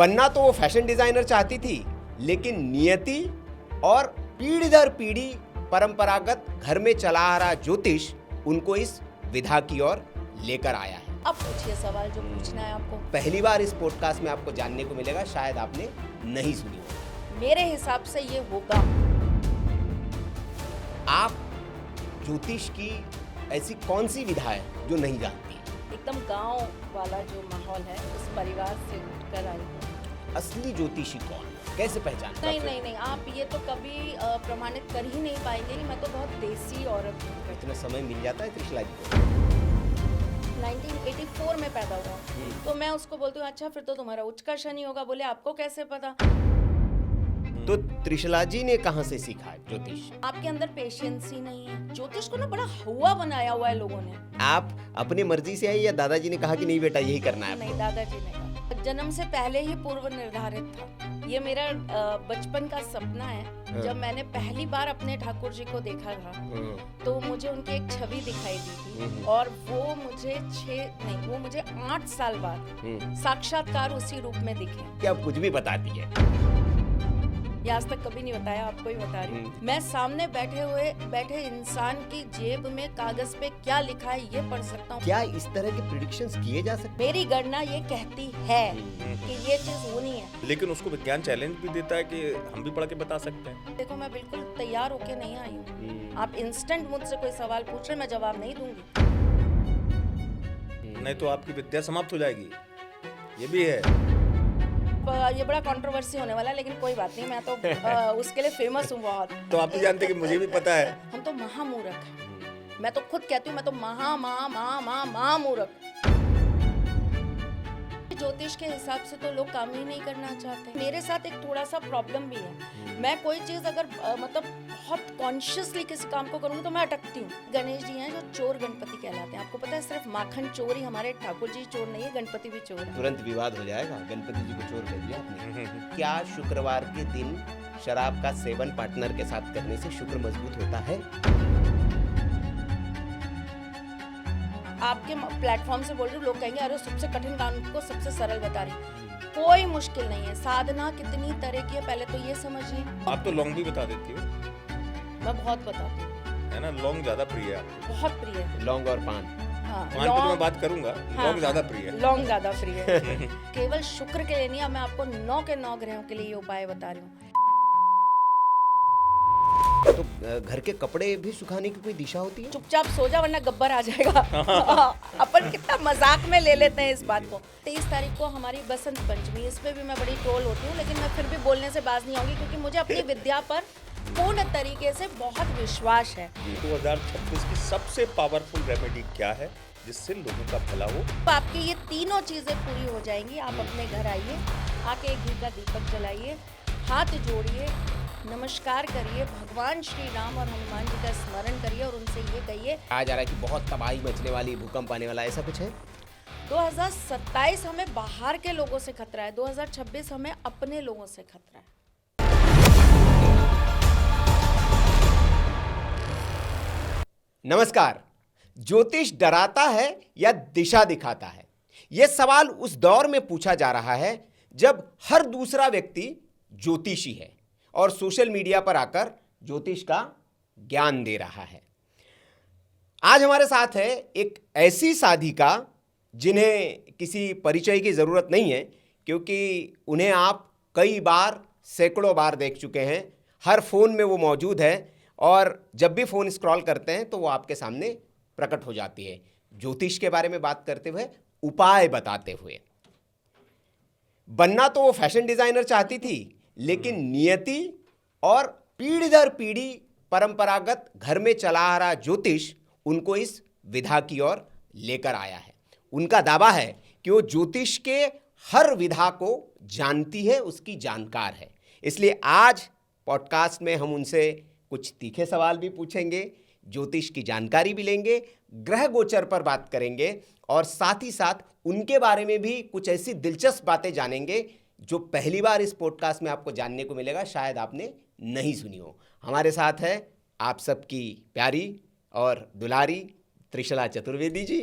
बनना तो वो फैशन डिजाइनर चाहती थी, लेकिन नियति और पीढ़ी दर पीढ़ी परंपरागत घर में चला आ रहा ज्योतिष उनको इस विधा की ओर लेकर आया है। अब पूछिए सवाल जो पूछना है आपको। पहली बार इस पॉडकास्ट में आपको जानने को मिलेगा, शायद आपने नहीं सुनी हो। मेरे हिसाब से ये होगा। आप ज्योतिष की ऐसी कौन सी विधा है जो नहीं जानती? एकदम गांव वाला जो माहौल है उस परिवार से उठकर आई हूँ। असली ज्योतिषी कौन, कैसे पहचान? नहीं, आप ये तो कभी प्रमाणित कर ही नहीं पाएंगे कि मैं तो बहुत देसी औरत हूँ। इतना समय मिल जाता है त्रिशला जी को? 1984 में पैदा हुआ, तो मैं उसको बोलती हूँ अच्छा फिर तो तुम्हारा उच्च का शनि होगा। बोले आपको कैसे पता? तो त्रिशला जी ने कहाँ से सीखा ज्योतिष? आपके अंदर पेशेंस ही नहीं है। ज्योतिष को ना बड़ा हुआ बनाया हुआ है लोगों ने। आप अपनी मर्जी से आई या दादाजी ने कहा कि नहीं बेटा यही करना है? नहीं, दादाजी ने कहा। जन्म से पहले ही पूर्व निर्धारित था। ये मेरा बचपन का सपना है। जब मैंने पहली बार अपने ठाकुर जी को देखा था तो मुझे उनकी एक छवि दिखाई दी थी और वो मुझे 8 साल बाद साक्षात्कार उसी रूप में दिखे। क्या कुछ भी बताती है? ये आज तक कभी नहीं बताया, आपको ही बता रही हूँ। मैं सामने बैठे इंसान की जेब में कागज पे क्या लिखा है ये पढ़ सकता हूँ। क्या इस तरह के प्रेडिक्शंस किए जा सकते? मेरी गणना ये कहती है कि ये चीज होनी है। लेकिन उसको विज्ञान चैलेंज भी देता है कि हम भी पढ़ के बता सकते हैं। देखो मैं बिल्कुल तैयार होके नहीं आई हूँ। आप इंस्टेंट मुझसे कोई सवाल पूछ रहे, मैं जवाब नहीं दूंगी। नहीं तो आपकी विद्या समाप्त हो जाएगी, ये भी है। ये बड़ा कंट्रोवर्सी होने वाला है, लेकिन कोई बात नहीं, मैं तो उसके लिए फेमस हूँ बहुत। तो आप भी जानते हैं कि मुझे भी पता है। हम तो महामूर्ख हैं। मैं तो खुद कहती हूँ मैं तो महामूर्ख। ज्योतिष के हिसाब से तो लोग काम ही नहीं करना चाहते। मेरे साथ एक थोड़ा सा प्रॉब्लम भी है। मैं कोई चीज अगर मतलब बहुत कॉन्शियसली किसी काम को करूँगी तो मैं अटकती हूँ। गणेश जी हैं जो चोर गणपति कहलाते हैं। आपको पता है सिर्फ माखन चोर ही हमारे ठाकुर जी चोर नहीं है, गणपति भी चोर है। तुरंत विवाद हो जाएगा, गणपति जी को चोर कह दिया आपने। क्या शुक्रवार के दिन शराब का सेवन पार्टनर के साथ करने से शुक्र मजबूत होता है? आपके प्लेटफॉर्म से बोल रही हूँ, लोग कहेंगे अरे सबसे कठिन काम को सबसे सरल बता रही। कोई मुश्किल नहीं है। साधना कितनी तरह की है पहले तो ये समझिए। आप तो लौंग भी बता देती हो। मैं बहुत बताती हूँ, है ना, लौंग ज्यादा प्रिय है आपको। बहुत प्रिय है। लौंग और पान। हाँ, पान पे तो मैं बात करूंगा, लौंग ज्यादा प्रिय है। लौंग ज्यादा प्रिय है। केवल शुक्र के लिए नहीं, मैं आपको 9 के 9 ग्रहों के लिए ये उपाय बता रही हूँ। तो घर के कपड़े भी सुखाने की कोई दिशा होती है? चुपचाप सो जा वरना गब्बर आ जाएगा। अपन कितना मजाक में ले लेते हैं इस बात को। 23 तारीख को हमारी बसंत पंचमी, इस पे भी मैं बड़ी ट्रोल होती हूँ, लेकिन मैं फिर भी बोलने से बाज नहीं आऊंगी क्योंकि मुझे अपनी विद्या पर पूर्ण तरीके से बहुत विश्वास है। 2026 की सबसे पावरफुल रेमेडी क्या है जिससे लोगों का भला हो? तो आपकी ये तीनों चीजें पूरी हो जाएंगी। आप अपने घर आइए, आके एक घी का दीपक जलाइए, हाथ जोड़िए, नमस्कार करिए, भगवान श्री राम और हनुमान जी का स्मरण करिए और उनसे ये कहिए। आ जा रहा है कि बहुत तबाही मचने वाली, भूकंप आने वाला, ऐसा कुछ है? 2027 हमें बाहर के लोगों से खतरा है, 2026 हमें अपने लोगों से खतरा है। नमस्कार। ज्योतिष डराता है या दिशा दिखाता है? यह सवाल उस दौर में पूछा जा रहा है जब हर दूसरा व्यक्ति ज्योतिषी है और सोशल मीडिया पर आकर ज्योतिष का ज्ञान दे रहा है। आज हमारे साथ है एक ऐसी साधिका जिन्हें किसी परिचय की जरूरत नहीं है, क्योंकि उन्हें आप कई बार, सैकड़ों बार देख चुके हैं। हर फोन में वो मौजूद है और जब भी फोन स्क्रॉल करते हैं तो वो आपके सामने प्रकट हो जाती है, ज्योतिष के बारे में बात करते हुए, उपाय बताते हुए। बनना तो वो फैशन डिजाइनर चाहती थी, लेकिन नियति और पीढ़ी दर पीढ़ी परंपरागत घर में चला आ रहा ज्योतिष उनको इस विधा की ओर लेकर आया है। उनका दावा है कि वो ज्योतिष के हर विधा को जानती है, उसकी जानकार है। इसलिए आज पॉडकास्ट में हम उनसे कुछ तीखे सवाल भी पूछेंगे, ज्योतिष की जानकारी भी लेंगे, ग्रह गोचर पर बात करेंगे और साथ ही साथ उनके बारे में भी कुछ ऐसी दिलचस्प बातें जानेंगे जो पहली बार इस पॉडकास्ट में आपको जानने को मिलेगा, शायद आपने नहीं सुनी हो। हमारे साथ है आप सबकी प्यारी और दुलारी त्रिशला चतुर्वेदी जी।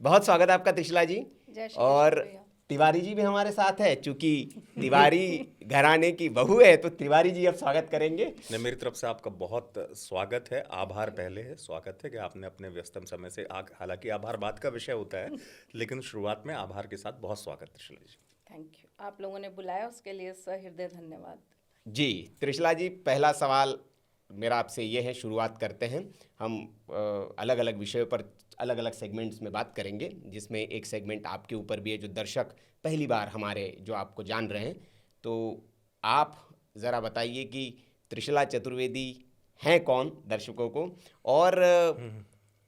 बहुत स्वागत है आपका त्रिशला जी। जय श्री और कृष्ण भैया। तिवारी जी भी हमारे साथ है, चूंकि तिवारी घराने की बहू है तो तिवारी जी अब स्वागत करेंगे। ने मेरी तरफ से आपका बहुत स्वागत है, आभार पहले है, स्वागत है कि आपने अपने व्यस्तम समय से हालांकि आभार बात का विषय होता है, लेकिन शुरुआत में आभार के साथ बहुत स्वागत त्रिशला जी। थैंक यू, आप लोगों ने बुलाया उसके लिए सहृदय धन्यवाद। जी त्रिशला जी, पहला सवाल मेरा आपसे ये है, शुरुआत करते हैं हम अलग अलग विषयों पर अलग अलग सेगमेंट्स में बात करेंगे, जिसमें एक सेगमेंट आपके ऊपर भी है जो दर्शक पहली बार हमारे जो आपको जान रहे हैं, तो आप ज़रा बताइए कि त्रिशला चतुर्वेदी हैं कौन दर्शकों को, और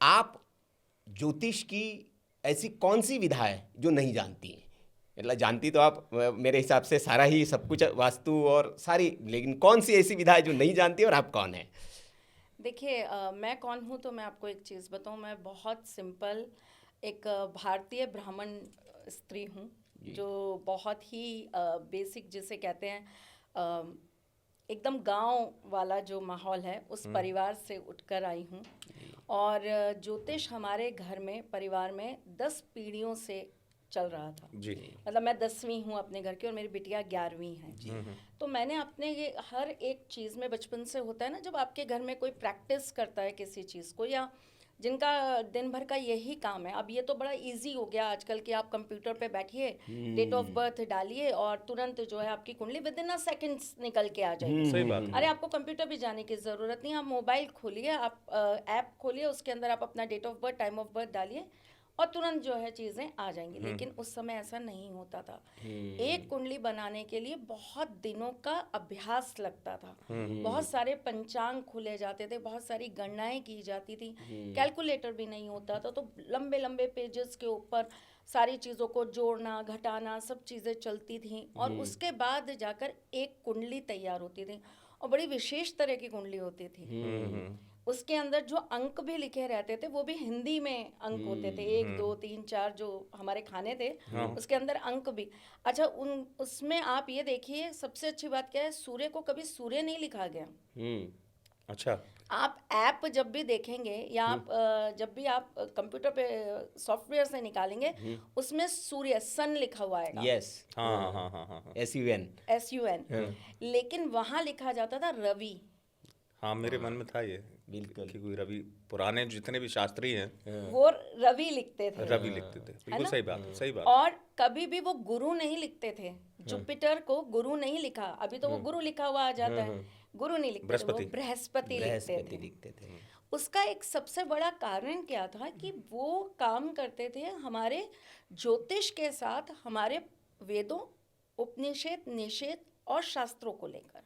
आप ज्योतिष की ऐसी कौन सी विधा है जो नहीं जानती हैं? मतलब जानती तो आप मेरे हिसाब से सारा ही सब कुछ वास्तु और सारी, लेकिन कौन सी ऐसी विधा है जो नहीं जानती और आप कौन है? देखिए, मैं कौन हूँ तो मैं आपको एक चीज़ बताऊँ। मैं बहुत सिंपल एक भारतीय ब्राह्मण स्त्री हूँ, जो बहुत ही बेसिक जिसे कहते हैं एकदम गांव वाला जो माहौल है उस परिवार से उठकर आई हूँ। और ज्योतिष हमारे घर में परिवार में 10 पीढ़ियों से चल रहा था जी। मतलब मैं 10वीं हूँ अपने घर की और मेरी बिटिया 11वीं है। तो मैंने अपने ये हर एक चीज़ में बचपन से होता है ना, जब आपके घर में कोई प्रैक्टिस करता है किसी चीज़ को, या जिनका दिन भर का यही काम है। अब ये तो बड़ा इजी हो गया आजकल कि आप कंप्यूटर पे बैठिए, डेट ऑफ बर्थ डालिए और तुरंत जो है आपकी कुंडली विद इन सेकंड्स निकल के आ जाएगी। सही बात है। अरे आपको कंप्यूटर भी जाने की ज़रूरत नहीं, आप मोबाइल खोलिए, आप ऐप खोलिए, उसके अंदर आप अपना date of birth, time of birth डालिए और तुरंत जो है चीज़ें आ जाएंगी। लेकिन उस समय ऐसा नहीं होता था। एक कुंडली बनाने के लिए बहुत दिनों का अभ्यास लगता था। बहुत सारे पंचांग खुले जाते थे, बहुत सारी गणनाएं की जाती थी, कैलकुलेटर भी नहीं होता था, तो लंबे लंबे पेजेस के ऊपर सारी चीज़ों को जोड़ना घटाना सब चीज़ें चलती थी। और उसके बाद जाकर एक कुंडली तैयार होती थी, और बड़ी विशेष तरह की कुंडली होती थी। उसके अंदर जो अंक भी लिखे रहते थे वो भी हिंदी में अंक होते थे, 1 2 3 4 जो हमारे खाने थे उसके अंदर अंक भी। अच्छा, उसमें आप ये देखिए, सबसे अच्छी बात क्या है, सूर्य को कभी सूर्य नहीं लिखा गया। अच्छा। आप ऐप जब भी देखेंगे या आप जब भी आप कंप्यूटर पे सॉफ्टवेयर से निकालेंगे उसमें सूर्य सन लिखा हुआ आएगा। यस, हाँ हाँ हाँ हाँ। SUN। लेकिन वहाँ लिखा जाता था रवि। हाँ, मेरे मन में था ये बिल्कुल कि कोई रवि, पुराने जितने भी शास्त्री हैं वो रवि लिखते थे। रवि लिखते थे। बिल्कुल सही बात है, सही बात। और कभी भी वो गुरु नहीं लिखते थे। जुपिटर को गुरु नहीं लिखा, अभी तो वो गुरु लिखा हुआ आ जाता है, गुरु नहीं लिखते थे, वो बृहस्पति लिखते थे। उसका एक सबसे बड़ा कारण क्या था कि वो काम करते थे हमारे ज्योतिष के साथ, हमारे वेदों, उपनिषद, निषेध और शास्त्रों को लेकर।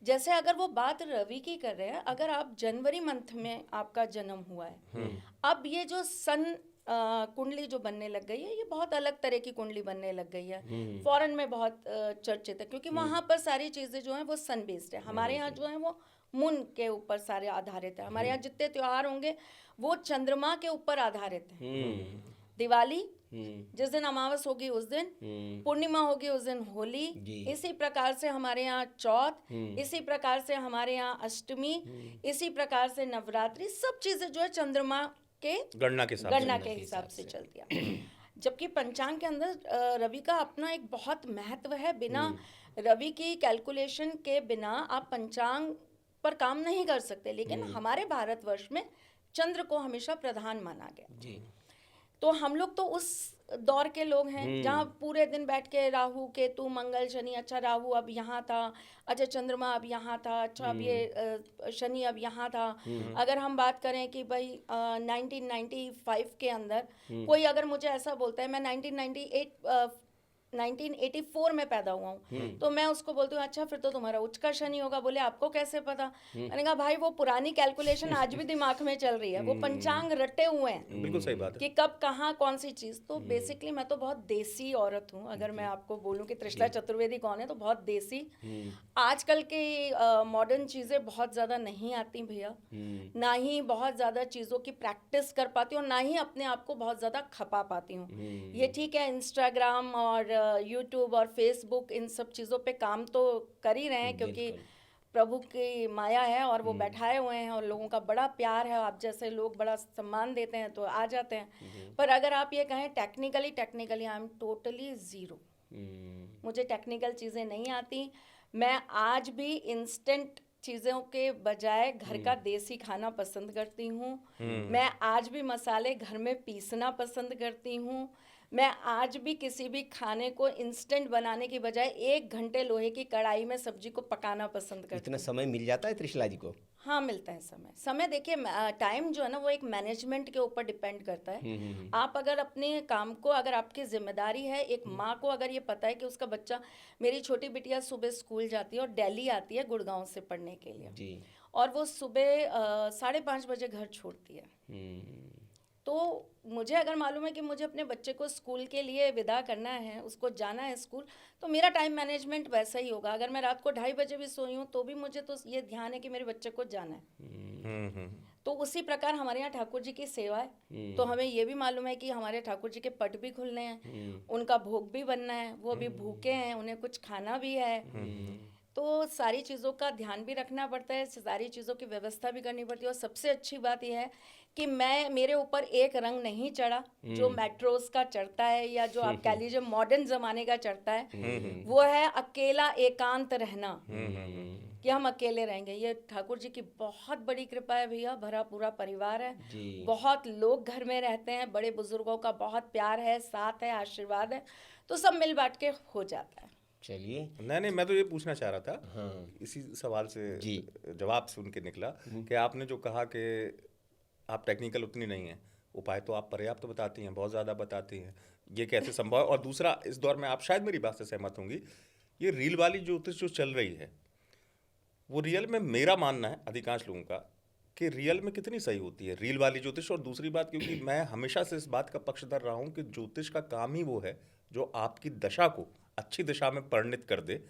जैसे अगर वो बात रवि की कर रहे हैं, अगर आप जनवरी मंथ में आपका जन्म हुआ है, अब ये जो सन कुंडली जो बनने लग गई है, ये बहुत अलग तरह की कुंडली बनने लग गई है। फॉरेन में बहुत चर्चित है, क्योंकि वहाँ पर सारी चीज़ें जो हैं वो सन बेस्ड है। हमारे यहाँ जो है वो मून के ऊपर सारे आधारित है। हमारे यहाँ जितने त्योहार होंगे वो चंद्रमा के ऊपर आधारित है। दिवाली जिस दिन अमावस होगी उस दिन, पूर्णिमा होगी उस दिन होली, इसी प्रकार से हमारे यहाँ चौथ, इसी प्रकार से हमारे यहाँ अष्टमी, इसी प्रकार से नवरात्रि, सब चीजें जो है चंद्रमा के गणना के हिसाब से चलती है। जबकि पंचांग के अंदर रवि का अपना एक बहुत महत्व है। बिना रवि की कैलकुलेशन के बिना आप पंचांग पर काम नहीं कर सकते। लेकिन हमारे भारतवर्ष में चंद्र को हमेशा प्रधान माना गया। तो हम लोग तो उस दौर के लोग हैं जहाँ पूरे दिन बैठ के राहु केतु मंगल शनि, अच्छा राहु अब यहाँ था, अच्छा चंद्रमा अब यहाँ था, अच्छा अब ये शनि अब यहाँ था। अगर हम बात करें कि भाई 1995 के अंदर कोई अगर मुझे ऐसा बोलता है, मैं 1984 में पैदा हुआ हूँ, तो मैं उसको बोलती हूँ अच्छा फिर तो तुम्हारा उच्च का शनि होगा। बोले आपको कैसे पता? मैंने कहा भाई वो पुरानी कैलकुलेशन आज भी दिमाग में चल रही है, वो पंचांग रटे हुए हैं। बिल्कुल सही बात है कि कब कहाँ कौन सी चीज़। तो बेसिकली मैं तो बहुत देसी औरत हूँ। अगर मैं आपको बोलूँ कि त्रिशला चतुर्वेदी कौन है, तो बहुत देसी। आजकल के मॉडर्न चीज़ें बहुत ज़्यादा नहीं आती भैया, ना ही बहुत ज़्यादा चीज़ों की प्रैक्टिस कर पाती हूँ, ना ही अपने आप को बहुत ज़्यादा खपा पाती हूँ। ये ठीक है, इंस्टाग्राम और यूट्यूब और फेसबुक इन सब चीज़ों पे काम तो कर ही रहे हैं, क्योंकि प्रभु की माया है और वो बैठाए हुए हैं और लोगों का बड़ा प्यार है, आप जैसे लोग बड़ा सम्मान देते हैं तो आ जाते हैं। पर अगर आप ये कहें technically I am totally zero. मुझे टेक्निकल चीज़ें नहीं आती। मैं आज भी इंस्टेंट चीज़ों के बजाय घर का देसी खाना पसंद करती हूँ। मैं आज भी मसाले घर में पीसना पसंद करती हूँ। मैं आज भी किसी भी खाने को इंस्टेंट बनाने की बजाय 1 घंटे लोहे की कढ़ाई में सब्जी को पकाना पसंद करती इतना हूँ। समय मिल जाता है त्रिशला जी को? हाँ, मिलता है समय देखिए, टाइम जो है ना वो एक मैनेजमेंट के ऊपर डिपेंड करता है। आप अगर अपने काम को, अगर आपकी जिम्मेदारी है, एक माँ को अगर ये पता है कि उसका बच्चा, मेरी छोटी बिटिया सुबह स्कूल जाती है और दिल्ली आती है गुड़गांव से पढ़ने के लिए जी। और वो सुबह 5:30 बजे घर छोड़ती है। तो मुझे अगर मालूम है कि मुझे अपने बच्चे को स्कूल के लिए विदा करना है, उसको जाना है स्कूल, तो मेरा टाइम मैनेजमेंट वैसा ही होगा। अगर मैं रात को 2:30 बजे भी सोई हूँ तो भी मुझे तो ये ध्यान है कि मेरे बच्चे को जाना है। तो उसी प्रकार हमारे यहाँ ठाकुर जी की सेवा है, तो हमें ये भी मालूम है कि हमारे ठाकुर जी के पट भी खुलने हैं, उनका भोग भी बनना है, वो अभी भूखे हैं, उन्हें कुछ खाना भी है। तो सारी चीज़ों का ध्यान भी रखना पड़ता है, सारी चीज़ों की व्यवस्था भी करनी पड़ती है। और सबसे अच्छी बात यह है कि मेरे ऊपर एक रंग नहीं चढ़ा जो मेट्रोस का चढ़ता है या जो आप कह लीजिए मॉडर्न जमाने का चढ़ता है। वो है अकेला एकांत रहना, कि हम अकेले रहेंगे। ये ठाकुर जी की बहुत बड़ी कृपा है भैया, भरा पूरा परिवार है, बहुत लोग घर में रहते हैं, बड़े बुजुर्गों का बहुत प्यार है, साथ है, आशीर्वाद है, तो सब मिल बांट के हो जाता है। चलिए। नहीं, मैं तो ये पूछना चाह रहा था, इसी सवाल से जवाब सुन के निकला कि आपने जो कहा कि आप टेक्निकल उतनी नहीं है, उपाय तो आप पर्याप्त बताती हैं, बहुत ज़्यादा बताती हैं, ये कैसे संभव है? और दूसरा, इस दौर में आप शायद मेरी बात से सहमत होंगी, ये रील वाली ज्योतिष जो चल रही है वो रियल में, मेरा मानना है अधिकांश लोगों का, कि रियल में कितनी सही होती है रील वाली ज्योतिष। और दूसरी बात, क्योंकि मैं हमेशा से इस बात का पक्षधर रहा हूँ कि ज्योतिष का काम ही वो है जो आपकी दशा को अच्छी दिशा में परिणित कर दे,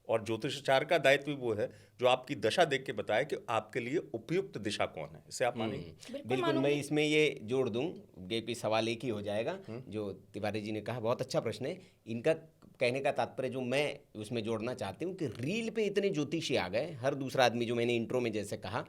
और ज्योतिषाचार का दायित्व भी वो है जो आपकी दशा देख के बताए कि आपके लिए उपयुक्त दिशा कौन है। इससे आप मानेंगे? बिल्कुल, मैं इसमें ये जोड़ दूं, जेपी सवाल एक ही हो जाएगा। जो तिवारी जी ने कहा बहुत अच्छा प्रश्न है। इनका कहने का तात्पर्य जो मैं उसमें जोड़ना चाहती हूँ कि रील पे इतने ज्योतिषी आ गए, हर दूसरा आदमी, जो मैंने इंट्रो में जैसे कहा,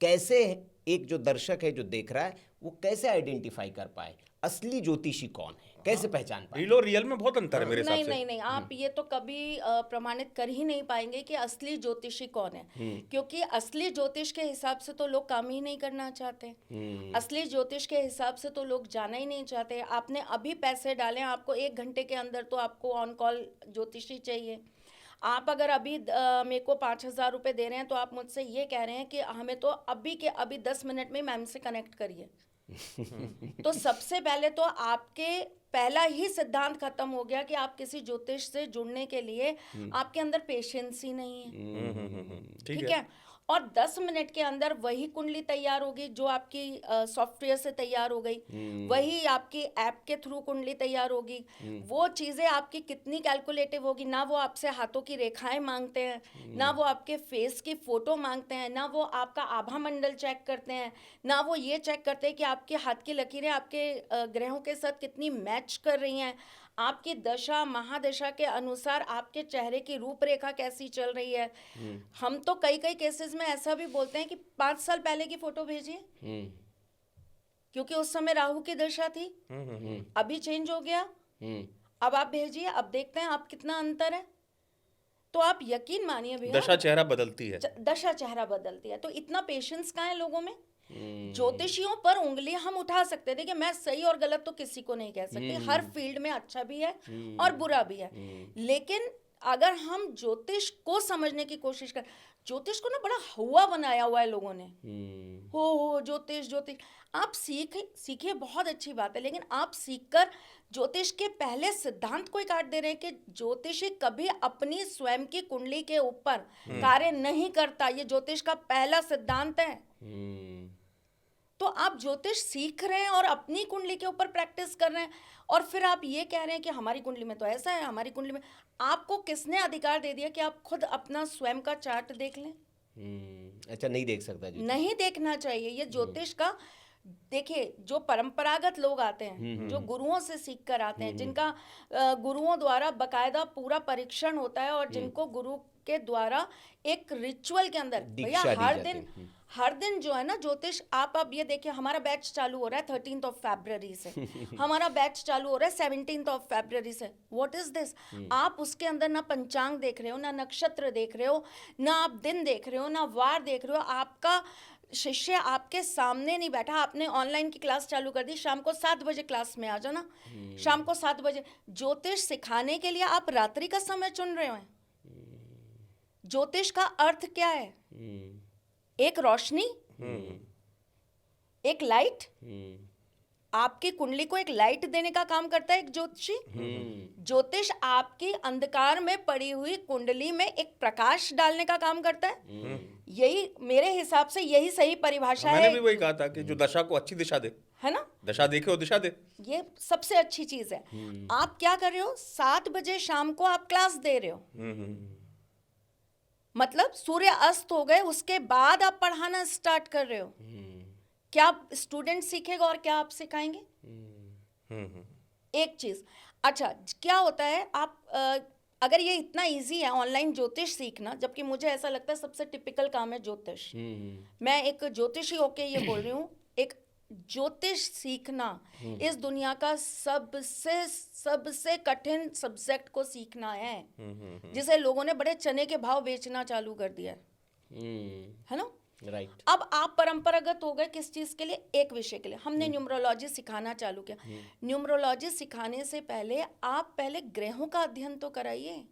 कैसे एक जो दर्शक है जो देख रहा है वो कैसे आइडेंटिफाई कर पाए असली ज्योतिषी कौन है, कैसे पहचान पाए? रील और रियल में बहुत अंतर है मेरे हिसाब से। नहीं, आप ये तो कभी प्रमाणित कर ही नहीं पाएंगे कि असली ज्योतिषी कौन है, क्योंकि असली ज्योतिष के हिसाब से तो लोग काम ही नहीं करना चाहते। असली ज्योतिष के हिसाब से तो लोग जाना ही नहीं चाहते। आपने अभी पैसे डाले, आपको 1 घंटे के अंदर तो आपको ऑन कॉल ज्योतिषी चाहिए। आप अगर अभी मेरे को 5,000 रुपये दे रहे हैं तो आप मुझसे ये कह रहे हैं कि हमें तो अभी के अभी 10 मिनट में मैम से कनेक्ट करिए। तो सबसे पहले तो आपके पहला ही सिद्धांत खत्म हो गया कि आप किसी ज्योतिष से जुड़ने के लिए आपके अंदर पेशेंस ही नहीं है। ठीक है। और 10 मिनट के अंदर वही कुंडली तैयार होगी जो आपकी सॉफ्टवेयर से तैयार हो गई, वही आपकी ऐप के थ्रू कुंडली तैयार होगी। वो चीज़ें आपकी कितनी कैलकुलेटिव होगी, ना वो आपसे हाथों की रेखाएं मांगते हैं, ना वो आपके फेस की फोटो मांगते हैं, ना वो आपका आभा मंडल चेक करते हैं, ना वो ये चेक करते हैं कि आपके हाथ की लकीरें आपके ग्रहों के साथ कितनी मैच कर रही हैं, आपकी दशा महादशा के अनुसार आपके चेहरे की रूपरेखा कैसी चल रही है। हम तो कई केसेस में ऐसा भी बोलते हैं कि 5 साल पहले की फोटो भेजिए, क्योंकि उस समय राहु की दशा थी, अभी चेंज हो गया, अब आप भेजिए, अब देखते हैं आप कितना अंतर है। तो आप यकीन मानिए भैया, दशा चेहरा बदलती है, दशा चेहरा बदलती है। तो इतना पेशेंस कहाँ है लोगों में? ज्योतिषियों पर उंगली हम उठा सकते हैं। देखिए, मैं सही और गलत तो किसी को नहीं कह सकती, हर फील्ड में अच्छा भी है और बुरा भी है, लेकिन अगर हम ज्योतिष को समझने की कोशिश करें, ज्योतिष को ना बड़ा हुआ बनाया हुआ है लोगों ने, हो ज्योतिष ज्योतिष। आप सीखिए, बहुत अच्छी बात है, लेकिन आप सीखकर ज्योतिष के पहले सिद्धांत को ही काट दे रहे हैं कि ज्योतिषी कभी अपनी स्वयं की कुंडली के ऊपर कार्य नहीं करता। ये ज्योतिष का पहला सिद्धांत है। तो आप ज्योतिष सीख रहे हैं और अपनी कुंडली के ऊपर प्रैक्टिस कर रहे हैं, और फिर आप ये कह रहे हैं कि हमारी कुंडली में तो ऐसा है, हमारी कुंडली में। आपको किसने अधिकार दे दिया कि आप खुद अपना स्वयं का चार्ट देख लें? अच्छा, नहीं देख सकता जी, नहीं देखना चाहिए। ये ज्योतिष का देखिए, जो परंपरागत लोग आते हैं, जो गुरुओं से सीख कर आते हैं, जिनका गुरुओं द्वारा बकायदा पूरा परीक्षण होता है, और जिनको गुरु के द्वारा एक रिचुअल के अंदर, भैया दीक्षा दी हर जाती दिन है। हर दिन जो है ना ज्योतिष, आप अब ये देखिए, हमारा बैच चालू हो रहा है 13 फरवरी से, हमारा बैच चालू हो रहा है 17 फरवरी से। What is this? आप उसके अंदर ना पंचांग देख रहे हो, ना नक्षत्र देख रहे हो, ना आप दिन देख रहे हो, ना वार देख रहे हो। आपका शिष्य आपके सामने नहीं बैठा, आपने ऑनलाइन की क्लास चालू कर दी, शाम को 7 बजे क्लास में आ जाओ ना, शाम को 7 बजे। ज्योतिष सिखाने के लिए आप रात्रि का समय चुन रहे हो। ज्योतिष का अर्थ क्या है? एक रोशनी, एक लाइट। आपकी कुंडली को एक लाइट देने का काम करता है एक ज्योतिषी। ज्योतिष आपकी अंधकार में पड़ी हुई कुंडली में एक प्रकाश डालने का काम करता है। यही मेरे हिसाब से यही सही परिभाषा है। मैंने भी वही कहा था कि जो दशा को अच्छी दिशा दे, है ना? दशा देखे हो दिशा दे। ये सबसे अच्छी चीज है। आप क्या कर रहे हो? 7 बजे शाम को आप क्लास दे रहे हो, मतलब सूर्य अस्त हो गए उसके बाद आप पढ़ाना स्टार्ट कर रहे हो। क्या स्टूडेंट सीखेगा और क्या आप सिखाएंगे? एक चीज। अच्छा, क्या होता है, आप अगर ये इतना इजी है ऑनलाइन ज्योतिष सीखना, जबकि मुझे ऐसा लगता है सबसे टिपिकल काम है ज्योतिष। मैं एक ज्योतिषी होके ये बोल रही हूँ, एक ज्योतिष सीखना इस दुनिया का सबसे कठिन सब्जेक्ट को सीखना है, जिसे लोगों ने बड़े चने के भाव बेचना चालू कर दिया है ना? राइट। अब आप परंपरागत हो गए किस चीज के लिए? एक विषय के लिए। हमने न्यूमरोलॉजी सिखाना चालू किया। न्यूमरोलॉजी सिखाने से पहले आप पहले ग्रहों का अध्ययन तो कराइए,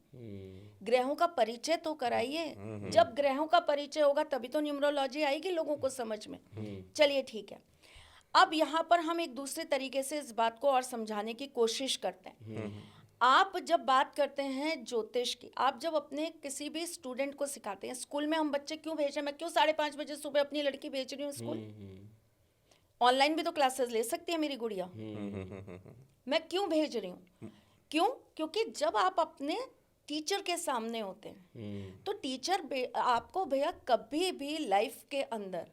ग्रहों का परिचय तो कराइए। जब ग्रहों का परिचय होगा तभी तो न्यूमरोलॉजी आएगी लोगों को समझ में। चलिए ठीक है, अब यहाँ पर हम एक दूसरे तरीके से इस बात को और समझाने की कोशिश करते हैं। आप जब बात करते हैं ज्योतिष की, आप जब अपने किसी भी स्टूडेंट को सिखाते हैं, स्कूल में हम बच्चे क्यों भेज रहे हैं? मैं क्यों 5:30 बजे सुबह अपनी लड़की भेज रही हूँ स्कूल? ऑनलाइन भी तो क्लासेस ले सकती है मेरी गुड़िया। मैं क्यों भेज रही हूँ? क्यों? क्योंकि जब आप अपने टीचर के सामने होते हैं तो टीचर आपको भैया कभी भी लाइफ के अंदर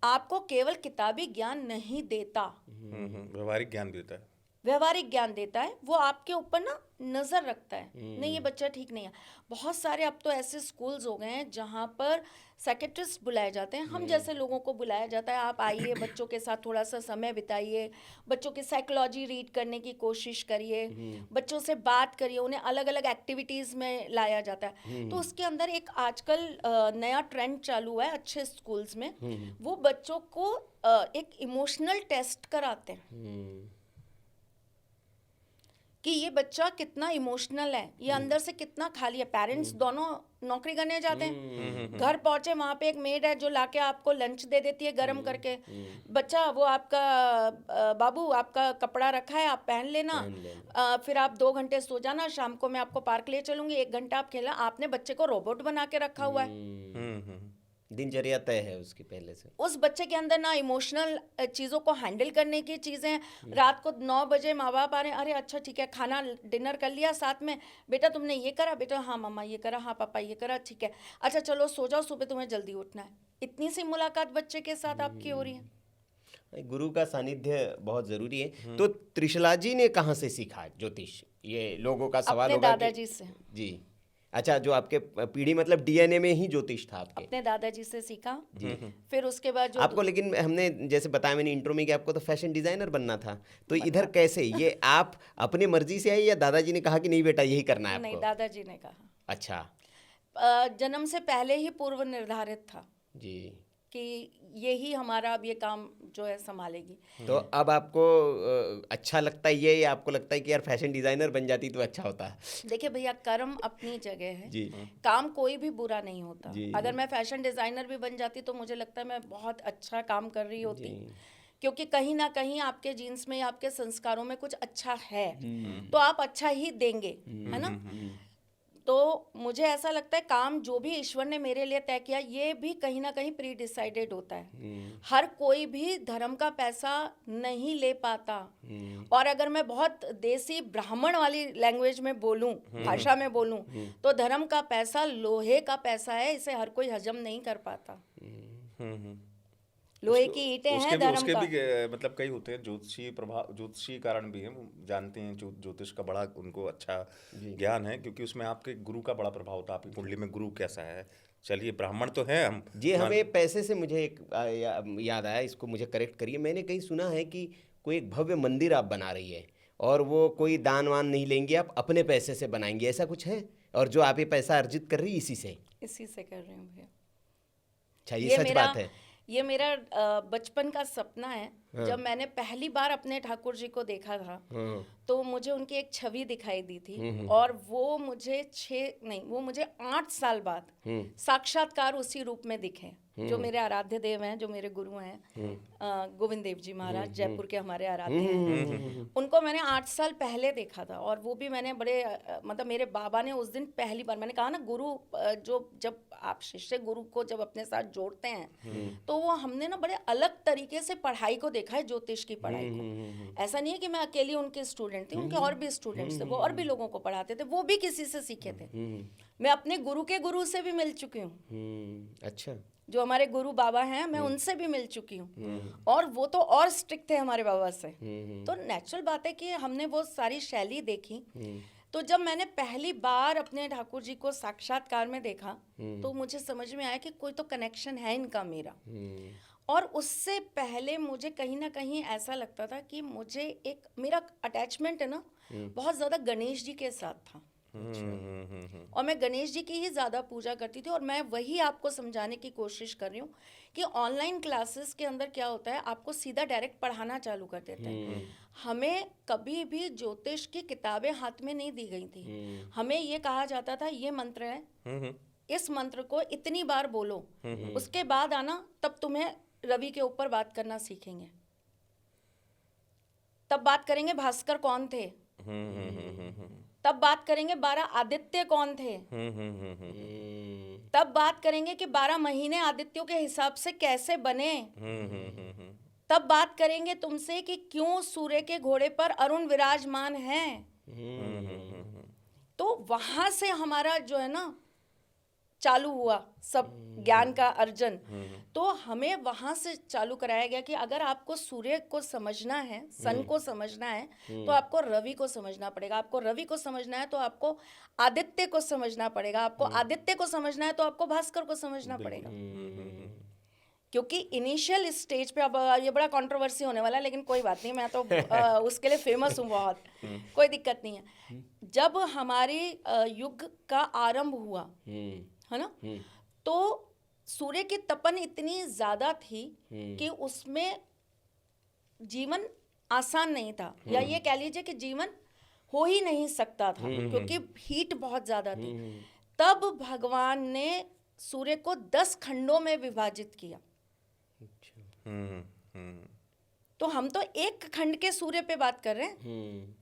आपको केवल किताबी ज्ञान नहीं देता, व्यवहारिक ज्ञान देता है। व्यवहारिक ज्ञान देता है। वो आपके ऊपर ना नजर रखता है, नहीं ये बच्चा ठीक नहीं है। बहुत सारे अब तो ऐसे स्कूल्स हो गए हैं जहाँ पर साइकेट्रिस्ट बुलाए जाते हैं, हम जैसे लोगों को बुलाया जाता है, आप आइए बच्चों के साथ थोड़ा सा समय बिताइए, बच्चों की साइकोलॉजी रीड करने की कोशिश करिए, बच्चों से बात करिए, उन्हें अलग अलग एक्टिविटीज़ में लाया जाता है। तो उसके अंदर एक आजकल नया ट्रेंड चालू हुआ है अच्छे स्कूल्स में, वो बच्चों को एक इमोशनल टेस्ट कराते हैं कि ये बच्चा कितना इमोशनल है, ये अंदर से कितना खाली है। पेरेंट्स दोनों नौकरी करने जाते हैं, घर पहुंचे वहाँ पे एक मेड है जो लाके आपको लंच दे देती है गरम करके। बच्चा वो आपका बाबू आपका कपड़ा रखा है, आप पहन लेना, फिर आप 2 घंटे सो जाना, शाम को मैं आपको पार्क ले चलूंगी, 1 घंटा आप खेलना। आपने बच्चे को रोबोट बना के रखा हुआ है। दिनचर्या तय है उसकी पहले से। उस बच्चे के अंदर ना इमोशनल चीज़ों को हैंडल करने की चीज़ें। रात को 9 बजे माँ बाप आ रहे हैं, अरे अच्छा ठीक है, खाना डिनर कर लिया साथ में, बेटा तुमने ये करा? बेटा हाँ मम्मा ये करा, हाँ पापा ये करा, ठीक है, अच्छा चलो सो जाओ, सुबह तुम्हें जल्दी उठना है। इतनी सी मुलाकात बच्चे के साथ आपकी हो रही है। गुरु का सानिध्य बहुत जरूरी है। तो त्रिशला जी ने कहाँ से सीखा ज्योतिष? ये लोगों का सवाल अपने होगा दादाजी से। जी। अच्छा, जो आपके पीढ़ी मतलब डीएनए में ही ज्योतिष था आपके? अपने दादाजी से सीखा जी। फिर उसके बाद जो आपको, लेकिन हमने जैसे बताया मैंने इंट्रो में कि आपको तो फैशन डिजाइनर बनना था, तो इधर कैसे ये आप अपने मर्जी से आई या दादाजी ने कहा कि नहीं बेटा यही करना है नहीं, आपको? दादाजी ने कहा। अच्छा। जन्म से पहले ही पूर्व निर्धारित था जी कि यही हमारा अब ये काम जो है संभालेगी। तो अब आपको अच्छा लगता है ये, या आपको लगता है कि यार फैशन डिजाइनर बन जाती तो अच्छा होता? देखिए भैया, कर्म अपनी जगह है जी। काम कोई भी बुरा नहीं होता। जी। अगर मैं फैशन डिजाइनर भी बन जाती तो मुझे लगता है मैं बहुत अच्छा काम कर रही होती, क्योंकि कहीं ना कहीं आपके जीन्स में, आपके संस्कारों में कुछ अच्छा है, तो आप अच्छा ही देंगे, है ना? तो मुझे ऐसा लगता है काम जो भी ईश्वर ने मेरे लिए तय किया, ये भी कहीं ना कहीं प्री डिसाइडेड होता है। हर कोई भी धर्म का पैसा नहीं ले पाता। और अगर मैं बहुत देसी ब्राह्मण वाली लैंग्वेज में बोलूं, भाषा में बोलूं, तो धर्म का पैसा लोहे का पैसा है, इसे हर कोई हजम नहीं कर पाता। लोहे की ईंटें उसके हैं भी धर्म उसके का। भी मतलब कई होते हैं ज्योतिषी प्रभाव, ज्योतिषी कारण भी है, वो जानते हैं ज्योतिष का बड़ा उनको अच्छा ज्ञान है, क्योंकि उसमें आपके गुरु का बड़ा प्रभाव होता है, आपकी कुंडली में गुरु कैसा है। चलिए ब्राह्मण तो हैं हम, जी, हमें पैसे से मुझे एक याद आया, इसको मुझे करेक्ट करिए। मैंने कहीं सुना है कि कोई एक भव्य मंदिर आप बना रही है और वो कोई दान वान नहीं लेंगे, आप अपने पैसे से बनाएंगे, ऐसा कुछ है? और जो आप ये पैसा अर्जित कर रही है इसी से? इसी से कर रही हूँ भैया। अच्छा, ये सच बात है? ये मेरा बचपन का सपना है। जब मैंने पहली बार अपने ठाकुर जी को देखा था तो मुझे उनकी एक छवि दिखाई दी थी, और वो मुझे 8 साल बाद साक्षात्कार उसी रूप में दिखे। जो मेरे आराध्य देव हैं, जो मेरे गुरु हैं, गोविंद देव जी महाराज, जयपुर के हमारे आराध्य हैं, उनको मैंने 8 साल पहले देखा था। और वो भी मैंने बड़े मतलब मेरे बाबा ने उस दिन पहली बार, मैंने कहा ना, गुरु जब आप शिष्य गुरु को जब अपने साथ जोड़ते हैं तो वो हमने ना बड़े अलग तरीके से पढ़ाई को देखा है, ज्योतिष की पढ़ाई को। ऐसा नहीं है कि मैं अकेली उनके स्टूडेंट थी, उनके और भी स्टूडेंट्स थे, वो और भी लोगों को पढ़ाते थे, वो भी किसी से सीखे थे। मैं अपने गुरु के गुरु से भी मिल चुकी हूँ। अच्छा। जो हमारे गुरु बाबा हैं, मैं उनसे भी मिल चुकी हूँ, और वो तो और स्ट्रिक्ट थे हमारे बाबा से। तो नेचुरल बात है कि हमने वो सारी शैली देखी। तो जब मैंने पहली बार अपने ठाकुर जी को साक्षात्कार में देखा तो मुझे समझ में आया कि कोई तो कनेक्शन है इनका मेरा। और उससे पहले मुझे कहीं ना कहीं ऐसा लगता था कि मुझे एक मेरा अटैचमेंट है ना बहुत ज़्यादा गणेश जी के साथ था। और मैं गणेश जी की ही ज़्यादा पूजा करती थी। और मैं वही आपको समझाने की कोशिश कर रही हूँ कि ऑनलाइन क्लासेस के अंदर क्या होता है, आपको सीधा डायरेक्ट पढ़ाना चालू कर देते हैं। हमें कभी भी ज्योतिष की किताबें हाथ में नहीं दी गई थी। हमें ये कहा जाता था ये मंत्र है, इस मंत्र को इतनी बार बोलो, उसके बाद आना, तब तुम्हें रवि के ऊपर बात करना सीखेंगे, तब बात करेंगे भास्कर कौन थे, तब बात करेंगे 12 आदित्य कौन थे, तब बात करेंगे कि 12 महीने आदित्यों के हिसाब से कैसे बने, तब बात करेंगे तुमसे कि क्यों सूर्य के घोड़े पर अरुण विराजमान हैं। तो वहां से हमारा जो है ना चालू हुआ सब ज्ञान का अर्जन। तो हमें वहां से चालू कराया गया कि अगर आपको सूर्य को समझना है, सन को समझना है, तो आपको रवि को समझना पड़ेगा। आपको रवि को समझना है तो आपको आदित्य को समझना पड़ेगा। आपको आदित्य को समझना है तो आपको भास्कर को समझना पड़ेगा। क्योंकि इनिशियल स्टेज पे, अब ये बड़ा कंट्रोवर्सी होने वाला है, लेकिन कोई बात नहीं, मैं तो उसके लिए फेमस हूँ बहुत, कोई दिक्कत नहीं है। जब हमारे युग का आरंभ हुआ है ना, तो सूर्य की तपन इतनी ज्यादा थी कि उसमें जीवन आसान नहीं था, या ये कह लीजिए कि जीवन हो ही नहीं सकता था, क्योंकि हीट बहुत ज्यादा थी। तब भगवान ने सूर्य को 10 खंडों में विभाजित किया। तो हम तो एक खंड के सूर्य पे बात कर रहे हैं।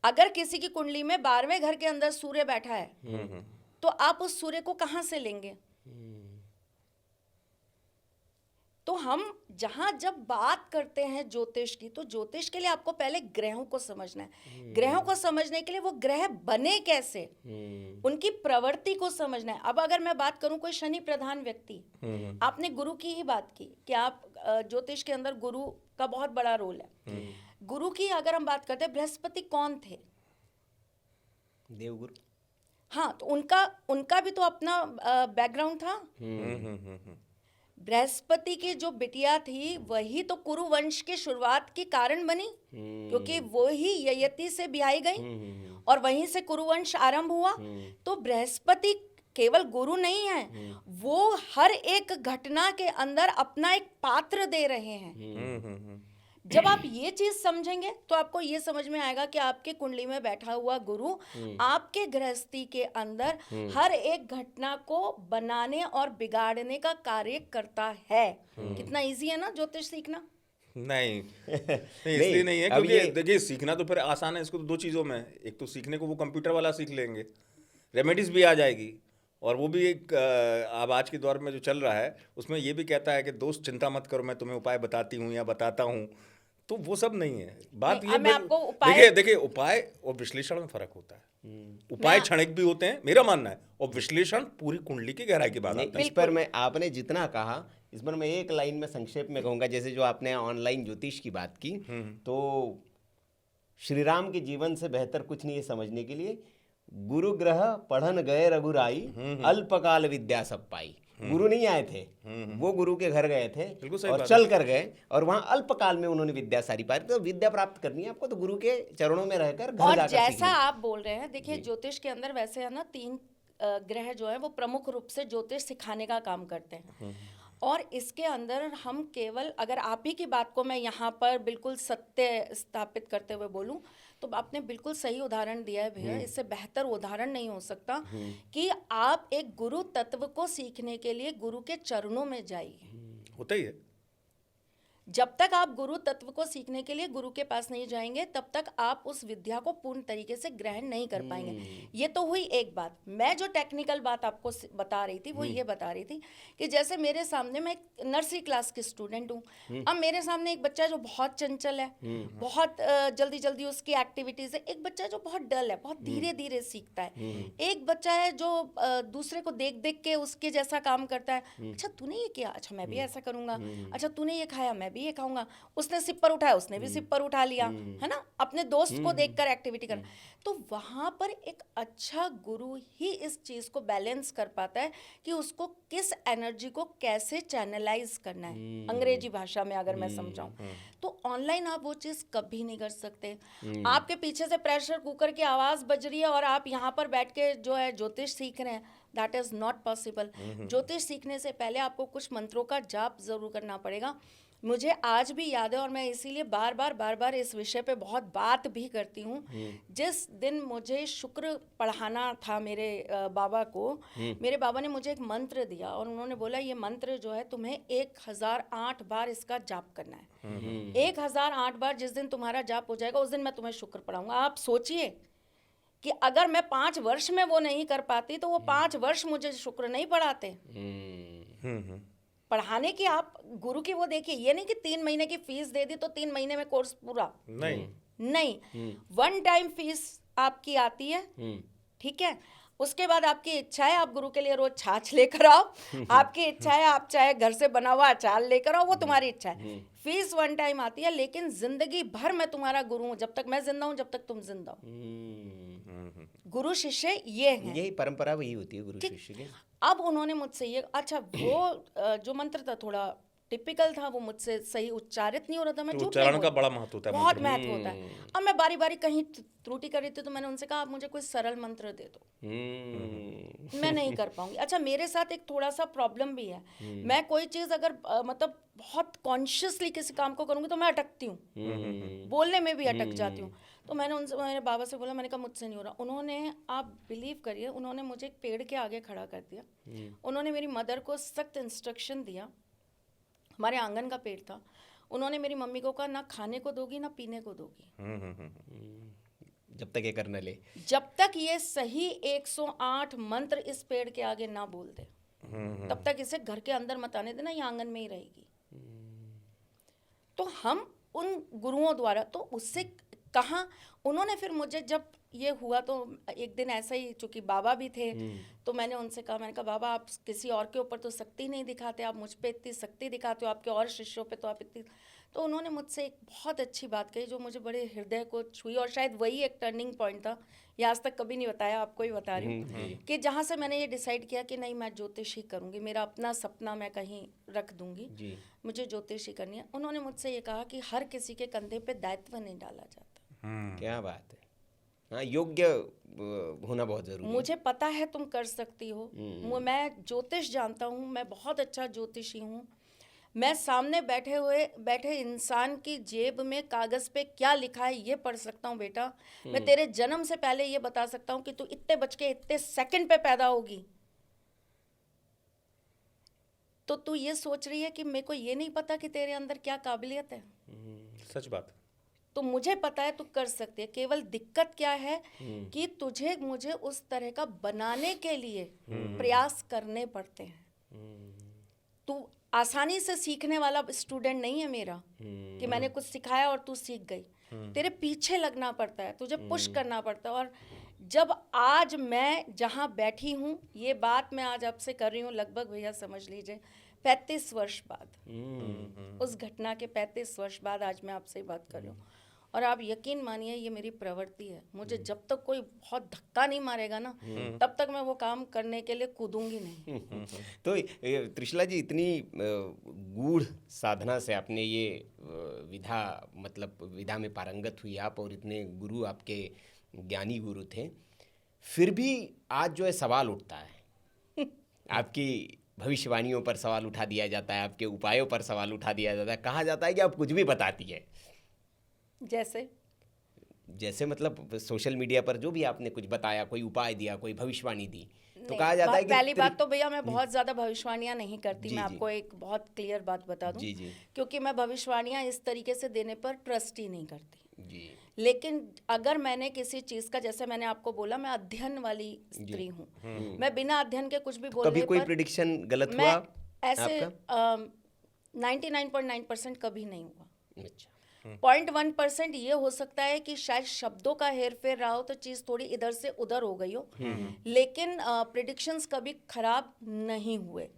अगर किसी की कुंडली में 12वें घर के अंदर सूर्य बैठा है तो आप उस सूर्य को कहां से लेंगे? तो हम जब बात करते हैं ज्योतिष की, तो ज्योतिष के लिए आपको पहले ग्रहों को समझना है। ग्रहों को समझने के लिए वो ग्रह बने कैसे, उनकी प्रवृत्ति को समझना है। अब अगर मैं बात करूं कोई शनि प्रधान व्यक्ति, आपने गुरु की ही बात की कि आप ज्योतिष के अंदर गुरु का बहुत बड़ा रोल है। गुरु की अगर हम बात करते हैं, बृहस्पति कौन थे? देवगुरु। हाँ, तो उनका भी तो अपना बैकग्राउंड था। बृहस्पति की जो बिटिया थी वही तो कुरु वंश की शुरुआत की कारण बनी, क्योंकि वो ही ययति से ब्याही गई और वहीं से कुरु वंश आरंभ हुआ। तो बृहस्पति केवल गुरु नहीं है, वो हर एक घटना के अंदर अपना एक पात्र दे रहे हैं। जब आप ये चीज समझेंगे तो आपको ये समझ में आएगा कि आपके कुंडली में बैठा हुआ गुरु आपके गृहस्थी के अंदर हर एक घटना को बनाने और बिगाड़ने का कार्य करता है। कितना इजी है ना ज्योतिष सीखना? नहीं इसलिए नहीं है, क्योंकि देखिए सीखना तो फिर आसान है। इसको तो 2 चीज़ों में, एक तो सीखने को वो कंप्यूटर वाला सीख लेंगे, रेमेडीज भी आ जाएगी, और वो भी एक अब आज के दौर में जो चल रहा है उसमें ये भी कहता है कि दोस्त चिंता मत करो, मैं तुम्हें उपाय बताती हूँ या बताता हूँ। तो वो सब नहीं है बात। ये देखिए उपाय और विश्लेषण में फर्क होता है। उपाय क्षणिक भी होते हैं, मेरा मानना है, और विश्लेषण पूरी कुंडली की गहराई की बात आता है। इस पर मैं, आपने जितना कहा इस पर मैं एक लाइन में संक्षेप में कहूँगा, जैसे जो आपने ऑनलाइन ज्योतिष की बात की, तो श्री राम के जीवन से बेहतर कुछ नहीं है समझने के लिए। गुरु ग्रह पढ़न गए रघुराई, अल्पकाल विद्या सब पाई। गुरु नहीं आए थे, वो गुरु के घर गए थे और चल कर गए, और वहां अल्पकाल में उन्होंने विद्या सारी पाई। तो विद्या प्राप्त करनी है आपको तो गुरु के चरणों में रहकर घर और जाकर जैसा सीखनी है। आप बोल रहे हैं, देखिए ज्योतिष के अंदर वैसे है ना 3 ग्रह जो है वो प्रमुख रूप से ज्योतिष सिखाने का काम करते हैं। और इसके अंदर हम केवल, अगर आप ही की बात को मैं यहाँ पर बिल्कुल सत्य स्थापित करते हुए बोलूँ, तो आपने बिल्कुल सही उदाहरण दिया है भैया। इससे बेहतर उदाहरण नहीं हो सकता कि आप एक गुरु तत्व को सीखने के लिए गुरु के चरणों में जाइए। होता ही है। जब तक आप गुरु तत्व को सीखने के लिए गुरु के पास नहीं जाएंगे, तब तक आप उस विद्या को पूर्ण तरीके से ग्रहण नहीं कर पाएंगे। ये तो हुई एक बात। मैं जो टेक्निकल बात आपको बता रही थी वो ये बता रही थी कि जैसे मेरे सामने, मैं एक नर्सरी क्लास की स्टूडेंट हूँ। अब मेरे सामने एक बच्चा है जो बहुत चंचल है, बहुत जल्दी जल्दी उसकी एक्टिविटीज है। एक बच्चा है जो बहुत डल है, बहुत धीरे धीरे सीखता है। एक बच्चा है जो दूसरे को देख देख के उसके जैसा काम करता है। अच्छा तूने ये किया, अच्छा मैं भी ऐसा करूंगा। अच्छा तूने ये खाया, मैं ये खाऊंगा। उसने सिप्पर उठाया, उसने भी सिप्पर उठा लिया, है ना, अपने दोस्त को देखकर एक्टिविटी कर। तो वहां पर एक अच्छा गुरु ही इस चीज को बैलेंस कर पाता है कि उसको किस एनर्जी को कैसे चैनलाइज करना है, अंग्रेजी भाषा में अगर मैं समझाऊं। तो ऑनलाइन आप वो चीज कभी नहीं कर सकते। आपके पीछे से प्रेशर कुकर की आवाज बज रही है और आप यहाँ पर बैठ के जो है ज्योतिष सीख रहे हैं, दैट इज नॉट पॉसिबल। ज्योतिष सीखने से पहले आपको कुछ मंत्रों का जाप जरूर करना पड़ेगा। मुझे आज भी याद है, और मैं इसीलिए बार बार इस विषय पे बहुत बात भी करती हूँ। जिस दिन मुझे शुक्र पढ़ाना था मेरे बाबा को, मेरे बाबा ने मुझे एक मंत्र दिया और उन्होंने बोला ये मंत्र जो है तुम्हें 1008 बार इसका जाप करना है। 1008 बार जिस दिन तुम्हारा जाप हो जाएगा उस दिन मैं तुम्हें शुक्र पढ़ाऊंगा। आप सोचिए कि अगर मैं 5 वर्ष में वो नहीं कर पाती तो वो 5 वर्ष मुझे शुक्र नहीं पढ़ाते। पढ़ाने की आप गुरु की वो देखिए, ये नहीं कि 3 महीने की फीस दे दी तो 3 महीने में कोर्स पूरा, नहीं। 1 टाइम फीस आपकी आती है, ठीक है। उसके बाद आपकी इच्छा है आप गुरु के लिए रोज छाछ लेकर आओ, आपकी इच्छा है आप चाहे घर से बना हुआ अचार लेकर आओ, वो तुम्हारी इच्छा है। फीस 1 टाइम आती है, लेकिन जिंदगी भर मैं तुम्हारा गुरु हूँ। जब तक मैं जिंदा हूँ, जब तक तुम जिंदा हो। गुरु शिष्य ये है, यही परंपरा वही होती है गुरु शिष्य की। अब उन्होंने मुझसे ये, अच्छा वो जो मंत्र था थोड़ा टिपिकल था, वो मुझसे सही उच्चारित नहीं हो रहा था। मैं उच्चारण का बड़ा महत्व होता है, बहुत महत्व होता है। अब मैं बारी बारी कहीं त्रुटि कर रही थी तो मैंने उनसे कहा आप मुझे कोई सरल मंत्र दे दो, मैं नहीं कर पाऊंगी। अच्छा मेरे साथ एक थोड़ा सा प्रॉब्लम भी है, मैं कोई चीज़ अगर मतलब बहुत कॉन्शियसली किसी काम को करूंगी तो मैं अटकती हूँ, बोलने में भी अटक जाती हूँ। तो मैंने उनसे, मेरे बाबा से बोला, मैंने कहा मुझसे नहीं हो रहा। उन्होंने, आप बिलीव करिए, उन्होंने मुझे एक पेड़ के आगे खड़ा कर दिया। उन्होंने मेरी मदर को सख्त इंस्ट्रक्शन दिया, हमारे आंगन का पेड़ था। उन्होंने मेरी मम्मी को कहा ना खाने को दोगी ना पीने को दोगी, जब तक ये कर न ले, जब तक ये सही 108 मंत्र इस पेड़ के आगे ना बोल दे, तब तक इसे घर के अंदर मत आने देना, ये आंगन में ही रहेगी। तो हम उन गुरुओं द्वारा, तो उससे कहाँ, उन्होंने फिर मुझे जब ये हुआ तो एक दिन ऐसा ही, चूंकि बाबा भी थे तो मैंने उनसे कहा, मैंने कहा बाबा आप किसी और के ऊपर तो सख्ती नहीं दिखाते, आप मुझ पे इतनी सख्ती दिखाते हो, आपके और शिष्यों पे तो आप इतनी। तो उन्होंने मुझसे एक बहुत अच्छी बात कही जो मुझे बड़े हृदय को छुई, और शायद वही एक टर्निंग पॉइंट था। ये आज तक कभी नहीं बताया, आपको ही बता रही हूँ कि जहाँ से मैंने ये डिसाइड किया कि नहीं मैं ज्योतिष ही करूँगी, मेरा अपना सपना मैं कहीं रख दूँगी, मुझे ज्योतिष ही करनी है। उन्होंने मुझसे ये कहा कि हर किसी के कंधे पे दायित्व नहीं डाला जाता। क्या बात है, हाँ, योग्य होना बहुत जरूरी है। मुझे पता है तुम कर सकती हो, मैं ज्योतिष जानता हूँ, मैं बहुत अच्छा ज्योतिषी हूँ। मैं सामने बैठे इंसान की जेब में कागज पे क्या लिखा है ये पढ़ सकता हूँ बेटा। मैं तेरे जन्म से पहले ये बता सकता हूँ कि तू इतने बज के इतने सेकंड पे पैदा होगी। तो तू ये सोच रही है कि मेरे को ये नहीं पता कि तेरे अंदर क्या काबिलियत है। सच बात। तो मुझे पता है तू कर सकती है, केवल दिक्कत क्या है कि तुझे मुझे उस तरह का बनाने के लिए प्रयास करने पड़ते हैं। तू आसानी से सीखने वाला स्टूडेंट नहीं है मेरा कि मैंने कुछ सिखाया और तू सीख गई। तेरे पीछे लगना पड़ता है, तुझे पुश करना पड़ता है। और जब आज मैं जहाँ बैठी हूँ, ये बात मैं आज आपसे कर रही हूँ, लगभग भैया समझ लीजिए 35 वर्ष बाद, उस घटना के 35 वर्ष बाद आज मैं आपसे बात कर रही हूँ। और आप यकीन मानिए ये मेरी प्रवृत्ति है, मुझे जब तक कोई बहुत धक्का नहीं मारेगा ना तब तक मैं वो काम करने के लिए कूदूंगी नहीं। तो त्रिशला जी, इतनी गूढ़ साधना से आपने ये विधा में पारंगत हुई आप, और इतने गुरु आपके ज्ञानी गुरु थे, फिर भी आज जो है सवाल उठता है आपकी भविष्यवाणियों पर सवाल उठा दिया जाता है, आपके उपायों पर सवाल उठा दिया जाता है, कहा जाता है कि आप कुछ भी बताती है। जैसे मतलब सोशल मीडिया पर जो भी आपने कुछ बताया, कोई उपाय दिया, कोई भविष्यवाणी दी, तो कहा जाता है कि पहली बात तो भैया मैं बहुत ज्यादा भविष्यवाणियां नहीं करती। मैं आपको एक बहुत क्लियर बात बता दूं, क्योंकि मैं भविष्यवाणियां इस तरीके से देने पर ट्रस्ट ही नहीं करती जी। लेकिन अगर मैंने किसी चीज का, जैसे मैंने आपको बोला, मैं अध्ययन वाली स्त्री हूँ, मैं बिना अध्ययन के कुछ भी बोलने कभी कोई प्रेडिक्शन गलत हुआ ऐसे 99.9% कभी नहीं हुआ। अच्छा, 0.1% ये हो सकता है कि शायद शब्दों का हेरफेर रहा हो तो चीज थोड़ी इधर से उधर हो गई हो, लेकिन प्रेडिक्शंस कभी खराब नहीं हुए।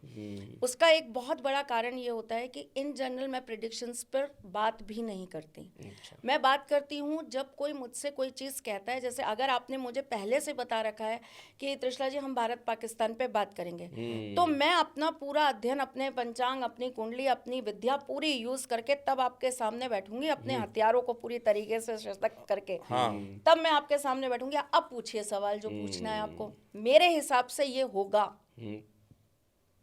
उसका एक बहुत बड़ा कारण ये होता है कि इन जनरल मैं प्रेडिक्शंस पर बात भी नहीं करती। मैं बात करती हूँ जब कोई मुझसे कोई चीज कहता है, जैसे अगर आपने मुझे पहले से बता रखा है कि त्रिशला जी हम भारत पाकिस्तान पे बात करेंगे, तो मैं अपना पूरा अध्ययन, अपने पंचांग, अपनी कुंडली, अपनी विद्या पूरी यूज करके तब आपके सामने बैठूंगी, अपने हथियारों को पूरी तरीके से सशक्त करके। तब मैं आपके सामने बैठूंगी। अब पूछिए सवाल जो पूछना है आपको। मेरे हिसाब से ये होगा,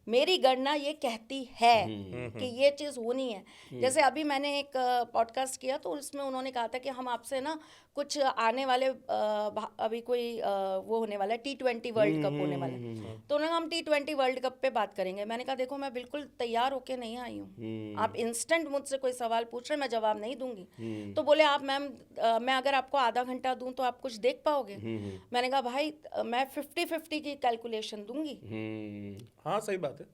मेरी गणना ये कहती है कि ये चीज होनी है। जैसे अभी मैंने एक पॉडकास्ट किया तो उसमें उन्होंने कहा था कि हम आपसे ना कुछ आने वाले अभी कोई वो होने वाला है T20 वर्ल्ड कप होने वाला है, तो उन्होंने हम T20 वर्ल्ड कप पे बात करेंगे। मैंने कहा देखो मैं बिल्कुल तैयार होके नहीं आई हूँ, आप इंस्टेंट मुझसे कोई सवाल पूछ रहे, मैं जवाब नहीं दूंगी। तो बोले आप मैम, मैं अगर आपको आधा घंटा दूं तो आप कुछ देख पाओगे? मैंने कहा भाई मैं 50-50 की कैलकुलेशन दूंगी। हाँ सही बात है,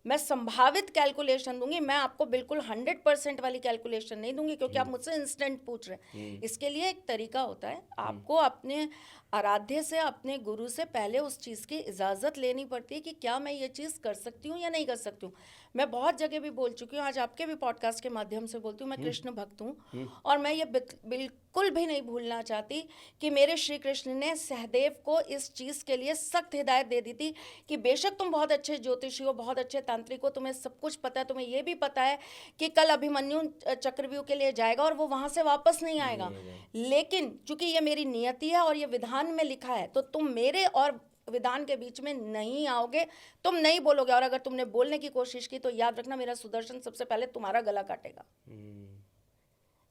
मैं संभावित कैलकुलेशन दूंगी, मैं आपको बिल्कुल 100% वाली कैलकुलेशन नहीं दूंगी, क्योंकि आप मुझसे इंस्टेंट पूछ रहे हैं। इसके लिए एक तरीका होता है, आपको अपने आराध्य से, अपने गुरु से पहले उस चीज़ की इजाज़त लेनी पड़ती है कि क्या मैं ये चीज़ कर सकती हूँ या नहीं कर सकती हूँ। मैं बहुत जगह भी बोल चुकी हूँ, आज आपके भी पॉडकास्ट के माध्यम से बोलती हूँ, मैं कृष्ण भक्त हूँ और मैं ये बिल्कुल भी नहीं भूलना चाहती कि मेरे श्री कृष्ण ने सहदेव को इस चीज़ के लिए सख्त हिदायत दे दी थी कि बेशक तुम बहुत अच्छे ज्योतिषी हो, बहुत अच्छे तांत्रिक हो, तुम्हें सब कुछ पता है, तुम्हें ये भी पता है कि कल अभिमन्यु चक्रव्यूह के लिए जाएगा और वो वहाँ से वापस नहीं आएगा, लेकिन चूंकि ये मेरी नियति है और ये विधान में लिखा है, तो तुम मेरे और विधान के बीच में नहीं आओगे, तुम नहीं बोलोगे, और अगर तुमने बोलने की कोशिश की तो याद रखना मेरा सुदर्शन सबसे पहले तुम्हारा गला काटेगा।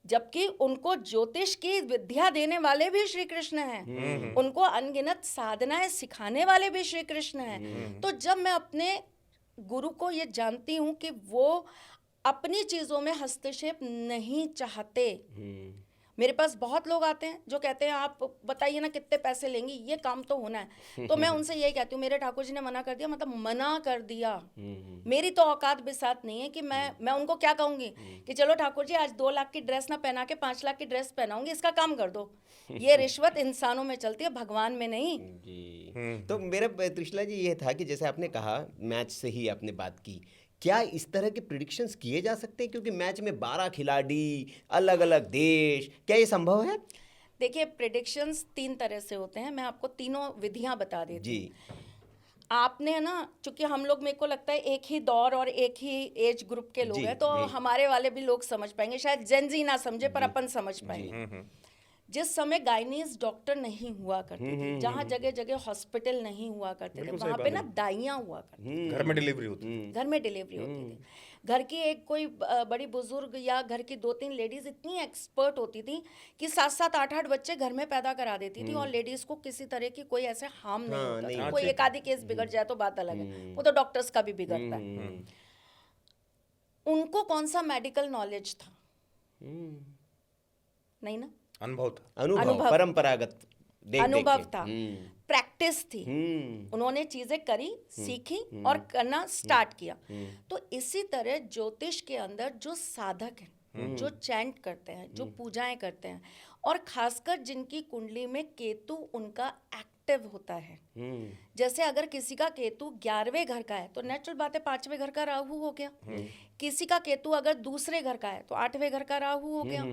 जबकि उनको ज्योतिष की विद्या देने वाले भी श्री कृष्ण हैं, उनको अनगिनत साधनाएं सिखाने वाले भी श्री कृष्ण हैं। तो जब मैं अपने गुरु को ये जानती हूं कि वो अपनी चीजों में हस्तक्षेप नहीं चाहते, मेरे पास बहुत लोग आते हैं जो कहते हैं आप बताइए ना कितने पैसे लेंगी, ये काम तो होना है। तो मैं उनसे यही कहती हूँ, मेरे ठाकुर जी ने मना कर दिया, मतलब मना कर दिया। मेरी तो औकात बिसात नहीं है कि मैं उनको क्या कहूँगी कि चलो ठाकुर जी आज 2 लाख की ड्रेस ना पहना के 5 लाख की ड्रेस पहनाऊंगी, इसका काम कर दो। ये रिश्वत इंसानों में चलती है, भगवान में नहीं जी। तो मेरा त्रिशला जी ये था कि जैसे आपने कहा मैच से ही आपने बात की, क्या इस तरह के प्रिडिक्शंस किए जा सकते हैं? क्योंकि मैच में 12 खिलाड़ी, अलग अलग देश, क्या ये संभव है? देखिए प्रिडिक्शंस 3 तरह से होते हैं, मैं आपको तीनों विधियां बता देती हूँ। आपने ना, चूंकि हम लोग, मेरे को लगता है एक ही दौर और एक ही एज ग्रुप के लोग हैं, तो हमारे वाले भी लोग समझ पाएंगे, शायद जेनजी ना समझे पर अपन समझ पाएंगे। जिस समय गायनीज डॉक्टर नहीं हुआ करते थे, जहाँ जगह जगह हॉस्पिटल नहीं हुआ करते थे, वहाँ पे ना दाइयाँ हुआ करती थी, घर में डिलीवरी होती थी, घर में डिलीवरी होती थी। घर की एक कोई बड़ी बुजुर्ग या घर की 2-3 लेडीज इतनी एक्सपर्ट होती थी कि 7-7 8-8 बच्चे घर में पैदा करा देती थी और लेडीज को किसी तरह की कोई ऐसे हार्म नहीं होता था। कोई एक आधी केस बिगड़ जाए तो बात अलग है, वो तो डॉक्टर्स का भी बिगड़ता है। उनको कौन सा मेडिकल नॉलेज था? नहीं ना, अनुभव परंपरागत अनुभव था, प्रैक्टिस थी, उन्होंने चीजें करी, सीखी और करना स्टार्ट किया। तो इसी तरह ज्योतिष के अंदर जो साधक हैं, जो चैंट करते हैं, जो पूजाएं करते हैं, और खासकर जिनकी कुंडली में केतु उनका एक्टिव होता है। जैसे अगर किसी का केतु 11वें घर का है तो नेचुरल बात है 5वें घर का राहु हो गया। किसी का केतु अगर दूसरे घर का है तो 8वें घर का राहु हो गया।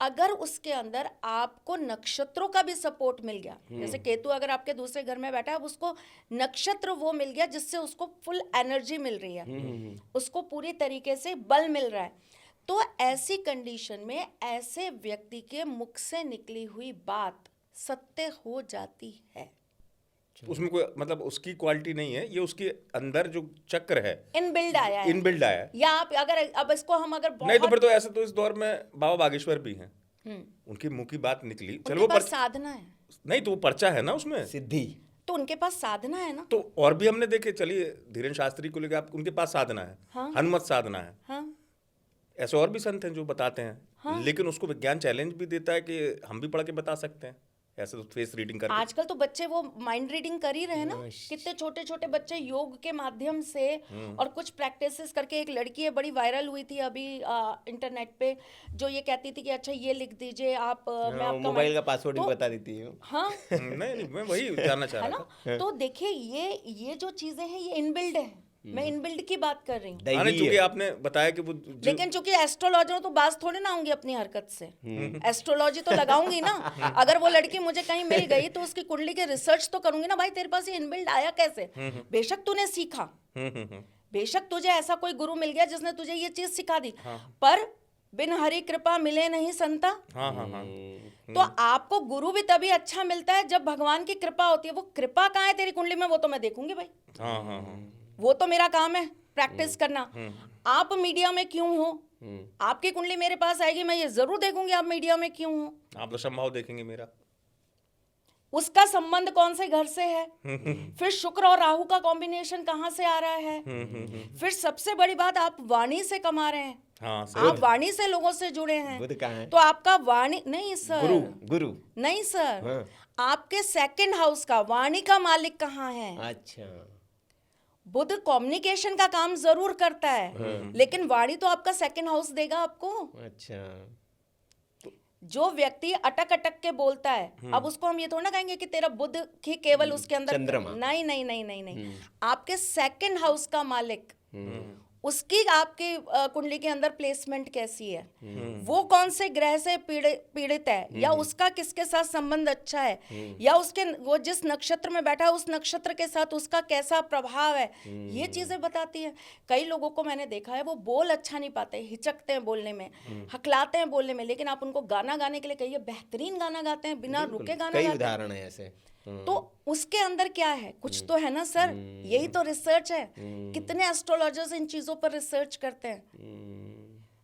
अगर उसके अंदर आपको नक्षत्रों का भी सपोर्ट मिल गया, जैसे केतु अगर आपके दूसरे घर में बैठा है, अब उसको नक्षत्र वो मिल गया जिससे उसको फुल एनर्जी मिल रही है, उसको पूरी तरीके से बल मिल रहा है, तो ऐसी कंडीशन में ऐसे व्यक्ति के मुख से निकली हुई बात सत्य हो जाती है। उसमें कोई मतलब उसकी क्वालिटी नहीं है, ये उसके अंदर जो चक्र है इनबिल्ड आया है, इनबिल्ड आया है। या आप अगर अब इसको हम अगर नहीं तो फिर तो ऐसे तो इस दौर में बाबा बागेश्वर भी हैं, उनकी मुंह की बात निकली, चलो उनके वो पास साधना है, नहीं तो वो पर्चा है ना उसमें, सिद्धि, तो उनके पास साधना है ना। तो और भी हमने देखे, चलिए धीरेन्द्र शास्त्री को लेकर आप, उनके पास साधना है, हाँ। हनुमत साधना है, हाँ ऐसे और भी संत हैं जो बताते हैं, हाँ। लेकिन उसको विज्ञान चैलेंज भी देता है कि हम भी पढ़ के बता सकते हैं, ऐसे तो फेस रीडिंग करके। आजकल तो बच्चे वो माइंड रीडिंग कर ही रहे हैं ना, कितने छोटे छोटे बच्चे योग के माध्यम से और कुछ प्रैक्टिसेस करके। एक लड़की है बड़ी वायरल हुई थी अभी इंटरनेट पे, जो ये कहती थी कि अच्छा ये लिख दीजिए आप, मैं आपका मोबाइल का पासवर्ड भी बता देती हूँ। हाँ नहीं मैं वही जानना चाह है रहा ना। था। तो देखिए ये जो चीजें हैं ये इनबिल्ड है, मैं इनबिल्ड की बात कर रही हूँ। हाँ, नहीं, चूंकि आपने बताया कि वो लेकिन चूंकि एस्ट्रोलॉजर तो बात थोड़ी ना होंगी अपनी हरकत से, एस्ट्रोलॉजी तो लगाऊंगी ना। अगर वो लड़की मुझे कहीं मिल गई तो उसकी कुंडली के रिसर्च तो करूंगी ना, भाई तेरे पास ये इनबिल्ड आया कैसे। बेशक तूने सीखा, बेशक तुझे ऐसा कोई गुरु मिल गया जिसने तुझे ये चीज सिखा दी, पर बिन हरि कृपा मिले नहीं संता। तो आपको गुरु भी तभी अच्छा मिलता है जब भगवान की कृपा होती है। वो कृपा कहाँ है तेरी कुंडली में, वो तो मैं देखूंगी भाई, वो तो मेरा काम है प्रैक्टिस करना। आप मीडिया में क्यों हो, आपकी कुंडली मेरे पास आएगी, मैं ये जरूर देखूंगी आप मीडिया में क्यों हो। आप तो संभाव देखेंगे मेरा, उसका संबंध कौन से घर से है, फिर शुक्र और राहु का कॉम्बिनेशन कहाँ से आ रहा है, फिर सबसे बड़ी बात आप वाणी से कमा रहे हैं। हाँ, आप वाणी से लोगों से जुड़े हैं, बुध कहाँ है? तो आपका वाणी नहीं सर, गुरु नहीं सर, हाँ। आपके सेकंड हाउस का वाणी का मालिक कहाँ है। अच्छा, बुध कम्युनिकेशन का काम जरूर करता है, लेकिन वाणी तो आपका सेकंड हाउस देगा आपको। अच्छा, जो व्यक्ति अटक अटक के बोलता है, अब उसको हम ये थोड़ा ना कहेंगे कि तेरा बुध ही केवल उसके अंदर, चंद्रमा। नहीं नहीं नहीं नहीं नहीं, आपके सेकंड हाउस का मालिक, उसकी आपकी कुंडली के अंदर प्लेसमेंट कैसी है, वो कौन से ग्रह से पीड़ित है, या उसका किसके साथ संबंध अच्छा है, या उसके वो जिस नक्षत्र में बैठा है उस नक्षत्र के साथ उसका कैसा प्रभाव है, ये चीजें बताती हैं। कई लोगों को मैंने देखा है वो बोल अच्छा नहीं पाते, हिचकते हैं बोलने में, हकलाते हैं बोलने में, लेकिन आप उनको गाना गाने के लिए कहिए, बेहतरीन गाना गाते हैं, बिना रुके गाना कई गाते हैं। उदाहरण है ऐसे। तो उसके अंदर क्या है, कुछ तो है ना सर, यही तो रिसर्च है। कितने एस्ट्रोलॉजर्स इन चीजों पर रिसर्च करते हैं।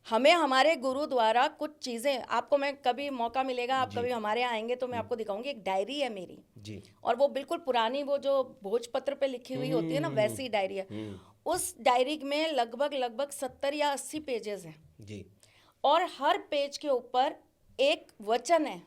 हमें हमारे गुरु द्वारा कुछ चीजें, आपको मैं कभी मौका मिलेगा, आप कभी हमारे यहाँ आएंगे तो मैं आपको दिखाऊंगी। एक डायरी है मेरी जी, और वो बिल्कुल पुरानी, वो जो भोजपत्र पे लिखी हुई होती है ना, वैसी डायरी है। उस डायरी में लगभग 70 या 80 पेजेस हैं जी, और हर पेज के ऊपर एक वचन है।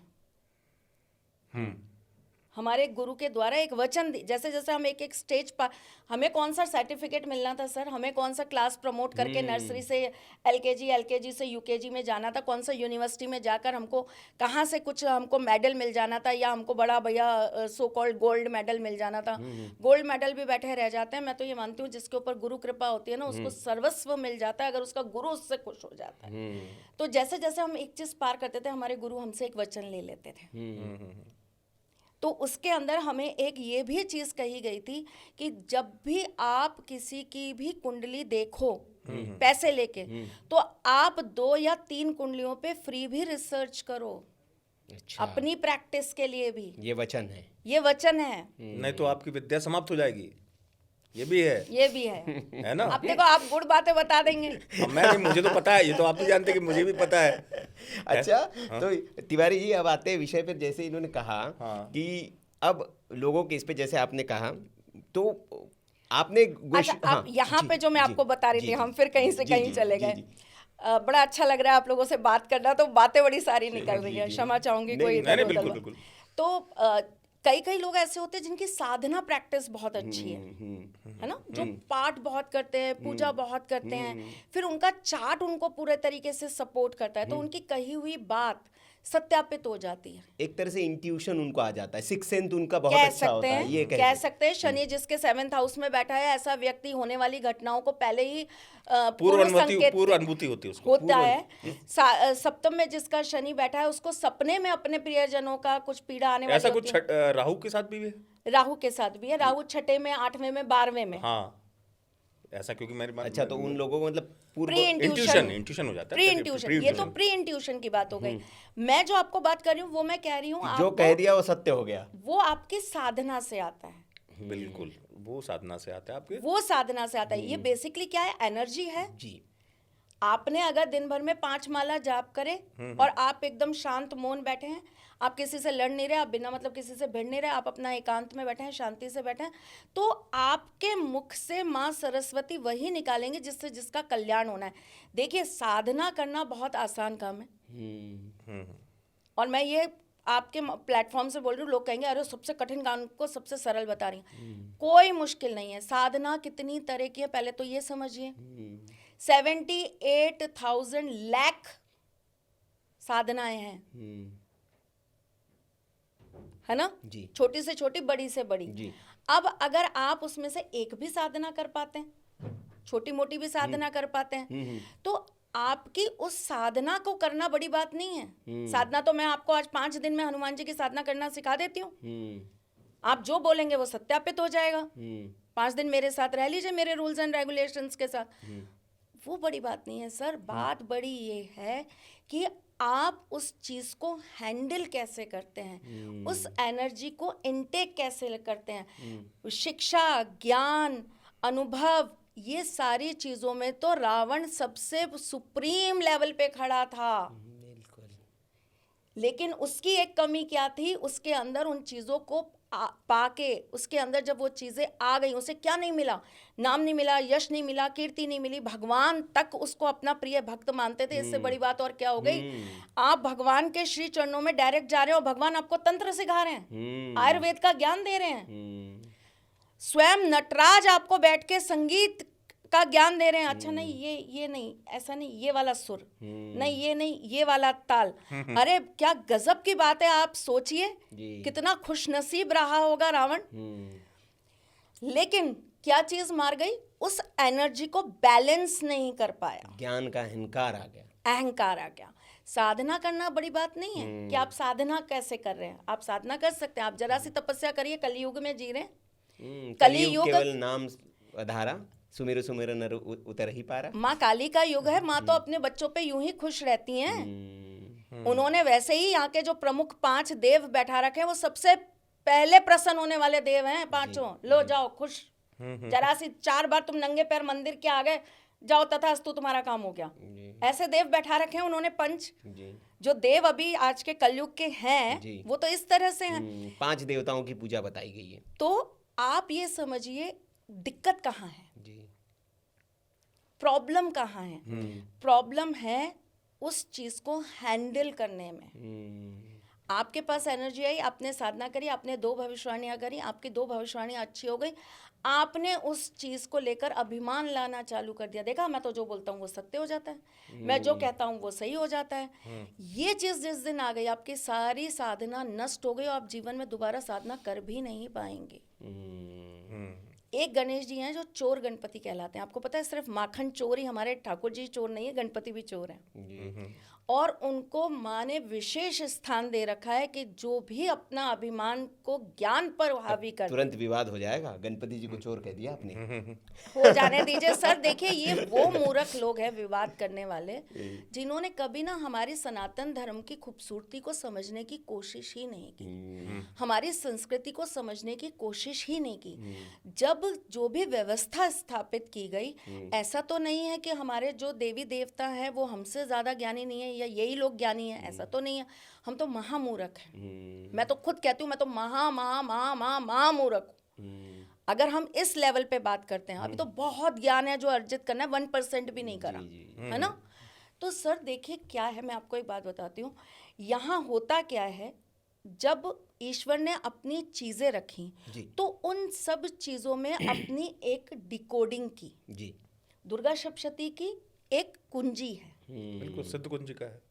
हमारे गुरु के द्वारा एक वचन, जैसे जैसे हम एक एक स्टेज पर, हमें कौन सा सर्टिफिकेट मिलना था सर, हमें कौन सा क्लास प्रमोट करके नर्सरी से एलकेजी से यूकेजी में जाना था, कौन सा यूनिवर्सिटी में जाकर हमको कहाँ से कुछ हमको मेडल मिल जाना था, या हमको बड़ा भैया सो कॉल्ड गोल्ड मेडल मिल जाना था। गोल्ड मेडल भी बैठे रह जाते हैं। मैं तो ये मानती हूँ जिसके ऊपर गुरु कृपा होती है ना, उसको सर्वस्व मिल जाता है अगर उसका गुरु उससे खुश हो जाता है। तो जैसे जैसे हम एक चीज पार करते थे, हमारे गुरु हमसे एक वचन ले लेते थे। तो उसके अंदर हमें एक ये भी चीज कही गई थी कि जब भी आप किसी की भी कुंडली देखो पैसे लेके, तो आप 2 या 3 कुंडलियों पे फ्री भी रिसर्च करो। अच्छा, अपनी प्रैक्टिस के लिए भी ये वचन है, ये वचन है। नहीं तो आपकी विद्या समाप्त हो जाएगी, ये भी है, ये भी है ना। अब देखो आप गुड़ बातें बता देंगे। अब मैं नहीं, मुझे तो पता है, ये तो आप भी जानते हैं कि मुझे भी पता है। अच्छा, तो तिवारी जी अब आते हैं विषय पे। जैसे इन्होंने कहा कि अब लोगों के इस पे, जैसे आपने कहा, तो आपने अच्छा, आप यहाँ पे जो मैं आपको बता रही थी, हम फिर कहीं से कहीं चले गए। बड़ा अच्छा लग रहा है आप लोगों से बात करना, तो बातें बड़ी सारी निकल रही है, क्षमा चाहूंगी कोई इधर उधर। तो कई लोग ऐसे होते हैं जिनकी साधना प्रैक्टिस बहुत अच्छी है ना, जो पाठ बहुत करते हैं, पूजा बहुत करते हैं, फिर उनका चार्ट उनको पूरे तरीके से सपोर्ट करता है, तो उनकी कही हुई बात सत्यापित हो जाती है। एक तरह से इंट्यूशन उनको आ जाता है, सिक्स सेंस उनका बहुत कह अच्छा सकते होता है, हैं, ये कह सकते हैं। शनि जिसके 7th हाउस में बैठा है, ऐसा व्यक्ति होने वाली घटनाओं को पहले ही पूर्व संकेत पूर्व अनुभूति होती है उसको। होता है। सप्तम में जिसका शनि बैठा है उसको सपने में अपने प्रियजनों का कुछ पीड़ा आने वाली ऐसा होती कुछ है। राहु के साथ भी है? राहु के साथ भी है। राहु 6ठे में, 8वें में, 12वें में। हाँ, ऐसा क्योंकि मेरे अच्छा, तो उन लोगों को मतलब पूर्व प्री इंट्यूशन हो जाता है। प्री इंट्यूशन, ये तो प्री इंट्यूशन की बात हो गई। मैं जो आपको बात कर रही हूँ वो मैं कह रही हूँ, जो कह दिया वो सत्य हो गया। वो आपकी साधना से आता है। बिल्कुल, वो साधना से आता है आपके। वो साधना से आता है। ये बेसिकली क्या है, एनर्जी है जी। आपने अगर दिन भर में 5 माला जाप करे और आप एकदम शांत मौन बैठे हैं, आप किसी से लड़ नहीं रहे, आप बिना मतलब किसी से भिड़ नहीं रहे, आप अपना एकांत में बैठे हैं, शांति से बैठे हैं, तो आपके मुख से माँ सरस्वती वही निकालेंगे जिससे जिसका कल्याण होना है। देखिए, साधना करना बहुत आसान काम है। और मैं ये आपके प्लेटफॉर्म से बोल रही हूँ, लोग कहेंगे अरे सबसे कठिन काम को सबसे सरल बता रही हैं। कोई मुश्किल नहीं है। साधना कितनी तरह की है पहले तो ये समझिए। 78,000 लाख साधनाएं हैं, है ना जी। छोटी से छोटी, बड़ी से बड़ी जी। अब अगर आप उसमें से एक भी साधना कर पाते हैं, छोटी मोटी भी साधना कर पाते हैं, तो आपकी उस साधना को करना बड़ी बात नहीं है। साधना तो मैं आपको आज 5 दिन में हनुमान जी की साधना करना सिखा देती हूँ। आप जो बोलेंगे वो सत्यापित हो जाएगा। 5 दिन मेरे साथ रह लीजिए, मेरे रूल्स एंड रेगुलेशंस के साथ। वो बड़ी बात नहीं है सर। बात बड़ी ये है कि आप उस चीज को हैंडल कैसे करते हैं, उस एनर्जी को इनटेक कैसे करते हैं। शिक्षा, ज्ञान, अनुभव, ये सारी चीजों में तो रावण सबसे सुप्रीम लेवल पे खड़ा था। बिल्कुल। लेकिन उसकी एक कमी क्या थी, उसके अंदर उन चीजों को पाके, उसके अंदर जब वो चीजें आ गई, उसे क्या नहीं मिला, नाम नहीं मिला, यश नहीं मिला, कीर्ति नहीं मिली, भगवान तक उसको अपना प्रिय भक्त मानते थे। इससे बड़ी बात और क्या हो गई। आप भगवान के श्री चरणों में डायरेक्ट जा रहे हो, भगवान आपको तंत्र सिखा रहे हैं, आयुर्वेद का ज्ञान दे रहे हैं, स्वयं नटराज आपको बैठ के संगीत का ज्ञान दे रहे हैं। अच्छा नहीं, ये नहीं, ऐसा नहीं, ये वाला सुर नहीं, ये नहीं, ये वाला ताल। अरे क्या गजब की बात है। आप सोचिए कितना खुशनसीब रहा होगा रावण। लेकिन क्या चीज मार गई, उस एनर्जी को बैलेंस नहीं कर पाया। ज्ञान का अहंकार आ गया, अहंकार आ गया। साधना करना बड़ी बात नहीं है कि आप साधना कैसे कर रहे हैं। आप साधना कर सकते हैं। आप जरा सी तपस्या करिए, कलयुग में जी रहे हैं। कलियुग केवल नाम आधारा, सुमेरु सुमेरु नर उतर ही पारा। माँ काली का युग है। माँ तो अपने बच्चों पे यूं ही खुश रहती हैं। उन्होंने वैसे ही यहाँ के जो प्रमुख 5 देव बैठा रखे हैं, वो सबसे पहले प्रसन्न होने वाले देव हैं 5। लो जाओ खुश, जरा सी 4 बार तुम नंगे पैर मंदिर के आ गए, जाओ तथास्तु, तुम्हारा काम हो गया। ऐसे देव बैठा रखे हैं उन्होंने। पंच जो देव अभी आज के कलयुग के हैं, वो तो इस तरह से हैं। 5 देवताओं की पूजा बताई गई है। तो आप ये समझिए दिक्कत कहाँ है, जी। प्रॉब्लम कहाँ है। प्रॉब्लम है उस चीज को हैंडल करने में। आपके पास एनर्जी आई, आपने साधना करी, आपने 2 भविष्यवाणियां करी, आपकी 2 भविष्यवाणियां अच्छी हो गई, आपने उस चीज को लेकर अभिमान लाना चालू कर दिया। देखा, मैं तो जो बोलता हूँ वो सत्य हो जाता है, मैं जो कहता हूँ वो सही हो जाता है। ये चीज जिस दिन आ गई, आपकी सारी साधना नष्ट हो गई और आप जीवन में दोबारा साधना कर भी नहीं पाएंगे। एक गणेश जी हैं जो चोर गणपति कहलाते हैं। आपको पता है, सिर्फ माखन चोर ही हमारे ठाकुर जी चोर नहीं है, गणपति भी चोर हैं। और उनको माँ ने विशेष स्थान दे रखा है कि जो भी अपना अभिमान को ज्ञान पर हावी कर, तुरंत विवाद हो जाएगा। गणपति जी को चोर कह दिया आपने। हो जाने दीजिए सर। देखिए, ये वो मूर्ख लोग हैं विवाद करने वाले, जिन्होंने कभी ना हमारी सनातन धर्म की खूबसूरती को समझने की कोशिश ही नहीं की, हमारी संस्कृति को समझने की कोशिश ही नहीं की। जब जो भी व्यवस्था स्थापित की गई, ऐसा तो नहीं है कि हमारे जो देवी देवता हैं वो हमसे ज्यादा ज्ञानी नहीं है या यही लोग ज्ञानी हैं, ऐसा तो नहीं है। हम तो महामूर्ख हैं। मैं तो खुद कहती हूँ, मैं तो महामूर्ख हूँ। अगर हम इस लेवल पे बात करते हैं, अभी तो बहुत ज्ञान है जो अर्जित करना है, 1% भी नहीं करा, है ना। तो सर देखिए क्या है, मैं आपको एक बात बताती हूँ। यहाँ होता क्या है, जब ईश्वर ने अपनी चीजें रखी तो उन सब चीजों में अपनी एक डिकोडिंग की। जी। दुर्गा सप्तशती की एक कुंजी है। बिल्कुल सिद्ध कुंजिका है।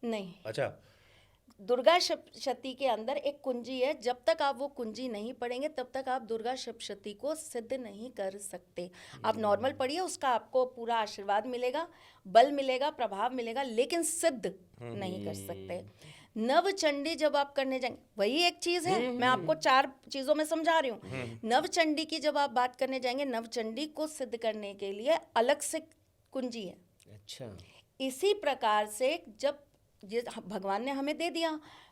नहीं, अच्छा, दुर्गा सप्तशती के अंदर एक कुंजी है, जब तक आप वो कुंजी नहीं पढ़ेंगे तब तक आप दुर्गा सप्तशती को सिद्ध नहीं कर सकते। आप नॉर्मल पढ़िए, उसका आपको पूरा आशीर्वाद मिलेगा, बल मिलेगा, प्रभाव मिलेगा, लेकिन सिद्ध नहीं कर सकते। नव चंडी जब आप करने जाएंगे, वही एक चीज है, मैं आपको 4 चीजों में समझा रही हूँ। नव चंडी की जब आप बात करने जाएंगे, नव चंडी को सिद्ध करने के लिए अलग से कुंजी है। अच्छा, इसी प्रकार से जब ये भगवान ने हमें दे दिया,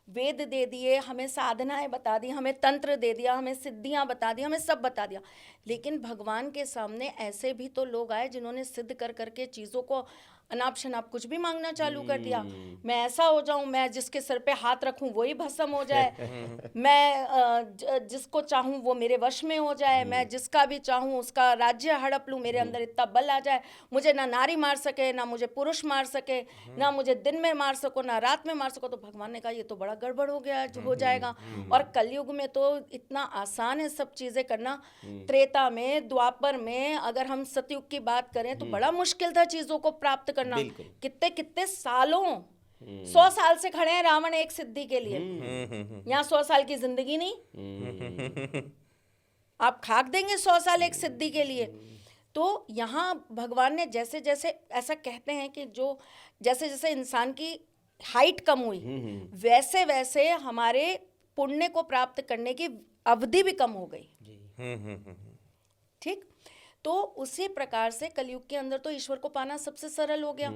वेद दे दिए, हमें साधनाएं बता दी, हमें तंत्र दे दिया, हमें सिद्धियां बता दी, हमें सब बता दिया, लेकिन भगवान के सामने ऐसे भी तो लोग आए जिन्होंने सिद्ध कर करके चीज़ों को अनाप शनाप कुछ भी मांगना चालू कर दिया। मैं ऐसा हो जाऊं, मैं जिसके सर पे हाथ रखूं वही भस्म हो जाए, मैं जिसको चाहूं वो मेरे वश में हो जाए, मैं जिसका भी चाहूं उसका राज्य हड़प लूं, मेरे अंदर इतना बल आ जाए, मुझे ना नारी मार सके, ना मुझे पुरुष मार सके, ना मुझे दिन में मार सको, ना रात में मार सको। तो भगवान ने कहा ये तो बड़ा गड़बड़ हो गया, हो जाएगा। और कलयुग में तो इतना आसान है सब चीज़ें करना। त्रेता में, द्वापर में, अगर हम सतयुग की बात करें तो बड़ा मुश्किल था चीज़ों को प्राप्त करना। कितने कितने सालों, 100 साल से खड़े हैं रावण एक सिद्धि के लिए। यहाँ 100 साल की जिंदगी नहीं, आप खाक देंगे 100 साल एक सिद्धि के लिए। तो यहाँ भगवान ने जैसे जैसे, ऐसा कहते हैं कि जो जैसे जैसे इंसान की हाइट कम हुई, वैसे वैसे हमारे पुण्य को प्राप्त करने की अवधि भी कम हो गई। ठीक, तो उसी प्रकार से कलयुग के अंदर तो ईश्वर को पाना सबसे सरल हो गया।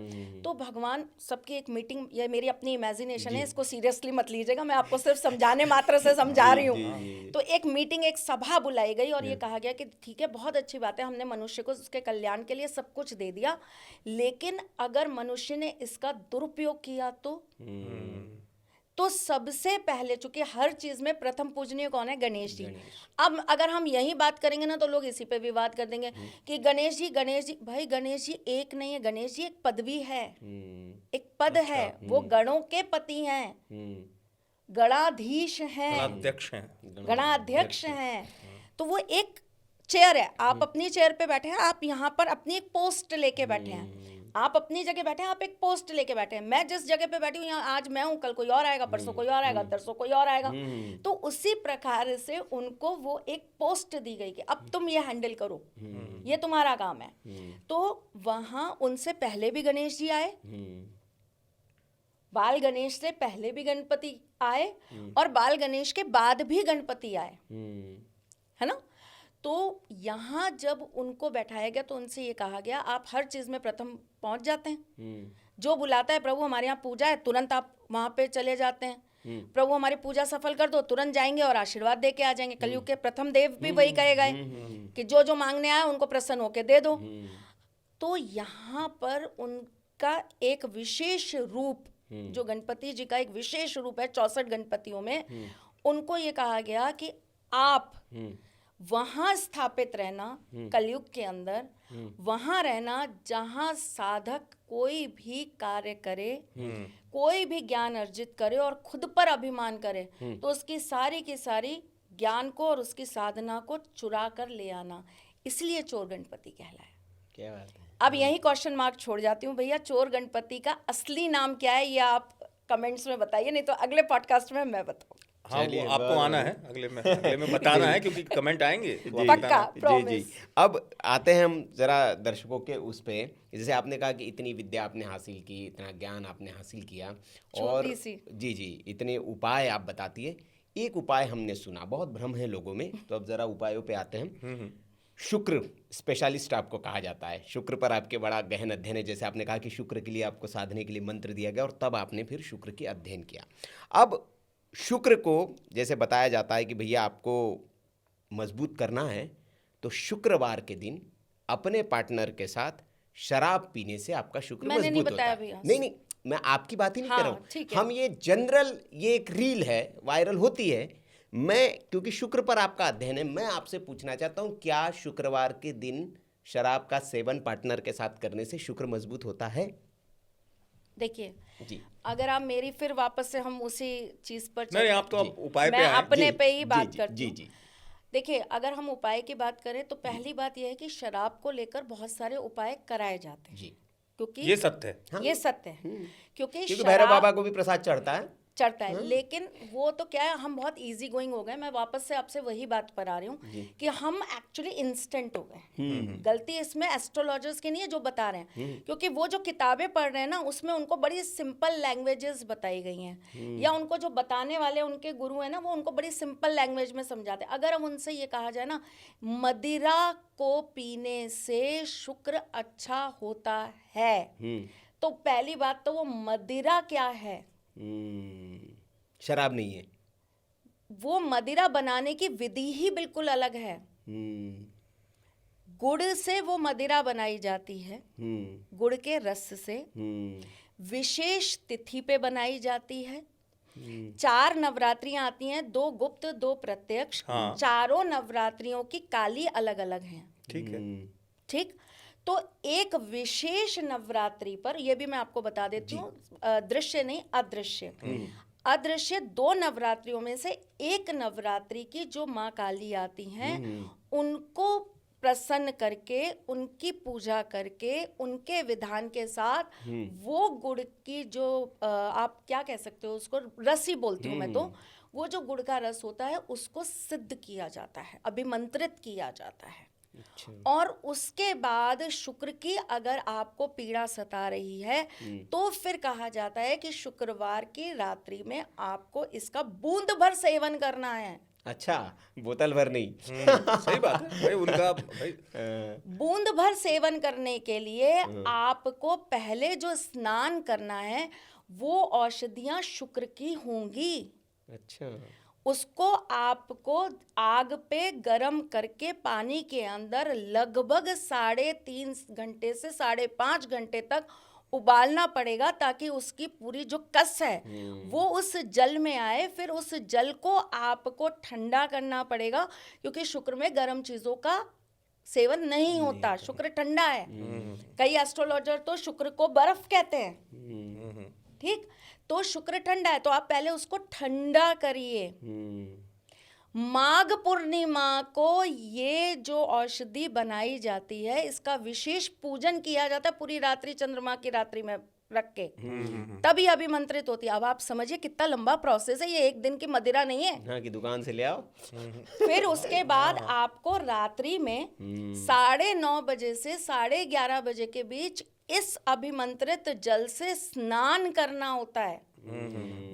तो भगवान सबकी एक मीटिंग, ये मेरी अपनी इमेजिनेशन है, इसको सीरियसली मत लीजिएगा, मैं आपको सिर्फ समझाने मात्र से समझा रही हूँ। तो एक मीटिंग, एक सभा बुलाई गई और ये कहा गया कि ठीक है, बहुत अच्छी बात है, हमने मनुष्य को उसके कल्याण के लिए सब कुछ दे दिया, लेकिन अगर मनुष्य ने इसका दुरुपयोग किया तो सबसे पहले, चूंकि हर चीज में प्रथम पूजनीय कौन है? गणेश जी। अब अगर हम यही बात करेंगे ना तो लोग इसी पे विवाद कर देंगे कि गणेश जी, भाई गणेश जी एक नहीं है, गणेश जी एक पदवी है, एक पद है, वो गणों के पति हैं, गणाधीश हैं, गणाध्यक्ष हैं। तो वो एक चेयर है, आप अपनी चेयर पे बैठे हैं, आप यहाँ पर अपनी एक पोस्ट लेके बैठे हैं, आप अपनी जगह बैठे हैं, आप एक पोस्ट लेके बैठे हैं। मैं जिस जगह पे बैठी हूँ, यहाँ आज मैं हूँ, कल कोई और आएगा, परसों कोई और आएगा, तरसों कोई और आएगा। तो उसी प्रकार से उनको वो एक पोस्ट दी गई कि अब तुम ये हैंडल करो, ये तुम्हारा काम है। तो वहाँ उनसे पहले भी गणेश जी आए, बाल गणेश से पहले भी गणपति आए, और बाल गणेश के बाद भी गणपति आए, है ना। तो यहाँ जब उनको बैठाया गया तो उनसे ये कहा गया, आप हर चीज में प्रथम पहुंच जाते हैं, जो बुलाता है प्रभु हमारे यहाँ पूजा है, तुरंत आप वहां पे चले जाते हैं, प्रभु हमारी पूजा सफल कर दो, तुरंत जाएंगे और आशीर्वाद दे के आ जाएंगे। कलयुग के प्रथम देव भी वही कहे गए कि जो जो मांगने आए उनको प्रसन्न होके दे दो। तो यहाँ पर उनका एक विशेष रूप, जो गणपति जी का एक विशेष रूप है 64 गणपतियों में, उनको ये कहा गया कि आप वहां स्थापित रहना, कलयुग के अंदर वहां रहना जहां साधक कोई भी कार्य करे, कोई भी ज्ञान अर्जित करे और खुद पर अभिमान करे, तो उसकी सारी की सारी ज्ञान को और उसकी साधना को चुरा कर ले आना, इसलिए चोर गणपति कहलाया। क्या बात है। अब यही क्वेश्चन मार्क छोड़ जाती हूँ, भैया चोर गणपति का असली नाम क्या है, ये आप कमेंट्स में बताइए, नहीं तो अगले पॉडकास्ट में मैं बताऊँ। हाँ, वो आपको आना है, अगले में बताना है, क्योंकि कमेंट आएंगे तो आप पक्का, बताना। जी। अब आते हैं हम जरा दर्शकों के उस पे, जैसे आपने कहा कि इतनी विद्या आपने हासिल की, इतना ज्ञान आपने हासिल किया, और जी इतने उपाय आप बताती है। एक उपाय हमने सुना, बहुत भ्रम है लोगों में, तो अब जरा उपायों पे आते हैं। शुक्र स्पेशलिस्ट आपको कहा जाता है, शुक्र पर आपके बड़ा गहन अध्ययन है। जैसे आपने कहा कि शुक्र के लिए आपको साधने के लिए मंत्र दिया गया और तब आपने फिर शुक्र की अध्ययन किया। अब शुक्र को जैसे बताया जाता है कि भैया आपको मजबूत करना है तो शुक्रवार के दिन अपने पार्टनर के साथ शराब पीने से आपका शुक्र मजबूत होता है। नहीं, मैं आपकी बात ही नहीं कर रहा हूँ, हम ये जनरल, ये एक रील है, वायरल होती है। मैं क्योंकि शुक्र पर आपका अध्ययन है, मैं आपसे पूछना चाहता हूँ, क्या शुक्रवार के दिन शराब का सेवन पार्टनर के साथ करने से शुक्र मजबूत होता है? देखिए जी, अगर आप मेरी फिर वापस से हम उसी चीज पर नहीं, आप तो उपाय पे मैं अपने पे ही बात करती हूँ। जी। देखिए, अगर हम उपाय की बात करें तो पहली बात यह है कि शराब को लेकर बहुत सारे उपाय कराए जाते हैं, क्योंकि ये सत्य है, ये सत्य है, क्योंकि भैरव बाबा को भी प्रसाद चढ़ता है। चढ़ता है। लेकिन वो तो क्या है, हम बहुत इजी गोइंग हो गए। मैं वापस से आपसे वही बात पर आ रही हूँ कि हम एक्चुअली इंस्टेंट हो गए। गलती इसमें एस्ट्रोलॉजर्स की नहीं है जो बता रहे हैं, क्योंकि वो जो किताबें पढ़ रहे हैं ना, उसमें उनको बड़ी सिंपल लैंग्वेजेस बताई गई हैं, या उनको जो बताने वाले उनके गुरु हैं ना, वो उनको बड़ी सिंपल लैंग्वेज में समझाते हैं। अगर हम उनसे ये कहा जाए ना, मदिरा को पीने से शुक्र अच्छा होता है, तो पहली बात तो वो मदिरा क्या है? शराब नहीं है। वो मदिरा बनाने की विधि ही बिल्कुल अलग है। गुड़ से वो मदिरा बनाई जाती है, गुड़ के रस से, विशेष तिथि पे बनाई जाती है। 4 नवरात्रियां आती हैं, 2 गुप्त 2 प्रत्यक्ष। चारों नवरात्रियों की काली अलग अलग हैं। ठीक है, ठीक। तो एक विशेष नवरात्रि पर, यह भी मैं आपको बता देती हूँ, दृश्य नहीं अदृश्य, अदृश्य 2 नवरात्रियों में से एक नवरात्रि की जो माँ काली आती हैं, उनको प्रसन्न करके, उनकी पूजा करके, उनके विधान के साथ वो गुड़ की जो आप क्या कह सकते हो उसको, रस ही बोलती हूँ मैं तो, वो जो गुड़ का रस होता है उसको सिद्ध किया जाता है, अभिमंत्रित किया जाता है। अच्छा। और उसके बाद शुक्र की अगर आपको पीड़ा सता रही है तो फिर कहा जाता है कि शुक्रवार की रात्रि में आपको इसका बूंद भर सेवन करना है। अच्छा, बोतल भर नहीं। सही बात है भाई, उनका भाई बूंद भर सेवन करने के लिए आपको पहले जो स्नान करना है वो औषधियां शुक्र की होंगी। अच्छा। उसको आपको आग पे गरम करके पानी के अंदर लगभग 3.5 घंटे से 5.5 घंटे तक उबालना पड़ेगा, ताकि उसकी पूरी जो कस है वो उस जल में आए। फिर उस जल को आपको ठंडा करना पड़ेगा, क्योंकि शुक्र में गर्म चीजों का सेवन नहीं होता, शुक्र ठंडा है। कई एस्ट्रोलॉजर तो शुक्र को बर्फ कहते हैं। ठीक, तो शुक्र ठंडा है, तो आप पहले उसको ठंडा करिए। माघ पूर्णिमा को ये जो औषधि बनाई जाती है, इसका विशेष पूजन किया जाता है पूरी रात्रि, चंद्रमा की रात्रि में रख के, तभी अभिमंत्रित होती है। अब आप समझिए कितना लंबा प्रोसेस है, ये एक दिन की मदिरा नहीं है। हाँ, कि दुकान से ले आओ। फिर उसके बाद आपको रात्रि में 9:30 बजे से 11:30 बजे के बीच इस अभिमंत्रित जल से स्नान करना होता है,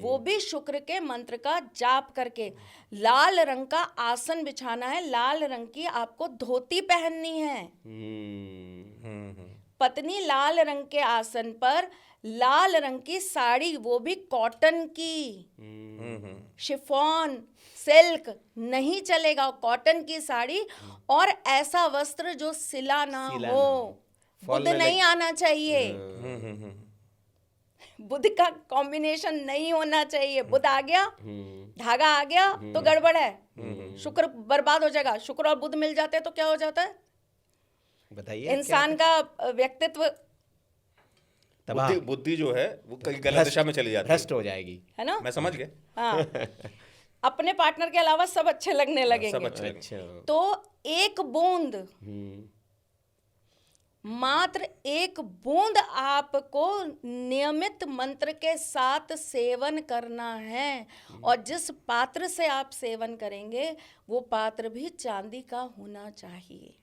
वो भी शुक्र के मंत्र का जाप करके। लाल रंग का आसन बिछाना है, लाल रंग की आपको धोती पहननी है। पत्नी लाल रंग के आसन पर, लाल रंग की साड़ी, वो भी कॉटन की, शिफॉन सिल्क नहीं चलेगा, कॉटन की साड़ी, और ऐसा वस्त्र जो सिला ना हो। बुध नहीं आना चाहिए, बुध का कॉम्बिनेशन नहीं होना चाहिए। बुध आ गया, धागा आ गया तो गड़बड़ है, शुक्र बर्बाद हो जाएगा। शुक्र और बुध मिल जाते हैं तो क्या हो जाता है? बताइए। इंसान का व्यक्तित्व, बुद्धि जो है वो कहीं गलत दिशा में चली जाती है, भ्रष्ट हो जाएगी, है ना? मैं समझ गया। हाँ, अपने पार्टनर के अलावा सब अच्छे लगने लगेंगे। सब अच्छे अच्छा। तो एक बूंद, मात्र एक बूंद आपको नियमित मंत्र के साथ सेवन करना है, और जिस पात्र से आप सेवन करेंगे वो पात्र भी चांदी का होना चाहिए।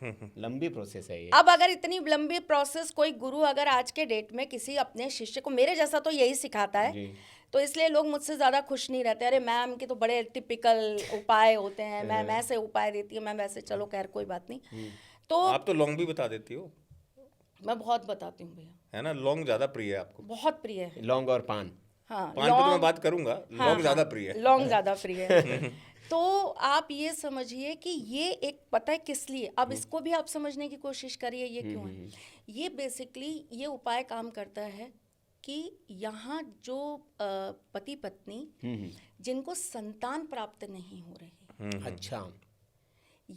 लंबी प्रोसेस है ये। अब अगर इतनी लंबी प्रोसेस कोई गुरु अगर आज के डेट में किसी अपने शिष्य को, मेरे जैसा तो यही सिखाता है, तो इसलिए लोग मुझसे ज़्यादा खुश नहीं रहते। अरे मैम की तो बड़े टिपिकल उपाय होते हैं, मैम ऐसे उपाय देती है, मैम वैसे। चलो खैर कोई बात नहीं। तो आप तो लौंग भी बता देती हो। मैं बहुत बताती हूँ भैया, है ना, लौंग ज्यादा प्रिय है आपको। बहुत प्रिय है। लौंग और पान। हाँ, पान पे तो मैं बात करूंगा, लौंग ज्यादा प्रिय है। लौंग ज्यादा प्रिय है। तो आप ये समझिए कि ये एक, पता है किस लिए, अब इसको भी आप समझने की कोशिश करिए ये क्यों है। ये बेसिकली ये उपाय काम करता है कि यहाँ जो पति पत्नी जिनको संतान प्राप्त नहीं हो रही, अच्छा,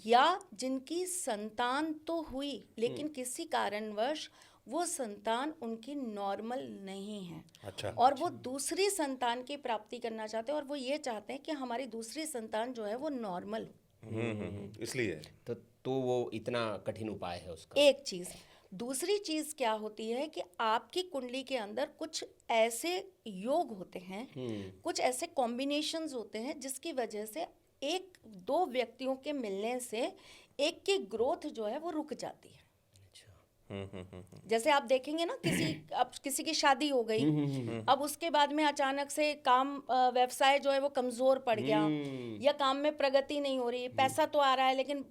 या जिनकी संतान तो हुई लेकिन किसी कारणवश वो संतान उनकी नॉर्मल नहीं है, अच्छा, और वो दूसरी संतान की प्राप्ति करना चाहते हैं, और वो ये चाहते हैं कि हमारी दूसरी संतान जो है वो नॉर्मल हो। इसलिए तो वो इतना कठिन उपाय है उसका। एक चीज। दूसरी चीज क्या होती है कि आपकी कुंडली के अंदर कुछ ऐसे योग होते हैं, कुछ ऐसे कॉम्बिनेशंस होते हैं जिसकी वजह से एक दो व्यक्तियों के मिलने से एक की ग्रोथ जो है वो रुक जाती है। जैसे आप देखेंगे ना, अब किसी की शादी हो गई, अब उसके बाद में अचानक से काम व्यवसाय जो है वो कमजोर पड़ गया, या काम में प्रगति नहीं हो रही, पैसा तो आ रहा है लेकिन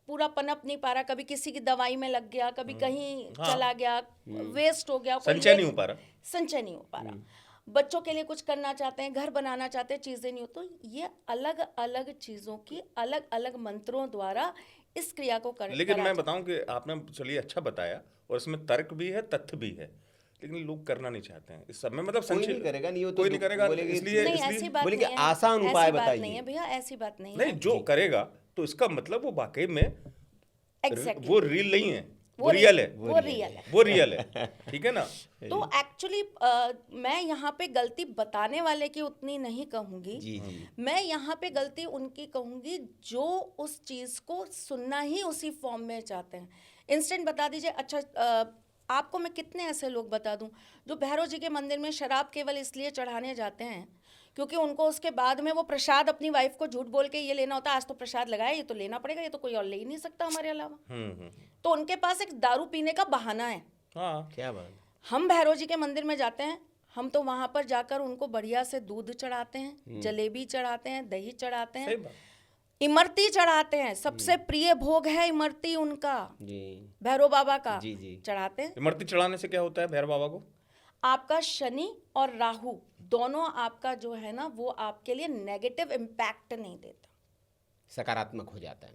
पूरा पनप नहीं पा रहा, कभी किसी की दवाई में लग गया, कभी कहीं चला गया, वेस्ट हो गया, संचय नहीं हो पा रहा, बच्चों के लिए कुछ करना चाहते हैं, घर बनाना चाहते हैं, चीजें नहीं हो, तो ये अलग अलग चीजों की अलग अलग मंत्रों द्वारा इस क्रिया को कर। लेकिन मैं बताऊं कि आपने चलिए अच्छा बताया और इसमें तर्क भी है, तथ्य भी है, लेकिन लोग करना नहीं चाहते हैं इस सब में। मतलब कोई नहीं करेगा, नहीं हो तो कोई नहीं करेगा, इसलिए बोले कि आसान उपाय बताइए। नहीं है भैया, ऐसी बात नहीं है। नहीं, जो करेगा तो इसका मतलब वो वाकई में वो रियल नहीं है, वो रियल है, वो रियल है, ठीक है ना। तो एक्चुअली मैं यहाँ पे गलती बताने वाले की उतनी नहीं कहूंगी, मैं यहाँ पे गलती उनकी कहूंगी जो उस चीज को सुनना ही उसी फॉर्म में चाहते हैं। इंस्टेंट बता दीजिए। अच्छा, आपको मैं कितने ऐसे लोग बता दूं जो भैरव जी के मंदिर में शराब केवल इसलिए चढ़ाने जाते हैं क्योंकि उनको उसके बाद में वो प्रसाद अपनी वाइफ को झूठ बोल के ये लेना होता है, आज तो प्रसाद लगाया, ये तो लेना पड़ेगा, ये तो कोई और ले ही नहीं सकता हमारे अलावा। तो उनके पास एक दारू पीने का बहाना है। हाँ, क्या बात। हम भैरव जी के मंदिर में जाते हैं, हम तो वहां पर जाकर उनको बढ़िया से दूध चढ़ाते हैं, जलेबी चढ़ाते हैं, दही चढ़ाते हैं, इमरती चढ़ाते हैं। सबसे प्रिय भोग है इमरती उनका, भैरव बाबा का चढ़ाते हैं। इमरती चढ़ाने से क्या होता है भैरव बाबा को? आपका शनि और राहु दोनों आपका जो है ना वो आपके लिए नेगेटिव इम्पैक्ट नहीं देता, सकारात्मक हो जाता है।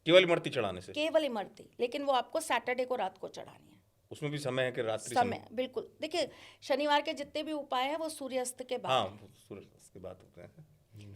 केवल इमरती चढ़ाने से? केवल इमरती, लेकिन वो आपको सैटरडे को रात को चढ़ानी है। उसमें भी समय है कि रात्रि समय? बिल्कुल। देखिए, शनिवार के जितने भी उपाय है वो सूर्यास्त के बाद। हाँ, सूर्यास्त के बाद होते हैं।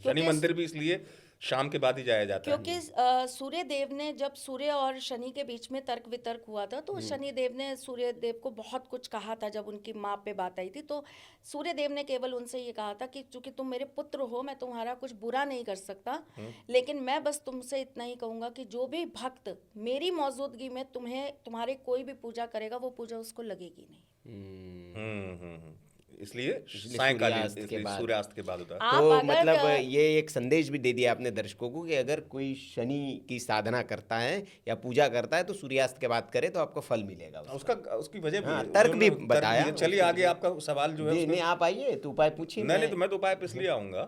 शनि मंदिर भी इसलिए शाम के बाद ही जाया जाता है, क्योंकि सूर्य देव ने, जब सूर्य और शनि के बीच में तर्क वितर्क हुआ था तो शनि देव ने सूर्य देव को बहुत कुछ कहा था। जब उनकी माँ पे बात आई थी तो सूर्य देव ने केवल उनसे ये कहा था कि चूंकि तुम मेरे पुत्र हो, मैं तुम्हारा कुछ बुरा नहीं कर सकता, लेकिन मैं बस तुमसे इतना ही कहूंगा कि जो भी भक्त मेरी मौजूदगी में तुम्हारे कोई भी पूजा करेगा वो पूजा उसको लगेगी नहीं। इसलिए सूर्यास्त के बाद होता है। तो मतलब ये एक संदेश भी दे दिया आपने दर्शकों को कि अगर कोई शनि की साधना करता है या पूजा करता है तो सूर्यास्त के बाद करे तो आपको फल मिलेगा। उसकी वजह भी तर्क भी बताया। चलिए आगे आपका सवाल जो है। नहीं, आप आइए तो उपाय पूछिए। नहीं, तो मैं तो उपाय पे इसलिए आऊँगा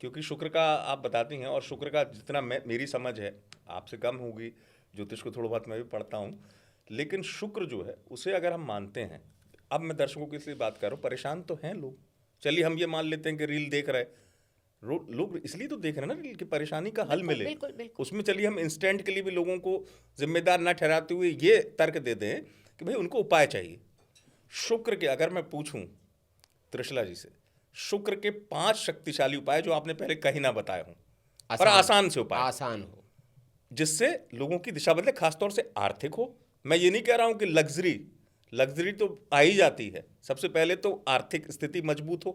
क्योंकि शुक्र का आप बताती हैं, और शुक्र का जितना मेरी समझ है आपसे कम होगी, ज्योतिष को थोड़ा बहुत मैं भी पढ़ता हूँ, लेकिन शुक्र जो है उसे अगर हम मानते हैं, अब मैं दर्शकों की इसलिए बात कर रहा हूँ, परेशान तो हैं लोग। चलिए हम ये मान लेते हैं कि रील देख रहे, लोग इसलिए तो देख रहे हैं ना रील की परेशानी का हल मिले। उसमें चलिए हम इंस्टेंट के लिए भी लोगों को जिम्मेदार ना ठहराते हुए ये तर्क दे दें कि भाई उनको उपाय चाहिए। शुक्र के अगर मैं पूछूं त्रिशला जी से, शुक्र के 5 शक्तिशाली उपाय जो आपने पहले कहीं ना बताए हों, और आसान से उपाय, आसान हो, जिससे लोगों की दिशा बदले, खासतौर से आर्थिक हो। मैं ये नहीं कह रहा हूं कि लग्जरी तो आ ही जाती है, सबसे पहले तो आर्थिक स्थिति मजबूत हो,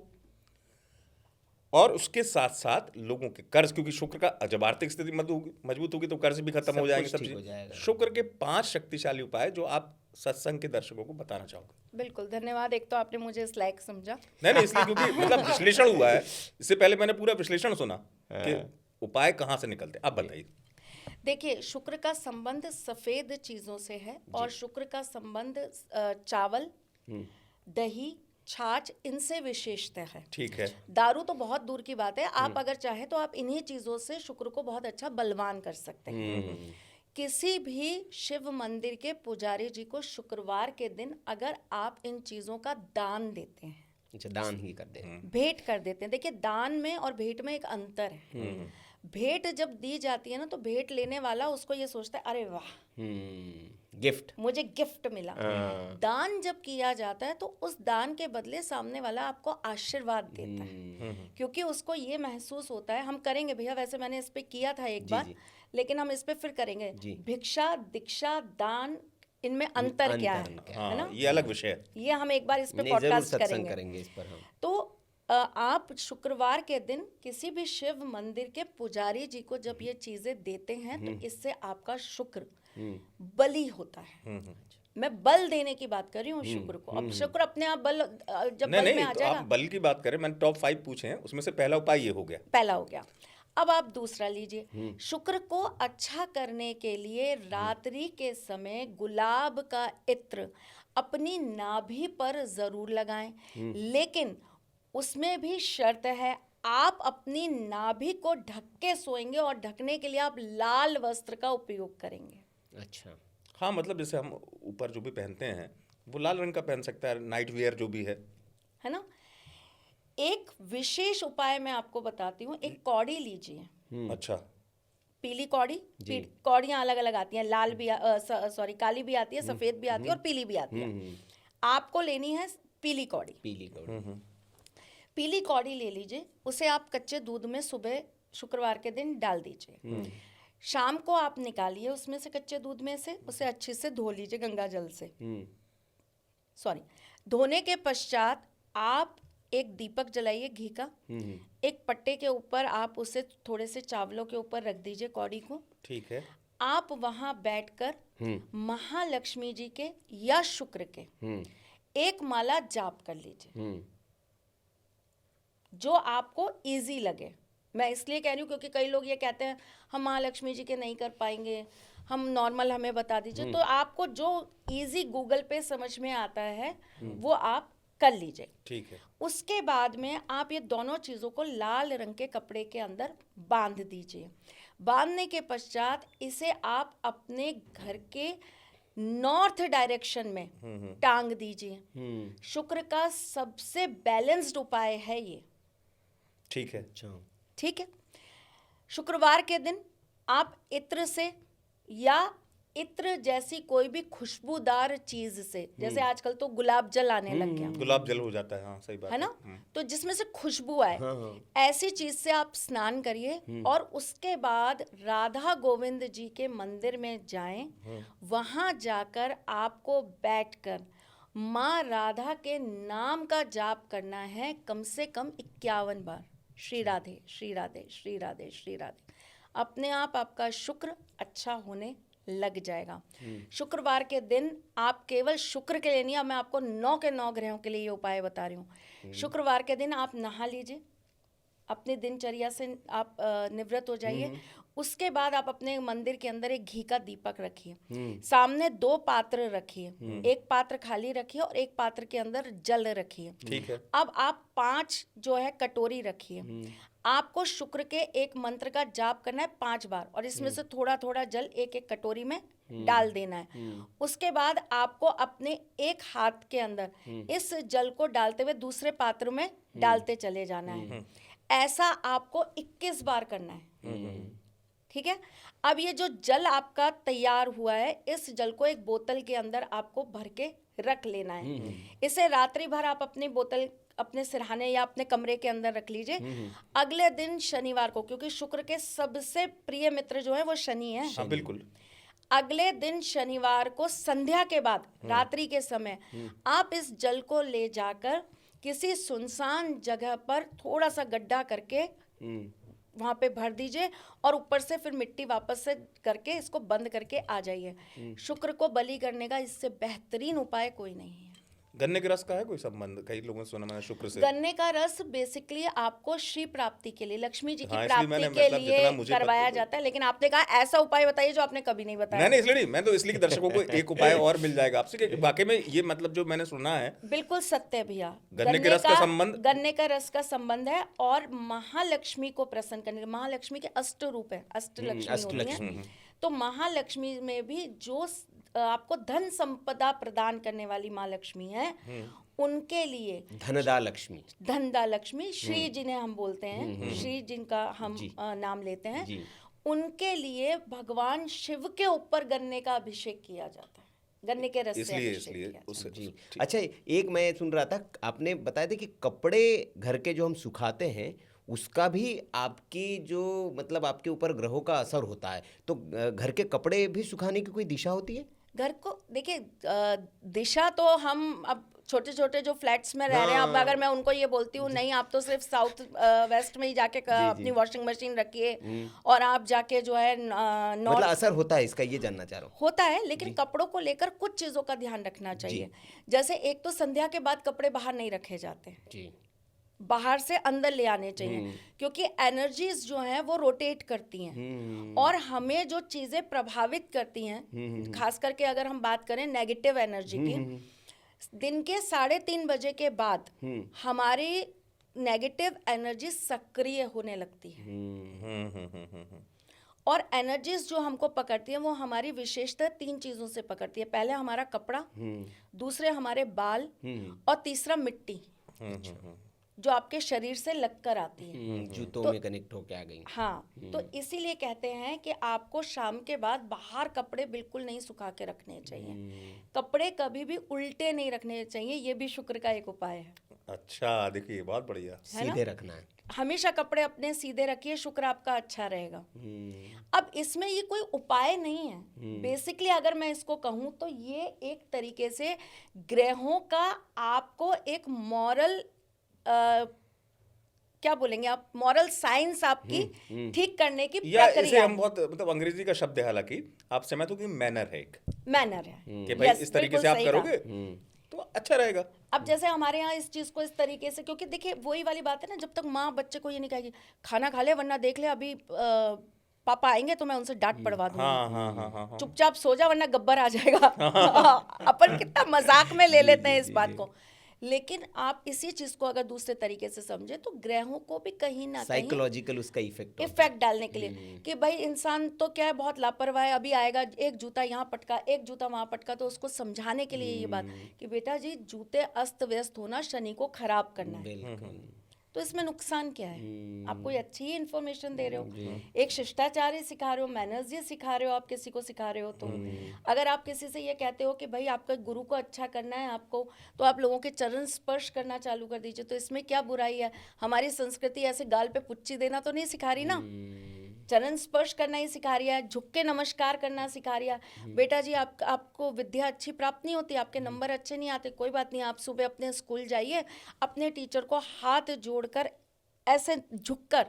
और उसके साथ साथ लोगों के कर्ज, क्योंकि शुक्र का जब आर्थिक स्थिति मजबूत होगी तो कर्ज भी खत्म हो जाएंगे, सब चीजें। शुक्र के 5 शक्तिशाली उपाय जो आप सत्संग के दर्शकों को बताना चाहोगे। बिल्कुल, धन्यवाद। एक तो आपने मुझे इस लायक समझा। नहीं, इसलिए क्योंकि मतलब विश्लेषण हुआ है, इससे पहले मैंने पूरा विश्लेषण सुना कि उपाय कहाँ से निकलते। आप बताइए। देखिए, शुक्र का संबंध सफेद चीजों से है, और शुक्र का संबंध चावल, दही, छाछ, इनसे विशेषता है। ठीक है। दारू तो बहुत दूर की बात है, आप अगर चाहे तो आप इन्हीं चीजों से शुक्र को बहुत अच्छा बलवान कर सकते हैं। किसी भी शिव मंदिर के पुजारी जी को शुक्रवार के दिन अगर आप इन चीजों का दान देते हैं, दान ही कर देते हैं, भेंट कर देते हैं। देखिए, दान में और भेंट में एक अंतर है। भेंट जब दी जाती है ना तो भेंट लेने वाला उसको ये सोचता है, अरे वाह, गिफ्ट, मुझे गिफ्ट मिला। दान जब किया जाता है तो उस दान के बदले सामने वाला आपको आशीर्वाद देता है, क्योंकि उसको ये महसूस होता है। हम करेंगे भैया, वैसे मैंने इस पे किया था एक बार, लेकिन हम इस पे फिर करेंगे। भिक्षा, दीक्षा, दान, इनमें अंतर क्या है ना? ये अलग विषय है, ये हम एक बार इस पे पॉडकास्ट करेंगे इस पर हम। तो आप शुक्रवार के दिन किसी भी शिव मंदिर के पुजारी जी को जब ये चीजें देते हैं तो इससे आपका शुक्र बली होता है। मैं बल देने की बात कर रही हूँ शुक्र को। अब शुक्र अपने आप बल जब नहीं बल में नहीं, आ तो जाएगा, आप बल की बात करें, मैंने टॉप 5 पूछे हैं, उसमें से पहला उपाय ये हो गया। पहला हो गया। अब आप दूसरा लीजिए। शुक्र को अच्छा करने के लिए रात्रि के समय गुलाब का इत्र अपनी नाभि पर जरूर लगाएं, लेकिन उसमें भी शर्त है, आप अपनी नाभि को ढक के सोएंगे और ढकने के लिए आप लाल वस्त्र का उपयोग करेंगे। अच्छा, हाँ, मतलब जैसे हम ऊपर जो भी पहनते हैं वो लाल रंग का पहन सकता है, नाइट वियर जो भी है ना। एक विशेष उपाय मैं आपको बताती हूँ। एक कौड़ी लीजिए। अच्छा, पीली कौड़ी, कौड़ियाँ अलग अलग आती हैं, लाल भी सॉरी काली भी आती है, सफेद भी आती है और पीली भी आती है। आपको लेनी है पीली कौड़ी। पीली कौड़ी। पीली कौड़ी ले लीजिए, उसे आप कच्चे दूध में सुबह शुक्रवार के दिन डाल दीजिए। शाम को आप निकालिए उसमें से, कच्चे दूध में से उसे अच्छे से धो लीजिए गंगा जल से। सॉरी, धोने के पश्चात आप एक दीपक जलाइए घी का। एक पट्टे के ऊपर आप उसे थोड़े से चावलों के ऊपर रख दीजिए कौड़ी को। ठीक है। आप वहां बैठकर महालक्ष्मी जी के या शुक्र के एक माला जाप कर लीजिए, जो आपको इजी लगे। मैं इसलिए कह रही हूँ क्योंकि कई लोग ये कहते हैं हम महालक्ष्मी जी के नहीं कर पाएंगे, हम नॉर्मल हमें बता दीजिए। तो आपको जो इजी गूगल पे समझ में आता है वो आप कर लीजिए। ठीक है। उसके बाद में आप ये दोनों चीज़ों को लाल रंग के कपड़े के अंदर बांध दीजिए। बांधने के पश्चात इसे आप अपने घर के नॉर्थ डायरेक्शन में टांग दीजिए। शुक्र का सबसे बैलेंस्ड उपाय है ये। ठीक है। ठीक है। शुक्रवार के दिन आप इत्र से या इत्र जैसी कोई भी खुशबूदार चीज से, जैसे आजकल तो गुलाब जल आने लग गया, गुलाब जल हो जाता है, हाँ सही बात है ना, तो जिसमें से खुशबू आए, ऐसी चीज से आप स्नान करिए और उसके बाद राधा गोविंद जी के मंदिर में जाएं। वहां जाकर आपको बैठकर माँ राधा के नाम का जाप करना है कम से कम 51 बार। श्री राधे श्री राधे श्री राधे श्री राधे। अपने आप आपका शुक्र अच्छा होने लग जाएगा। शुक्रवार के दिन आप केवल शुक्र के लिए नहीं, अब मैं आपको 9 के 9 ग्रहों के लिए ये उपाय बता रही हूँ। शुक्रवार के दिन आप नहा लीजिए, अपनी दिनचर्या से आप निवृत्त हो जाइए। उसके बाद आप अपने मंदिर के अंदर एक घी का दीपक रखिए, सामने 2 पात्र रखिए, एक पात्र खाली रखिए और एक पात्र के अंदर जल रखिए। ठीक है। अब आप 5 जो है कटोरी रखिए। आपको शुक्र के एक मंत्र का जाप करना है 5 बार और इसमें से थोड़ा थोड़ा जल एक एक कटोरी में डाल देना है। उसके बाद आपको अपने एक हाथ के अंदर इस जल को डालते हुए दूसरे पात्र में डालते चले जाना है। ऐसा आपको 21 बार करना है। ठीक है। अब ये जो जल आपका तैयार हुआ है, इस जल को एक बोतल के अंदर आपको भर के रख लेना है। इसे रात्रि भर आप अपनी बोतल अपने सिरहाने या अपने कमरे के अंदर रख लीजिए। अगले दिन शनिवार को, क्योंकि शुक्र के सबसे प्रिय मित्र जो है वो शनि है। हाँ बिल्कुल। अगले दिन शनिवार को संध्या के बाद रात्रि के समय आप इस जल को ले जाकर किसी सुनसान जगह पर थोड़ा सा गड्ढा करके वहां पे भर दीजिए और ऊपर से फिर मिट्टी वापस से करके इसको बंद करके आ जाइए। शुक्र को बलि करने का इससे बेहतरीन उपाय कोई नहीं है। गन्ने के रस का है कोई संबंध? कई लोगों ने सुना मैंने शुक्र से। गन्ने का रस बेसिकली आपको श्री प्राप्ति के लिए, लक्ष्मी जी की हाँ, प्राप्ति मैंने के मतलब लिए जितना मुझे करवाया जाता है। लेकिन आपने कहा ऐसा उपाय बताइए जो आपने कभी नहीं बताया। नहीं इसलिए नहीं, मैं तो इसलिए कि दर्शकों को एक उपाय और मिल जाएगा आपसे कि वाकई में ये मतलब जो मैंने सुना है बिल्कुल सत्य भैया। गन्ने के रस का संबंध, गन्ने का रस का संबंध है और महालक्ष्मी को प्रसन्न करने, महालक्ष्मी के अष्ट रूप है, अष्टलक्ष्मी होती है। तो महालक्ष्मी में भी जो आपको धन संपदा प्रदान करने वाली माँ लक्ष्मी है, उनके लिए धनदा लक्ष्मी, धनदा लक्ष्मी, श्री जिन्हें हम बोलते हैं, श्री जिनका हम नाम लेते हैं, उनके लिए भगवान शिव के ऊपर गन्ने का अभिषेक किया जाता है। गन्ने के रस से इसलिए जी। अच्छा, एक मैं सुन रहा था, आपने बताया था कि कपड़े घर के जो हम सुखाते हैं उसका भी आपकी जो मतलब आपके ऊपर ग्रहों का असर होता है, तो घर के कपड़े भी सुखाने की कोई दिशा होती है? घर को देखिए, दिशा तो हम अब छोटे छोटे जो फ्लैट्स में रह रहे हैं, अब अगर मैं उनको ये बोलती हूँ नहीं आप तो सिर्फ साउथ वेस्ट में ही जाके अपनी वॉशिंग मशीन रखिए और आप जाके जो है मतलब नॉर्थ, असर होता है इसका, ये जानना चाह रहा हूँ। होता है, लेकिन कपड़ों को लेकर कुछ चीजों का ध्यान रखना चाहिए। जैसे एक तो संध्या के बाद कपड़े बाहर नहीं रखे जाते, जी बाहर से अंदर ले आने चाहिए, क्योंकि एनर्जीज जो हैं वो रोटेट करती हैं और हमें जो चीजें प्रभावित करती हैं, खास करके अगर हम बात करें नेगेटिव एनर्जी की, दिन के 3:30 बजे के बाद हमारी नेगेटिव एनर्जी सक्रिय होने लगती है। और एनर्जीज जो हमको पकड़ती है वो हमारी विशेषता 3 चीजों से पकड़ती है। पहले हमारा कपड़ा, दूसरे हमारे बाल और तीसरा मिट्टी जो आपके शरीर से लगकर आती है, जूतों में कनेक्ट होके आ गई। हाँ, तो इसीलिए कहते हैं कि आपको शाम के बाद बाहर कपड़े बिल्कुल नहीं सुखा के रखने चाहिए। कपड़े कभी भी उल्टे नहीं रखने चाहिए, ये भी शुक्र का एक उपाय है। अच्छा, देखिए बहुत बढ़िया। सीधे रखना है, हमेशा कपड़े अपने सीधे रखिए, शुक्र आपका अच्छा रहेगा। अब इसमें ये कोई उपाय नहीं है, बेसिकली अगर मैं इसको कहूँ तो ये एक तरीके से ग्रहों का आपको एक मॉरल क्या बोलेंगे आप, मॉरल साइंस आपकी ठीक करने की या प्रक्रिया इसे है। हम बहुत मतलब अंग्रेजी का शब्द है, हालांकि आप समझ तो कि मैनर है एक, मैनर है कि भाई Yes, इस तरीके बिल्कुल से आप सही कहा। करोगे तो अच्छा रहेगा। अब जैसे हमारे यहाँ इस चीज को इस तरीके से, क्योंकि देखिए वही वाली बात है ना, जब तक माँ बच्चे को ये नहीं कहेगी खाना खा ले वरना देख ले अभी पापा आएंगे तो मैं उनसे डांट पड़वा दूंगी, हाँ हाँ हाँ हाँ हाँ। चुपचाप सो जा वरना गब्बर आ जाएगा। अपन कितना मजाक में ले लेते हैं इस बात को, लेकिन आप इसी चीज को अगर दूसरे तरीके से समझे तो ग्रहों को भी कहीं ना कहीं साइकोलॉजिकल उसका इफेक्ट इफेक्ट डालने के लिए कि भाई इंसान तो क्या है बहुत लापरवाह है, अभी आएगा एक जूता यहाँ पटका एक जूता वहाँ पटका, तो उसको समझाने के लिए ये बात कि बेटा जी जूते अस्त व्यस्त होना शनि को खराब करना है, बिल्कुल। तो इसमें नुकसान क्या है? आप कोई अच्छी ही इन्फॉर्मेशन दे रहे हो, एक शिष्टाचार ही सिखा रहे हो, मैनर्स ही सिखा रहे हो, आप किसी को सिखा रहे हो। तो अगर आप किसी से ये कहते हो कि भाई आपका गुरु को अच्छा करना है आपको, तो आप लोगों के चरण स्पर्श करना चालू कर दीजिए, तो इसमें क्या बुराई है? हमारी संस्कृति ऐसे गाल पे पुच्ची देना तो नहीं सिखा रही ना, चरण स्पर्श करना ही सिखा रही है, झुक के नमस्कार करना सिखा रही है। बेटा जी आपको विद्या अच्छी प्राप्त नहीं होती, आपके नंबर अच्छे नहीं आते, कोई बात नहीं, आप सुबह अपने स्कूल जाइए, अपने टीचर को हाथ जोड़कर ऐसे झुककर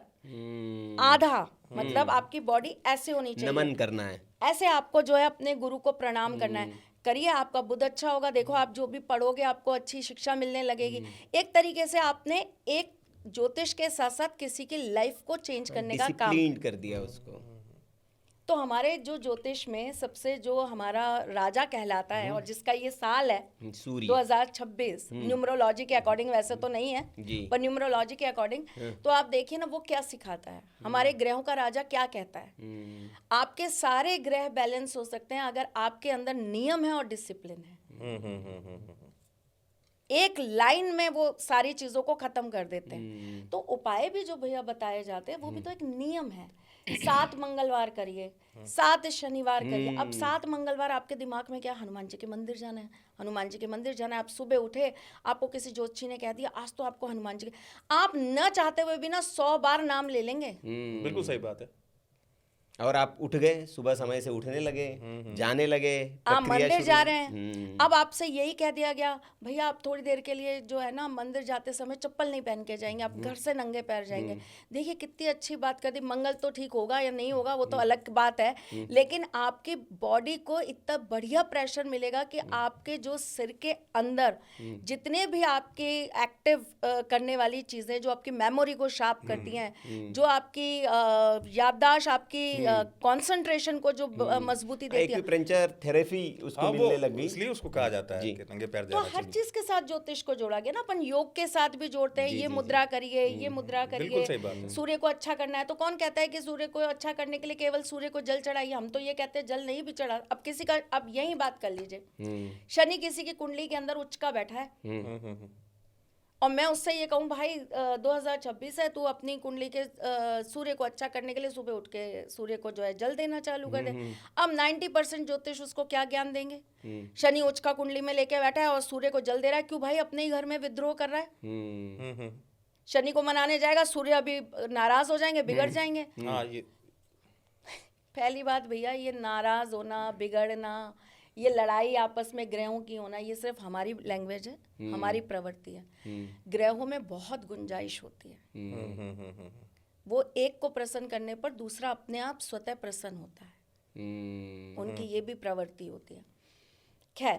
आधा, मतलब आपकी बॉडी ऐसे होनी चाहिए, नमन करना है, ऐसे आपको जो है अपने गुरु को प्रणाम करना है। करिए, आपका बुद्ध अच्छा होगा, देखो आप जो भी पढ़ोगे आपको अच्छी शिक्षा मिलने लगेगी। एक तरीके से आपने एक ज्योतिष के साथ साथ किसी की लाइफ को चेंज करने का काम डिसिप्लिन कर दिया उसको। तो हमारे जो ज्योतिष में सबसे जो हमारा राजा कहलाता है और जिसका ये साल है सूर्य 2026 न्यूमरोलॉजी के अकॉर्डिंग, वैसे तो नहीं है पर न्यूमरोलॉजी के अकॉर्डिंग, तो आप देखिए ना वो क्या सिखाता है, हमारे ग्रहों का राजा क्या कहता है। आपके सारे ग्रह बैलेंस हो सकते हैं अगर आपके अंदर नियम है और डिसिप्लिन है। एक लाइन में वो सारी चीजों को खत्म कर देते हैं। तो उपाय भी जो भैया बताए जाते हैं वो भी तो एक नियम है। 7 मंगलवार करिए, 7 शनिवार करिए। अब 7 मंगलवार आपके दिमाग में क्या, हनुमान जी के मंदिर जाना है, हनुमान जी के मंदिर जाना है। आप सुबह उठे, आपको किसी ज्योतिषी ने कह दिया आज तो आपको हनुमान जी के, आप न चाहते हुए भी ना 100 बार नाम ले लेंगे। बिल्कुल सही बात है। और आप उठ गए, सुबह समय से उठने लगे, जाने लगे, आप प्रक्रिया मंदिर शुरू। जा रहे हैं, अब आपसे यही कह दिया गया भैया आप थोड़ी देर के लिए जो है ना मंदिर जाते समय चप्पल नहीं पहन के जाएंगे, आप घर से नंगे पैर जाएंगे। देखिए कितनी अच्छी बात कर दी। मंगल तो ठीक होगा या नहीं होगा वो तो अलग बात है, लेकिन आपकी बॉडी को इतना बढ़िया प्रेशर मिलेगा कि आपके जो सिर के अंदर जितने भी आपके एक्टिव करने वाली चीजें जो आपकी मेमोरी को शार्प करती हैं, जो आपकी याददाश्त, आपकी कंसंट्रेशन को जो मजबूती देती है, एक्यूप्रेशर थेरेपी उसको हाँ, मिलने वो लग गई। इसलिए उसको कहा जाता है कि नंगे पैर तो जाना हर चाहिए। चीज के साथ ज्योतिष को जोड़ा गया ना। अपन योग के साथ भी जोड़ते हैं, ये मुद्रा करिए, ये मुद्रा बिल्कुल सही बात करिए, है। सूर्य को अच्छा करना है। तो कौन कहता है कि सूर्य को अच्छा करने के लिए केवल सूर्य को जल चढ़ाइए? हम तो ये कहते हैं जल नहीं भी चढ़ा। अब किसी का, अब यही बात कर लीजिए, शनि किसी की कुंडली के अंदर उच्च का बैठा है और मैं उससे ये कहूँ भाई 2026 है, तू अपनी कुंडली के सूर्य को अच्छा करने के लिए सुबह उठ के सूर्य को जो है जल देना चालू कर दे। अब 90% ज्योतिष उसको क्या ज्ञान देंगे? शनि उच्च का कुंडली में लेके बैठा है और सूर्य को जल दे रहा है। क्यों भाई? अपने ही घर में विद्रोह कर रहा है। शनि को मनाने जाएगा, सूर्य अभी नाराज हो जाएंगे, बिगड़ जाएंगे। हाँ, ये पहली बात भैया, ये नाराज होना, बिगड़ना, ये लड़ाई आपस में ग्रहों की होना, ये सिर्फ हमारी लैंग्वेज है, हमारी प्रवृत्ति है। ग्रहों में बहुत गुंजाइश होती है। वो एक को प्रसन्न करने पर दूसरा अपने आप स्वतः प्रसन्न होता है। उनकी ये भी प्रवृत्ति होती है। खैर,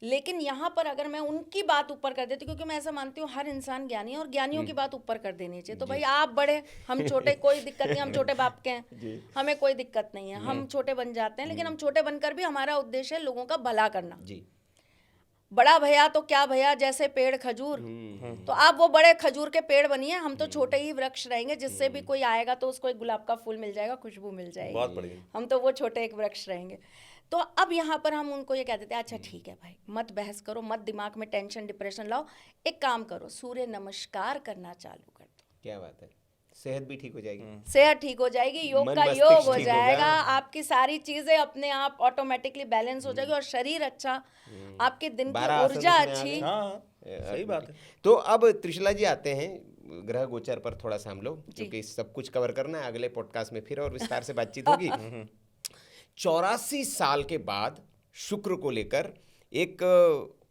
लेकिन यहाँ पर अगर मैं उनकी बात ऊपर कर देती, क्योंकि मैं ऐसा मानती हूँ हर इंसान ज्ञानी है और ज्ञानियों की बात ऊपर कर देनी चाहिए। तो भाई आप बड़े, हम छोटे, कोई दिक्कत नहीं, हम छोटे बाप के हैं, हमें कोई दिक्कत नहीं है, हम छोटे बन जाते हैं। लेकिन हम छोटे बनकर भी हमारा उद्देश्य है लोगों का भला करना। बड़ा भैया तो क्या भैया, जैसे पेड़ खजूर, तो आप वो बड़े खजूर के पेड़ बनिए, हम तो छोटे ही वृक्ष रहेंगे, जिससे भी कोई आएगा तो उसको एक गुलाब का फूल मिल जाएगा, खुशबू मिल जाएगी, बहुत बढ़िया। हम तो वो छोटे एक वृक्ष रहेंगे। तो अब यहाँ पर हम उनको ये कह देते हैं, अच्छा ठीक है भाई, मत बहस करो, मत दिमाग में टेंशन डिप्रेशन लाओ, एक काम करो, सूर्य नमस्कार करना चालू कर दो। क्या बात है, सेहत भी ठीक हो जाएगी। सेहत ठीक हो जाएगी, योग का योग हो जाएगा, आपकी सारी चीजें अपने आप ऑटोमेटिकली बैलेंस हो जाएगी और शरीर अच्छा, आपके दिन की ऊर्जा अच्छी। सही बात है। तो अब त्रिशला जी आते हैं ग्रह गोचर पर थोड़ा सा हम लोग, क्योंकि सब कुछ कवर करना है, अगले पॉडकास्ट में फिर और विस्तार से बातचीत होगी। 84 साल के बाद शुक्र को लेकर एक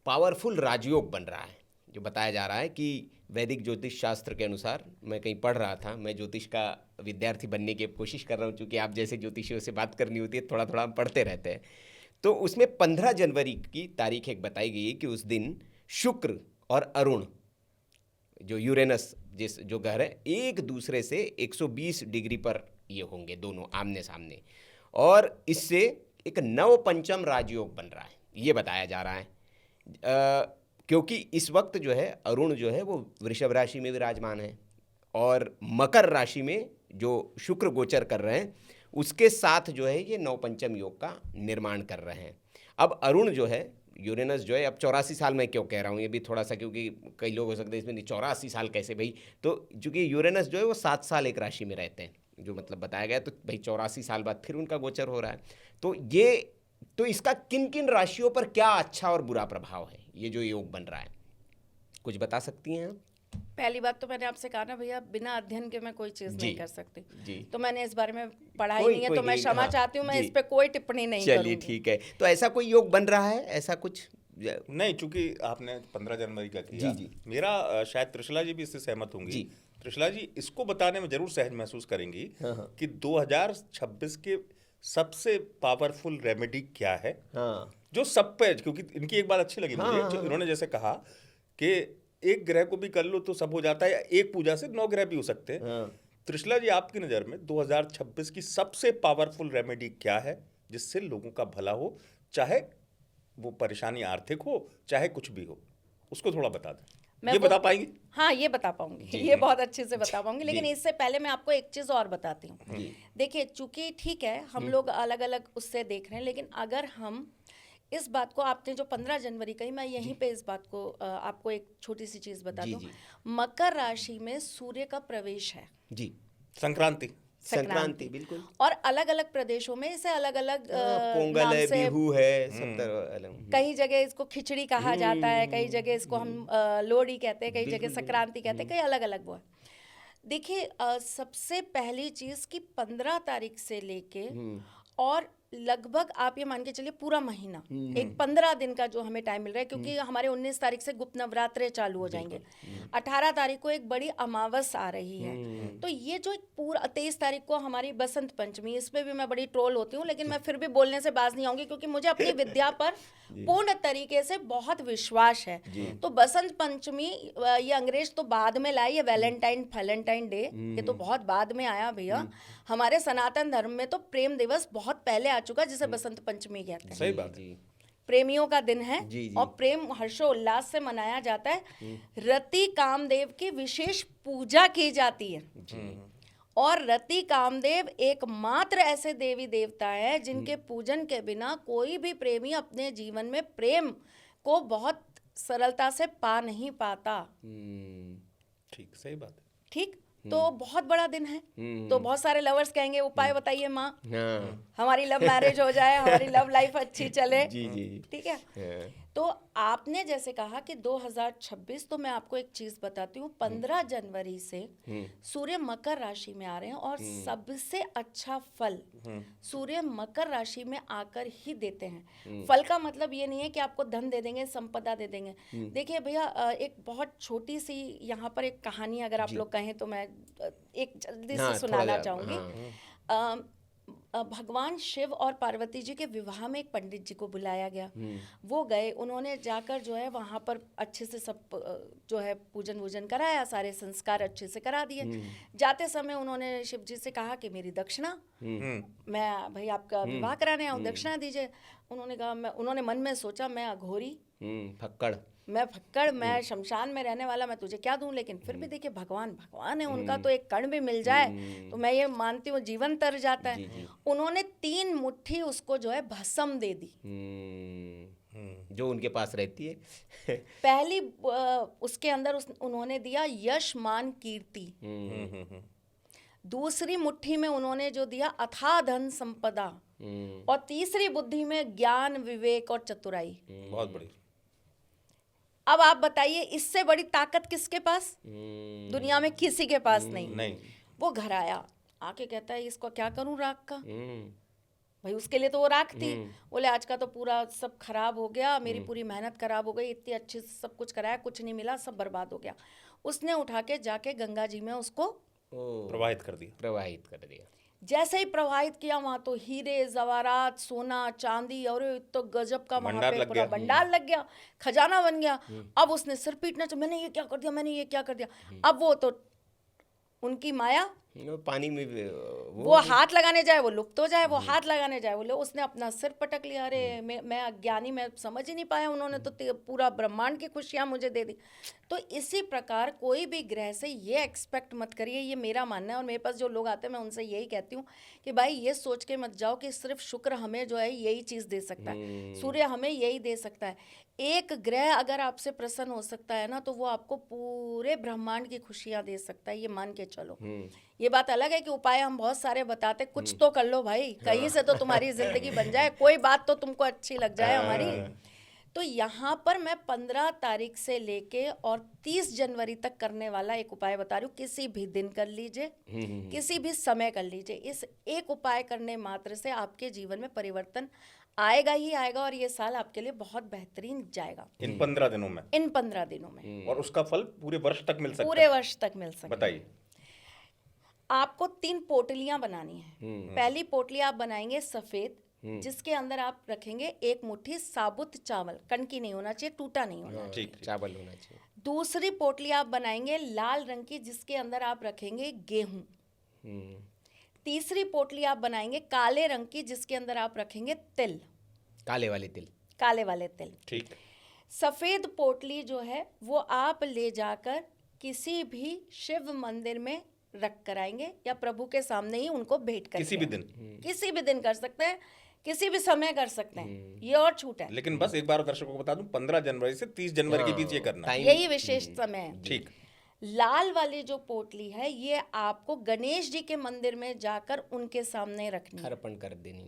पावरफुल राजयोग बन रहा है, जो बताया जा रहा है कि वैदिक ज्योतिष शास्त्र के अनुसार, मैं कहीं पढ़ रहा था, मैं ज्योतिष का विद्यार्थी बनने की कोशिश कर रहा हूँ, क्योंकि आप जैसे ज्योतिषियों से बात करनी होती है, थोड़ा थोड़ा हम पढ़ते रहते हैं। तो उसमें 15 जनवरी की तारीख एक बताई गई है कि उस दिन शुक्र और अरुण, जो यूरेनस जो ग्रह है, एक दूसरे से 120 डिग्री पर ये होंगे दोनों आमने सामने, और इससे एक नव पंचम राजयोग बन रहा है, ये बताया जा रहा है। क्योंकि इस वक्त जो है अरुण जो है वो वृषभ राशि में विराजमान है और मकर राशि में जो शुक्र गोचर कर रहे हैं उसके साथ जो है ये नव पंचम योग का निर्माण कर रहे हैं। अब अरुण जो है, यूरेनस जो है, अब 84 साल में क्यों कह रहा हूँ ये भी थोड़ा सा, क्योंकि कई लोग हो सकते हैं इसमें नहीं 84 साल कैसे भाई, तो चूँकि यूरेनस जो है वो 7 साल एक राशि में रहते हैं, जो मतलब बताया गया, तो भाई 84 साल बाद फिर उनका गोचर हो रहा है। तो इसका किन किन राशियों पर क्या अच्छा और बुरा प्रभाव है, ये जो योग बन रहा है, कुछ बता सकती हैं आप? पहली बात तो मैंने आपसे कहा ना भैया, बिना अध्ययन के मैं कोई चीज नहीं कर सकती जी। तो मैंने इस बारे में पढ़ा ही नहीं है, तो मैं क्षमा चाहती हूँ, मैं इस पे कोई टिप्पणी नहीं करूंगी। चलिए ठीक है। तो ऐसा कोई योग बन रहा है, ऐसा कुछ नहीं, चूंकि आपने 15 जनवरी का किया, जी। मेरा शायद त्रिशला जी भी इससे सहमत होंगी। त्रिशला जी इसको बताने में जरूर सहज महसूस करेंगी कि 2026 के सबसे पावरफुल रेमेडी क्या है, जो सब पे, क्योंकि इनकी एक बात अच्छी लगी मुझे, इन्होंने जैसे कहा कि एक ग्रह को भी कर लो तो सब हो जाता है, या एक पूजा से 9 ग्रह भी हो सकते हैं। त्रिशला जी, आपकी नज़र में 2026 की सबसे पावरफुल रेमेडी क्या है जिससे लोगों का भला हो, चाहे वो परेशानी आर्थिक हो चाहे कुछ भी हो, उसको थोड़ा बता दें। ये बता पाएंगी? हाँ, ये बता पाऊंगी, ये बहुत अच्छे से बता पाऊंगी, लेकिन इससे पहले मैं आपको एक चीज़ और बताती हूँ। देखिए, चूंकि ठीक है हम लोग अलग अलग उससे देख रहे हैं, लेकिन अगर हम इस बात को, आपने जो 15 जनवरी कही, मैं यहीं पे इस बात को आपको एक छोटी सी चीज़ बता दूँ। मकर राशि में सूर्य का प्रवेश है जी, संक्रांति बिल्कुल, और अलग अलग प्रदेशों में इसे अलग अलग पोंगल है, बिहू है, सब तरह, कई जगह इसको खिचड़ी कहा जाता है, कई जगह इसको हम लोहड़ी कहते हैं, कई जगह संक्रांति कहते हैं, कई अलग अलग वो है। देखिए, सबसे पहली चीज़ कि 15 तारीख से लेके और लगभग आप ये मान के चलिए पूरा महीना, एक 15 दिन का जो हमें टाइम मिल रहा है, क्योंकि हमारे 19 तारीख से गुप्त नवरात्रे चालू हो जाएंगे, 18 तारीख को एक बड़ी अमावस आ रही है, तो ये जो एक पूरा 23 तारीख को हमारी बसंत पंचमी, इस पे भी मैं बड़ी ट्रोल होती हूँ, लेकिन मैं फिर भी बोलने से बाज नहीं आऊंगी, क्योंकि मुझे अपनी विद्या पर पूर्ण तरीके से बहुत विश्वास है। तो बसंत पंचमी, ये अंग्रेज तो बाद में लाई है, वैलेंटाइन डे, ये तो बहुत बाद में आया भैया। हमारे सनातन धर्म में तो प्रेम दिवस बहुत पहले आ चुका, जिसे बसंत पंचमी कहते हैं। सही बात है, प्रेमियों का दिन है और प्रेम हर्षोल्लास से मनाया जाता है। रति कामदेव की विशेष पूजा की जाती है और रति कामदेव एकमात्र ऐसे देवी देवता है जिनके पूजन के बिना कोई भी प्रेमी अपने जीवन में प्रेम को बहुत सरलता से पा नहीं पाता। ठीक, सही बात है। ठीक, तो बहुत बड़ा दिन है। तो बहुत सारे लवर्स कहेंगे उपाय बताइए माँ, हमारी लव मैरिज हो जाए, हमारी लव लाइफ अच्छी चले। जी। ठीक है, तो आपने जैसे कहा कि 2026, तो मैं आपको एक चीज बताती हूँ, 15 जनवरी से सूर्य मकर राशि में आ रहे हैं और सबसे अच्छा फल सूर्य मकर राशि में आकर ही देते हैं। फल का मतलब ये नहीं है कि आपको धन दे देंगे, संपदा दे देंगे। देखिए भैया, एक बहुत छोटी सी यहाँ पर एक कहानी अगर आप लोग कहें तो मैं एक जल्दी से सुनाना चाहूंगी। भगवान शिव और पार्वती जी के विवाह में एक पंडित जी को बुलाया गया। वो गए, उन्होंने जाकर जो है वहाँ पर अच्छे से सब जो है पूजन वूजन कराया, सारे संस्कार अच्छे से करा दिए। जाते समय उन्होंने शिव जी से कहा कि मेरी दक्षिणा, मैं भाई आपका विवाह कराने आऊँ, दक्षिणा दीजिए। उन्होंने कहा, उन्होंने मन में सोचा, मैं अघोरी, फक्कड़, मैं शमशान में रहने वाला, मैं तुझे क्या दूं। लेकिन फिर भी देखिए, भगवान है, उनका तो एक कण भी मिल जाए तो मैं ये मानती हूँ जीवन तर जाता है। उन्होंने 3 मुट्ठी उसको जो है भस्म दे दी, जो उनके पास रहती है। पहली उसके अंदर उन्होंने दिया यश मान कीर्ति, दूसरी मुट्ठी में उन्होंने जो दिया अथाह धन संपदा, और तीसरी बुद्धि में ज्ञान, विवेक और चतुराई। बहुत बड़ी। अब आप बताइए, इससे बड़ी ताकत किसके पास? दुनिया में किसी के पास नहीं। वो घर आया, आके कहता है इसको क्या करूं राख का। भाई उसके लिए तो वो राख थी। बोले आज का तो पूरा सब खराब हो गया, मेरी पूरी मेहनत खराब हो गई, इतनी अच्छी सब कुछ कराया, कुछ नहीं मिला, सब बर्बाद हो गया। उसने उठा के जाके गंगा जी में उसको प्रवाहित कर दिया। जैसे ही प्रवाहित किया, वहां तो हीरे जवाहरात, सोना चांदी और तो गजब का वहां पे पूरा भंडार लग गया, खजाना बन गया। अब उसने सिर पीटना चाहिए, मैंने ये क्या कर दिया, मैंने ये क्या कर दिया। अब वो तो उनकी माया, पानी में वो हाथ लगाने जाए वो लुप्त हो जाए, वो हाथ लगाने जाए वो उसने अपना सिर पटक लिया। अरे मैं अज्ञानी, मैं समझ ही नहीं पाया, उन्होंने तो पूरा ब्रह्मांड की खुशियां मुझे दे दी। तो इसी प्रकार कोई भी ग्रह से ये एक्सपेक्ट मत करिए, ये मेरा मानना है। और मेरे पास जो लोग आते हैं मैं उनसे यही कहती हूँ कि भाई ये सोच के मत जाओ कि सिर्फ शुक्र हमें जो है यही चीज़ दे सकता है, सूर्य हमें यही दे सकता है। एक ग्रह अगर आपसे प्रसन्न हो सकता है ना, तो वो आपको पूरे ब्रह्मांड की खुशियां दे सकता है, ये मान के चलो। ये बात अलग है कि उपाय हम बहुत सारे बताते, कुछ तो कर लो भाई, कहीं से तो तुम्हारी जिंदगी बन जाए, कोई बात तो तुमको अच्छी लग जाए हमारी। तो यहाँ पर मैं 15 तारीख से लेके और 30 जनवरी तक करने वाला एक उपाय बता रही हूँ। किसी भी दिन कर लीजिए, किसी भी समय कर लीजिए, इस एक उपाय करने मात्र से आपके जीवन में परिवर्तन आएगा ही आएगा, और ये साल आपके लिए बहुत बेहतरीन जाएगा। इन 15 दिनों में। और उसका फल पूरे वर्ष तक मिल सकता है? पूरे वर्ष तक मिल सकता है। बताइए। आपको 3 पोटलियां बनानी है। पहली पोटली आप बनाएंगे सफेद, जिसके अंदर आप रखेंगे 1 मुट्ठी साबुत चावल, कणकी नहीं होना चाहिए, टूटा नहीं होना चाहिए, चावल होना चाहिए। दूसरी पोटली आप बनाएंगे लाल रंग की, जिसके अंदर आप रखेंगे गेहूं। तीसरी पोटली आप बनाएंगे काले रंग की, जिसके अंदर आप रखेंगे तिल, काले वाले तिल। ठीक। सफेद पोटली जो है वो आप ले जाकर किसी भी शिव मंदिर में रख कर आएंगे, या प्रभु के सामने ही उनको भेंट कर, किसी भी दिन कर सकते हैं, किसी भी समय कर सकते हैं, ये और छूट है। लेकिन बस एक बार दर्शकों को बता दूं, 15 जनवरी से 30 जनवरी के बीच ये करना है, यही विशेष समय है। ठीक। लाल वाली जो पोटली है, ये आपको गणेश जी के मंदिर में जाकर उनके सामने रखनी, अर्पण कर देनी।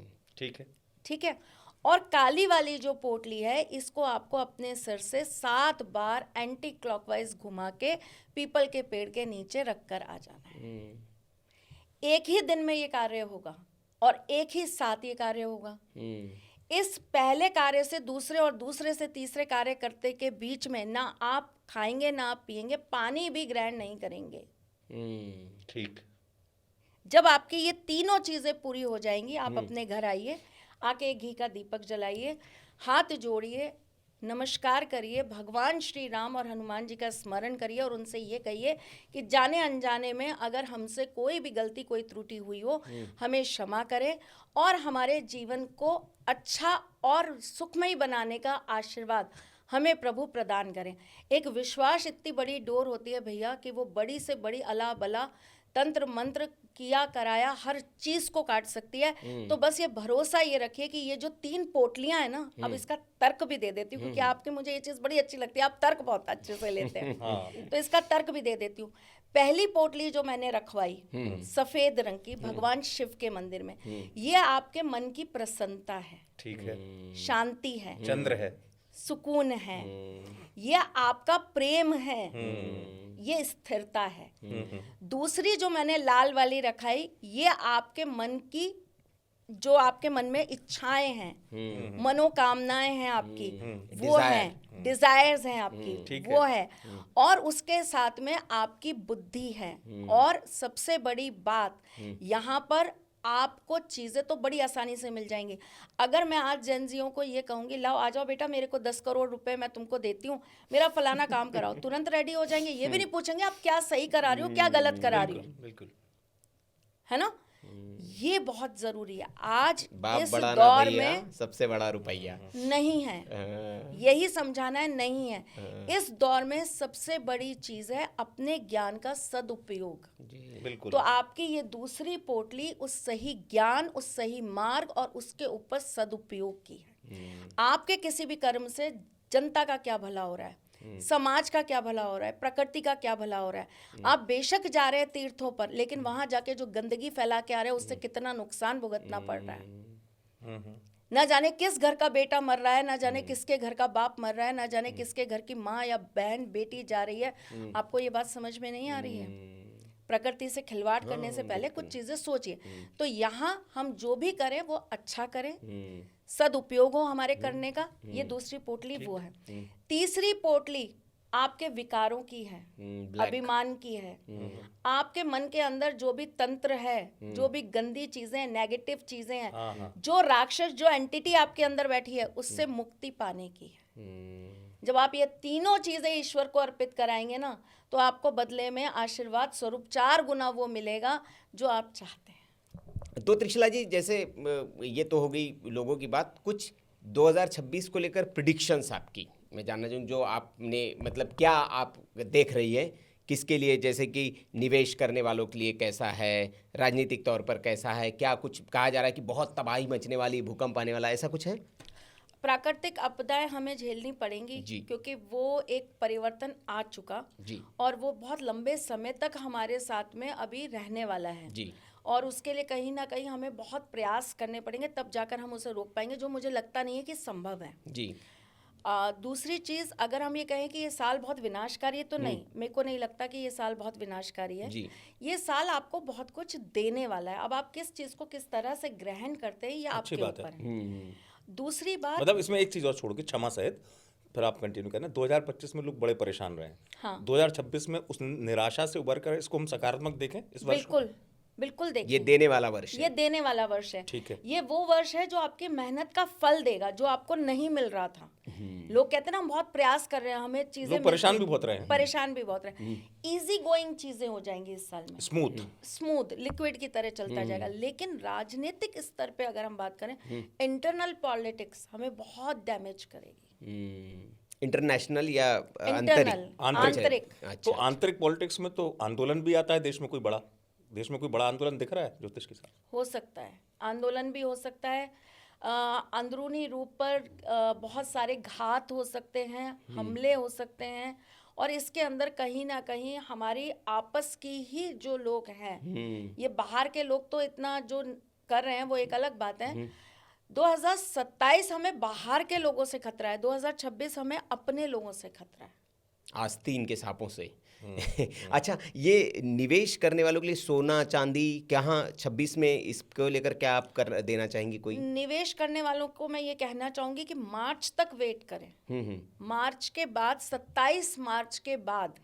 ठीक है। और काली वाली जो पोटली है, इसको आपको अपने सिर से 7 बार एंटी क्लॉकवाइज घुमा के पीपल के पेड़ के नीचे रखकर आ जाना है। एक ही दिन में ये कार्य होगा और एक ही साथ ये कार्य होगा। इस पहले कार्य से दूसरे और दूसरे से तीसरे कार्य करते के बीच में ना आप खाएंगे ना आप पिएंगे, पानी भी ग्रहण नहीं करेंगे। ठीक। जब आपकी ये तीनों चीजें पूरी हो जाएंगी, आप अपने घर आइए, आके घी का दीपक जलाइए, हाथ जोड़िए, नमस्कार करिए, भगवान श्री राम और हनुमान जी का स्मरण करिए और उनसे ये कहिए कि जाने अनजाने में अगर हमसे कोई भी गलती, कोई त्रुटि हुई हो, हमें क्षमा करें और हमारे जीवन को अच्छा और सुखमय बनाने का आशीर्वाद हमें प्रभु प्रदान करें। एक विश्वास इतनी बड़ी डोर होती है भैया कि वो बड़ी से बड़ी अला बला तंत्र मंत्र किया कराया हर चीज को काट सकती है। तो बस ये भरोसा ये रखिए कि ये जो 3 पोटलियां है ना, अब इसका तर्क भी दे देती हूँ क्योंकि आपकी मुझे ये चीज बड़ी अच्छी लगती है, आप तर्क बहुत अच्छे से लेते हैं। तो इसका तर्क भी दे देती हूँ। पहली पोटली जो मैंने रखवाई सफेद रंग की, भगवान शिव के मंदिर में, ये आपके मन की प्रसन्नता है, ठीक है, शांति है, चंद्र है, सुकून है, ये आपका प्रेम है, ये स्थिरता है। दूसरी जो मैंने लाल वाली रखाई, ये आपके मन की, जो आपके मन में इच्छाएं हैं, मनोकामनाएं हैं आपकी, वो हैं, डिजायर्स हैं आपकी, वो है। और उसके साथ में आपकी बुद्धि है। और सबसे बड़ी बात, यहाँ पर आपको चीजें तो बड़ी आसानी से मिल जाएंगी। अगर मैं आज जेनजियों को ये कहूंगी, लाओ आ जाओ बेटा, मेरे को 10 करोड़ रुपए मैं तुमको देती हूँ, मेरा फलाना काम कराओ, तुरंत रेडी हो जाएंगे। ये भी नहीं पूछेंगे आप क्या सही करा रही हो, क्या गलत करा रही हो, बिल्कुल, है ना। ये बहुत जरूरी है। आज बाप इस बड़ा ना दौर भैया, में सबसे बड़ा रुपया नहीं है, यही समझाना है, नहीं है। इस दौर में सबसे बड़ी चीज है अपने ज्ञान का सदुपयोग। बिल्कुल। तो आपकी ये दूसरी पोटली उस सही ज्ञान, उस सही मार्ग और उसके ऊपर सदुपयोग की है। आपके किसी भी कर्म से जनता का क्या भला हो रहा है, समाज का क्या भला हो रहा है, प्रकृति का क्या भला हो रहा है। आप बेशक जा रहे हैं तीर्थों पर, लेकिन वहां जाके जो गंदगी फैला के आ रहे हैं, उससे कितना नुकसान भुगतना पड़ रहा है। न जाने किस घर का बेटा मर रहा है, न जाने किसके घर का बाप मर रहा है, न जाने किसके घर की माँ या बहन बेटी जा रही है। आपको ये बात समझ में नहीं आ रही है? प्रकृति से खिलवाड़ करने से पहले कुछ चीजें सोचिए। तो यहाँ हम जो भी करें वो अच्छा करें, सदुपयोग हो हमारे करने का। ये दूसरी पोटली वो है। तीसरी पोटली आपके विकारों की है, अभिमान की है। आपके मन के अंदर जो भी तंत्र है, जो भी गंदी चीजें, नेगेटिव चीजें हैं, जो राक्षस, जो एंटिटी आपके अंदर बैठी है, उससे मुक्ति पाने की है। जब आप ये तीनों चीजें ईश्वर को अर्पित कराएंगे ना, तो आपको बदले में आशीर्वाद स्वरूप 4 गुना वो मिलेगा जो आप चाहते हैं। तो त्रिशला जी, जैसे ये तो हो गई लोगों की बात, कुछ 2026 को लेकर प्रिडिक्शंस आपकी मैं जानना चाहूँ, जो आपने मतलब क्या आप देख रही है, किसके लिए, जैसे कि निवेश करने वालों के लिए कैसा है, राजनीतिक तौर पर कैसा है, क्या कुछ कहा जा रहा है कि बहुत तबाही मचने वाली, भूकंप आने वाला, ऐसा कुछ है? प्राकृतिक आपदाएं हमें झेलनी पड़ेंगी, क्योंकि वो एक परिवर्तन आ चुका जी, और वो बहुत लंबे समय तक हमारे साथ में अभी रहने वाला है जी। और उसके लिए कहीं ना कहीं हमें बहुत प्रयास करने पड़ेंगे, तब जाकर हम उसे रोक पाएंगे, जो मुझे लगता नहीं है कि संभव है। जी। दूसरी चीज, अगर हम ये कहें कि ये साल बहुत विनाशकारी है, तो नहीं, मेरे को नहीं लगता कि ये साल बहुत विनाशकारी है। जी। ये साल आपको बहुत कुछ देने वाला है। अब आप किस चीज को किस तरह से ग्रहण करते हैं, ये आपके ऊपर है। दूसरी बात, मतलब इसमें एक चीज और छोड़ के, क्षमा सहित, फिर आप कंटिन्यू करना। 2025 में लोग बड़े परेशान रहे हैं। हाँ। 2026 में उस निराशा से उबर कर इसको हम सकारात्मक देखें इस वर्ष को? बिल्कुल बिल्कुल देखिए, ये देने वाला वर्ष है। ये देने वाला वर्ष है। ठीक है। ये वो वर्ष है जो आपकी मेहनत का फल देगा, जो आपको नहीं मिल रहा था। लोग कहते हैं ना हम बहुत प्रयास कर रहे हैं, हमें चीजें लोग परेशान भी बहुत रहे हैं। परेशान भी बहुत रहे। इजी गोइंग चीजें हो जाएंगी इस साल में, स्मूथ लिक्विड की तरह चलता जाएगा। लेकिन राजनीतिक स्तर पे अगर हम बात करें, इंटरनल पॉलिटिक्स हमें बहुत डैमेज करेगी। इंटरनेशनल या आंतरिक। तो आंतरिक पॉलिटिक्स में तो आंदोलन भी आता है। देश में कोई बड़ा आंदोलन दिख रहा है ज्योतिष के साथ? हो सकता है, आंदोलन भी हो सकता है। अंदरूनी रूप पर बहुत सारे घात हो सकते हैं, हमले हो सकते हैं, और इसके अंदर कहीं ना कहीं हमारी आपस की ही जो लोग हैं, ये बाहर के लोग तो इतना जो कर रहे हैं वो एक अलग बात है। 2027 हमें बाहर के लोगों से खतरा है, 2026 हमें अपने लोगों से खतरा है, आस्तीन के सांपों से। अच्छा, ये निवेश करने वालों के लिए सोना चांदी कहाँ 26 में, इसको लेकर क्या आप कर देना चाहेंगी? कोई निवेश करने वालों को मैं ये कहना चाहूंगी कि मार्च तक वेट करें। मार्च के बाद, 27 मार्च के बाद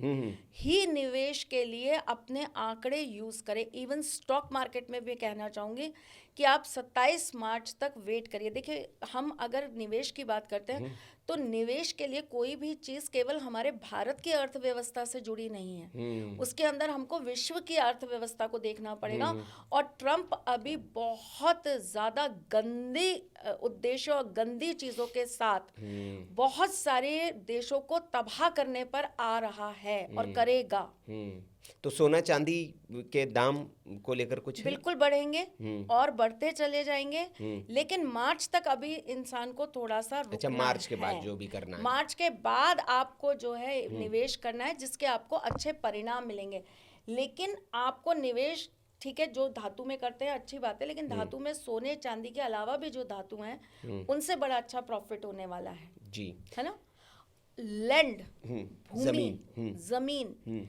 ही निवेश के लिए अपने आंकड़े यूज करें। इवन स्टॉक मार्केट में भी कहना चाहूंगी कि आप 27 मार्च तक वेट करिए। देखिए, हम अगर निवेश की बात करते हैं तो निवेश के लिए कोई भी चीज केवल हमारे भारत की अर्थव्यवस्था से जुड़ी नहीं है, उसके अंदर हमको विश्व की अर्थव्यवस्था को देखना पड़ेगा। और ट्रम्प अभी बहुत ज्यादा गंदी उद्देश्यों और गंदी चीजों के साथ बहुत सारे देशों को तबाह करने पर आ रहा है और करेगा। तो सोना चांदी के दाम को लेकर कुछ है? बिल्कुल बढ़ेंगे और बढ़ते चले जाएंगे, लेकिन मार्च तक अभी इंसान को थोड़ा सा रुकना है। अच्छा, मार्च के बाद जो भी करना है, मार्च के बाद आपको जो है निवेश करना है, जिसके आपको अच्छे परिणाम मिलेंगे। लेकिन आपको निवेश ठीक है, जो धातु में करते हैं अच्छी बात है, लेकिन धातु में सोने चांदी के अलावा भी जो धातु हैं उनसे बड़ा अच्छा प्रॉफिट होने वाला है जी, है ना। लैंड, भूमि, जमीन,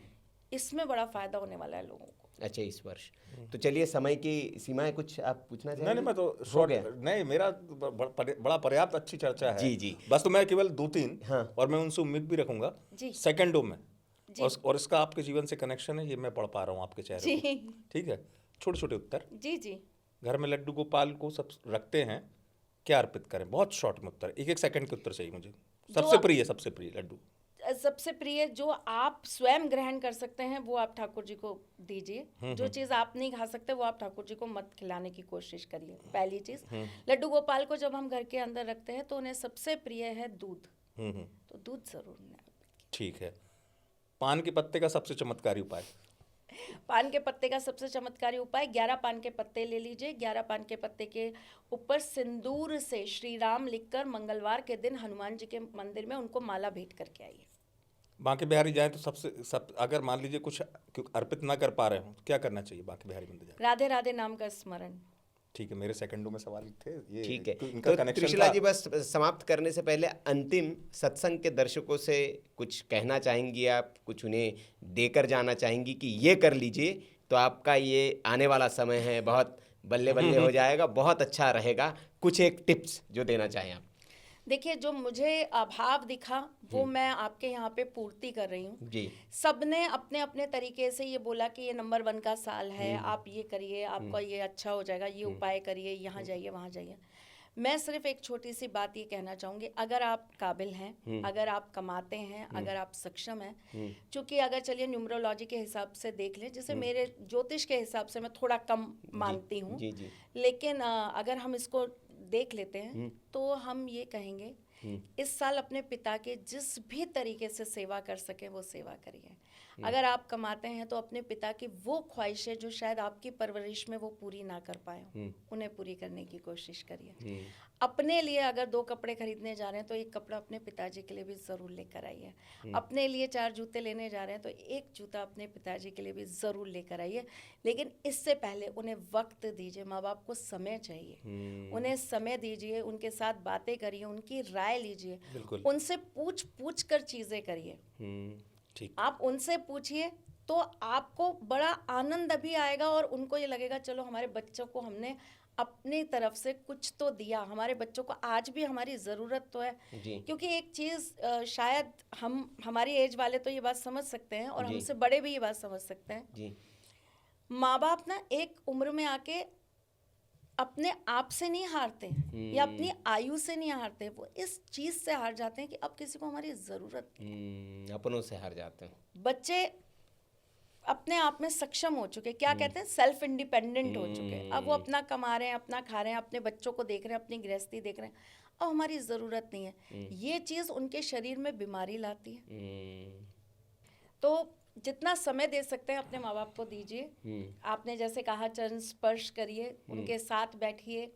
इसमें बड़ा फायदा होने वाला है लोगों को। अच्छा, इस वर्ष तो चलिए, समय की सीमाएं कुछ आप पूछना चाहेंगे? नहीं, मैं तो हो शॉर्ट, गया। नहीं, मेरा बड़ा पर्याप्त अच्छी चर्चा है। जी, जी। बस तो मैं केवल 2-3 हाँ। और मैं उनसे उम्मीद भी रखूंगा जी। सेकंडों में, जी। और इसका आपके जीवन से कनेक्शन है, ये मैं पढ़ पा रहा हूँ आपके चेहरे जी। को। ठीक है, छोटे छोटे उत्तर। जी जी। घर में लड्डू गोपाल को सब रखते हैं, क्या अर्पित करें? बहुत शॉर्ट में उत्तर, 1-1 सेकंड के उत्तर चाहिए मुझे। सबसे प्रिय लड्डू, सबसे प्रिय जो आप स्वयं ग्रहण कर सकते हैं वो आप ठाकुर जी को दीजिए। जो चीज़ आप नहीं खा सकते वो आप ठाकुर जी को मत खिलाने की कोशिश करिए, पहली चीज़। लड्डू गोपाल को जब हम घर के अंदर रखते हैं तो उन्हें सबसे प्रिय है दूध, तो दूध जरूर उन्हें। ठीक है। पान के पत्ते का सबसे चमत्कारी उपाय? पान के पत्ते का सबसे चमत्कारी उपाय, 11 पान के पत्ते ले लीजिए, 11 पान के पत्ते के ऊपर सिंदूर से श्री राम लिखकर मंगलवार के दिन हनुमान जी के मंदिर में उनको माला भेंट करके आइए। बांके बिहारी जाए तो अगर मान लीजिए कुछ अर्पित ना कर पा रहे हो, क्या करना चाहिए बांके बिहारी मंदिर जाए? राधे राधे नाम का स्मरण। ठीक है, मेरे सेकंडों में सवाल थे ये। ठीक है, इनका तो कनेक्शन त्रिशला था। जी, बस समाप्त करने से पहले अंतिम सत्संग के दर्शकों से कुछ कहना चाहेंगी आप, कुछ उन्हें देकर जाना चाहेंगी कि ये कर लीजिए तो आपका ये आने वाला समय है बहुत बल्ले बल्ले हो जाएगा, बहुत अच्छा रहेगा, कुछ एक टिप्स जो देना चाहें आप? देखिए, जो मुझे अभाव दिखा वो मैं आपके यहाँ पे पूर्ति कर रही हूँ जी। सबने अपने अपने तरीके से ये बोला कि ये नंबर 1 का साल है, आप ये करिए, आपका ये अच्छा हो जाएगा, ये उपाय करिए, यहाँ जाइए, वहाँ जाइए। मैं सिर्फ एक छोटी सी बात ये कहना चाहूँगी, अगर आप काबिल हैं, अगर आप कमाते हैं, अगर आप सक्षम हैं, क्योंकि अगर चलिए न्यूमरोलॉजी के हिसाब से देख लें, जैसे मेरे ज्योतिष के हिसाब से मैं थोड़ा कम मानती हूँ, लेकिन अगर हम इसको देख लेते हैं तो हम ये कहेंगे इस साल अपने पिता के जिस भी तरीके से सेवा कर सके वो सेवा करिए। अगर आप कमाते हैं तो अपने पिता की वो ख्वाहिशें जो शायद आपकी परवरिश में वो पूरी ना कर पाए, उन्हें पूरी करने की कोशिश करिए। अपने लिए अगर 2 कपड़े खरीदने जा रहे हैं तो 1 कपड़ा अपने पिताजी के लिए भी ज़रूर लेकर आइए। अपने लिए 4 जूते लेने जा रहे हैं तो 1 जूता अपने पिताजी के लिए भी ज़रूर लेकर आइए। लेकिन इससे पहले उन्हें वक्त दीजिए, माँ बाप को समय चाहिए, उन्हें समय दीजिए, उनके साथ बातें करिए, उनकी राय लीजिए, उनसे पूछ कर चीज़ें करिए। ठीक, आप उनसे पूछिए तो आपको बड़ा आनंद अभी आएगा और उनको ये लगेगा चलो हमारे बच्चों को हमने अपनी तरफ से कुछ तो दिया, हमारे बच्चों को आज भी हमारी ज़रूरत तो है। क्योंकि एक चीज़ शायद हमारी एज वाले तो ये बात समझ सकते हैं और हमसे बड़े भी ये बात समझ सकते हैं, माँ बाप ना एक उम्र में आके अपने आप से नहीं हारते या अपनी आयु से नहीं हारते, वो इस चीज़ से हार जाते हैं कि अब किसी को हमारी ज़रूरत नहीं, अपनों से हार जाते हैं। बच्चे अपने आप में सक्षम हो चुके, क्या कहते हैं, सेल्फ इंडिपेंडेंट हो चुके, अब वो अपना कमा रहे हैं, अपना खा रहे हैं, अपने बच्चों को देख रहे हैं, अपनी गृहस्थी देख रहे हैं, अब हमारी ज़रूरत नहीं है। ये चीज़ उनके शरीर में बीमारी लाती है। तो जितना समय दे सकते हैं अपने माँ बाप को दीजिए। आपने जैसे कहा चरण स्पर्श करिए, उनके साथ बैठिए।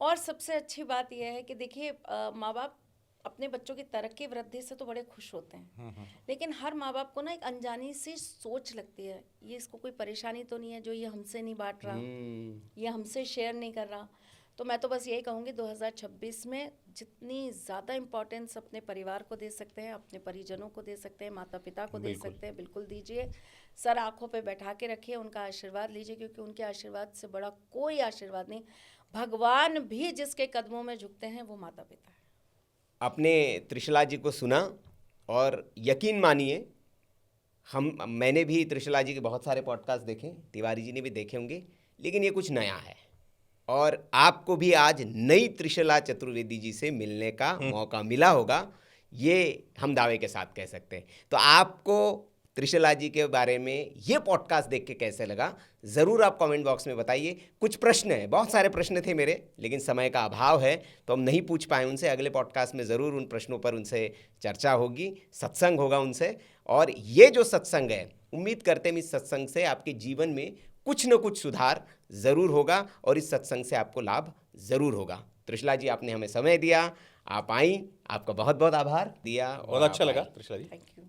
और सबसे अच्छी बात यह है कि देखिए, माँ बाप अपने बच्चों की तरक्की वृद्धि से तो बड़े खुश होते हैं, लेकिन हर माँ बाप को ना एक अनजानी सी सोच लगती है, ये इसको कोई परेशानी तो नहीं है जो ये हमसे नहीं बांट रहा, ये हमसे शेयर नहीं कर रहा। तो मैं तो बस यही कहूँगी 2026 में जितनी ज़्यादा इम्पोर्टेंस अपने परिवार को दे सकते हैं, अपने परिजनों को दे सकते हैं, माता पिता को दे सकते हैं, बिल्कुल दीजिए। सर आँखों पे बैठा के रखिए, उनका आशीर्वाद लीजिए, क्योंकि उनके आशीर्वाद से बड़ा कोई आशीर्वाद नहीं। भगवान भी जिसके कदमों में झुकते हैं वो माता पिता है। आपने त्रिशला जी को सुना और यकीन मानिए मैंने भी त्रिशला जी के बहुत सारे पॉडकास्ट देखे, तिवारी जी ने भी देखे होंगे, लेकिन ये कुछ नया है और आपको भी आज नई त्रिशला चतुर्वेदी जी से मिलने का मौका मिला होगा, ये हम दावे के साथ कह सकते हैं। तो आपको त्रिशला जी के बारे में ये पॉडकास्ट देख के कैसे लगा, ज़रूर आप कमेंट बॉक्स में बताइए। कुछ प्रश्न हैं, बहुत सारे प्रश्न थे मेरे, लेकिन समय का अभाव है तो हम नहीं पूछ पाए उनसे। अगले पॉडकास्ट में ज़रूर उन प्रश्नों पर उनसे चर्चा होगी, सत्संग होगा उनसे। और ये जो सत्संग है, उम्मीद करते हैं इस सत्संग से आपके जीवन में कुछ न कुछ सुधार ज़रूर होगा और इस सत्संग से आपको लाभ ज़रूर होगा। त्रिशला जी, आपने हमें समय दिया, आप आई, आपका बहुत बहुत आभार दिया। बहुत अच्छा लगा त्रिशला जी। Thank you.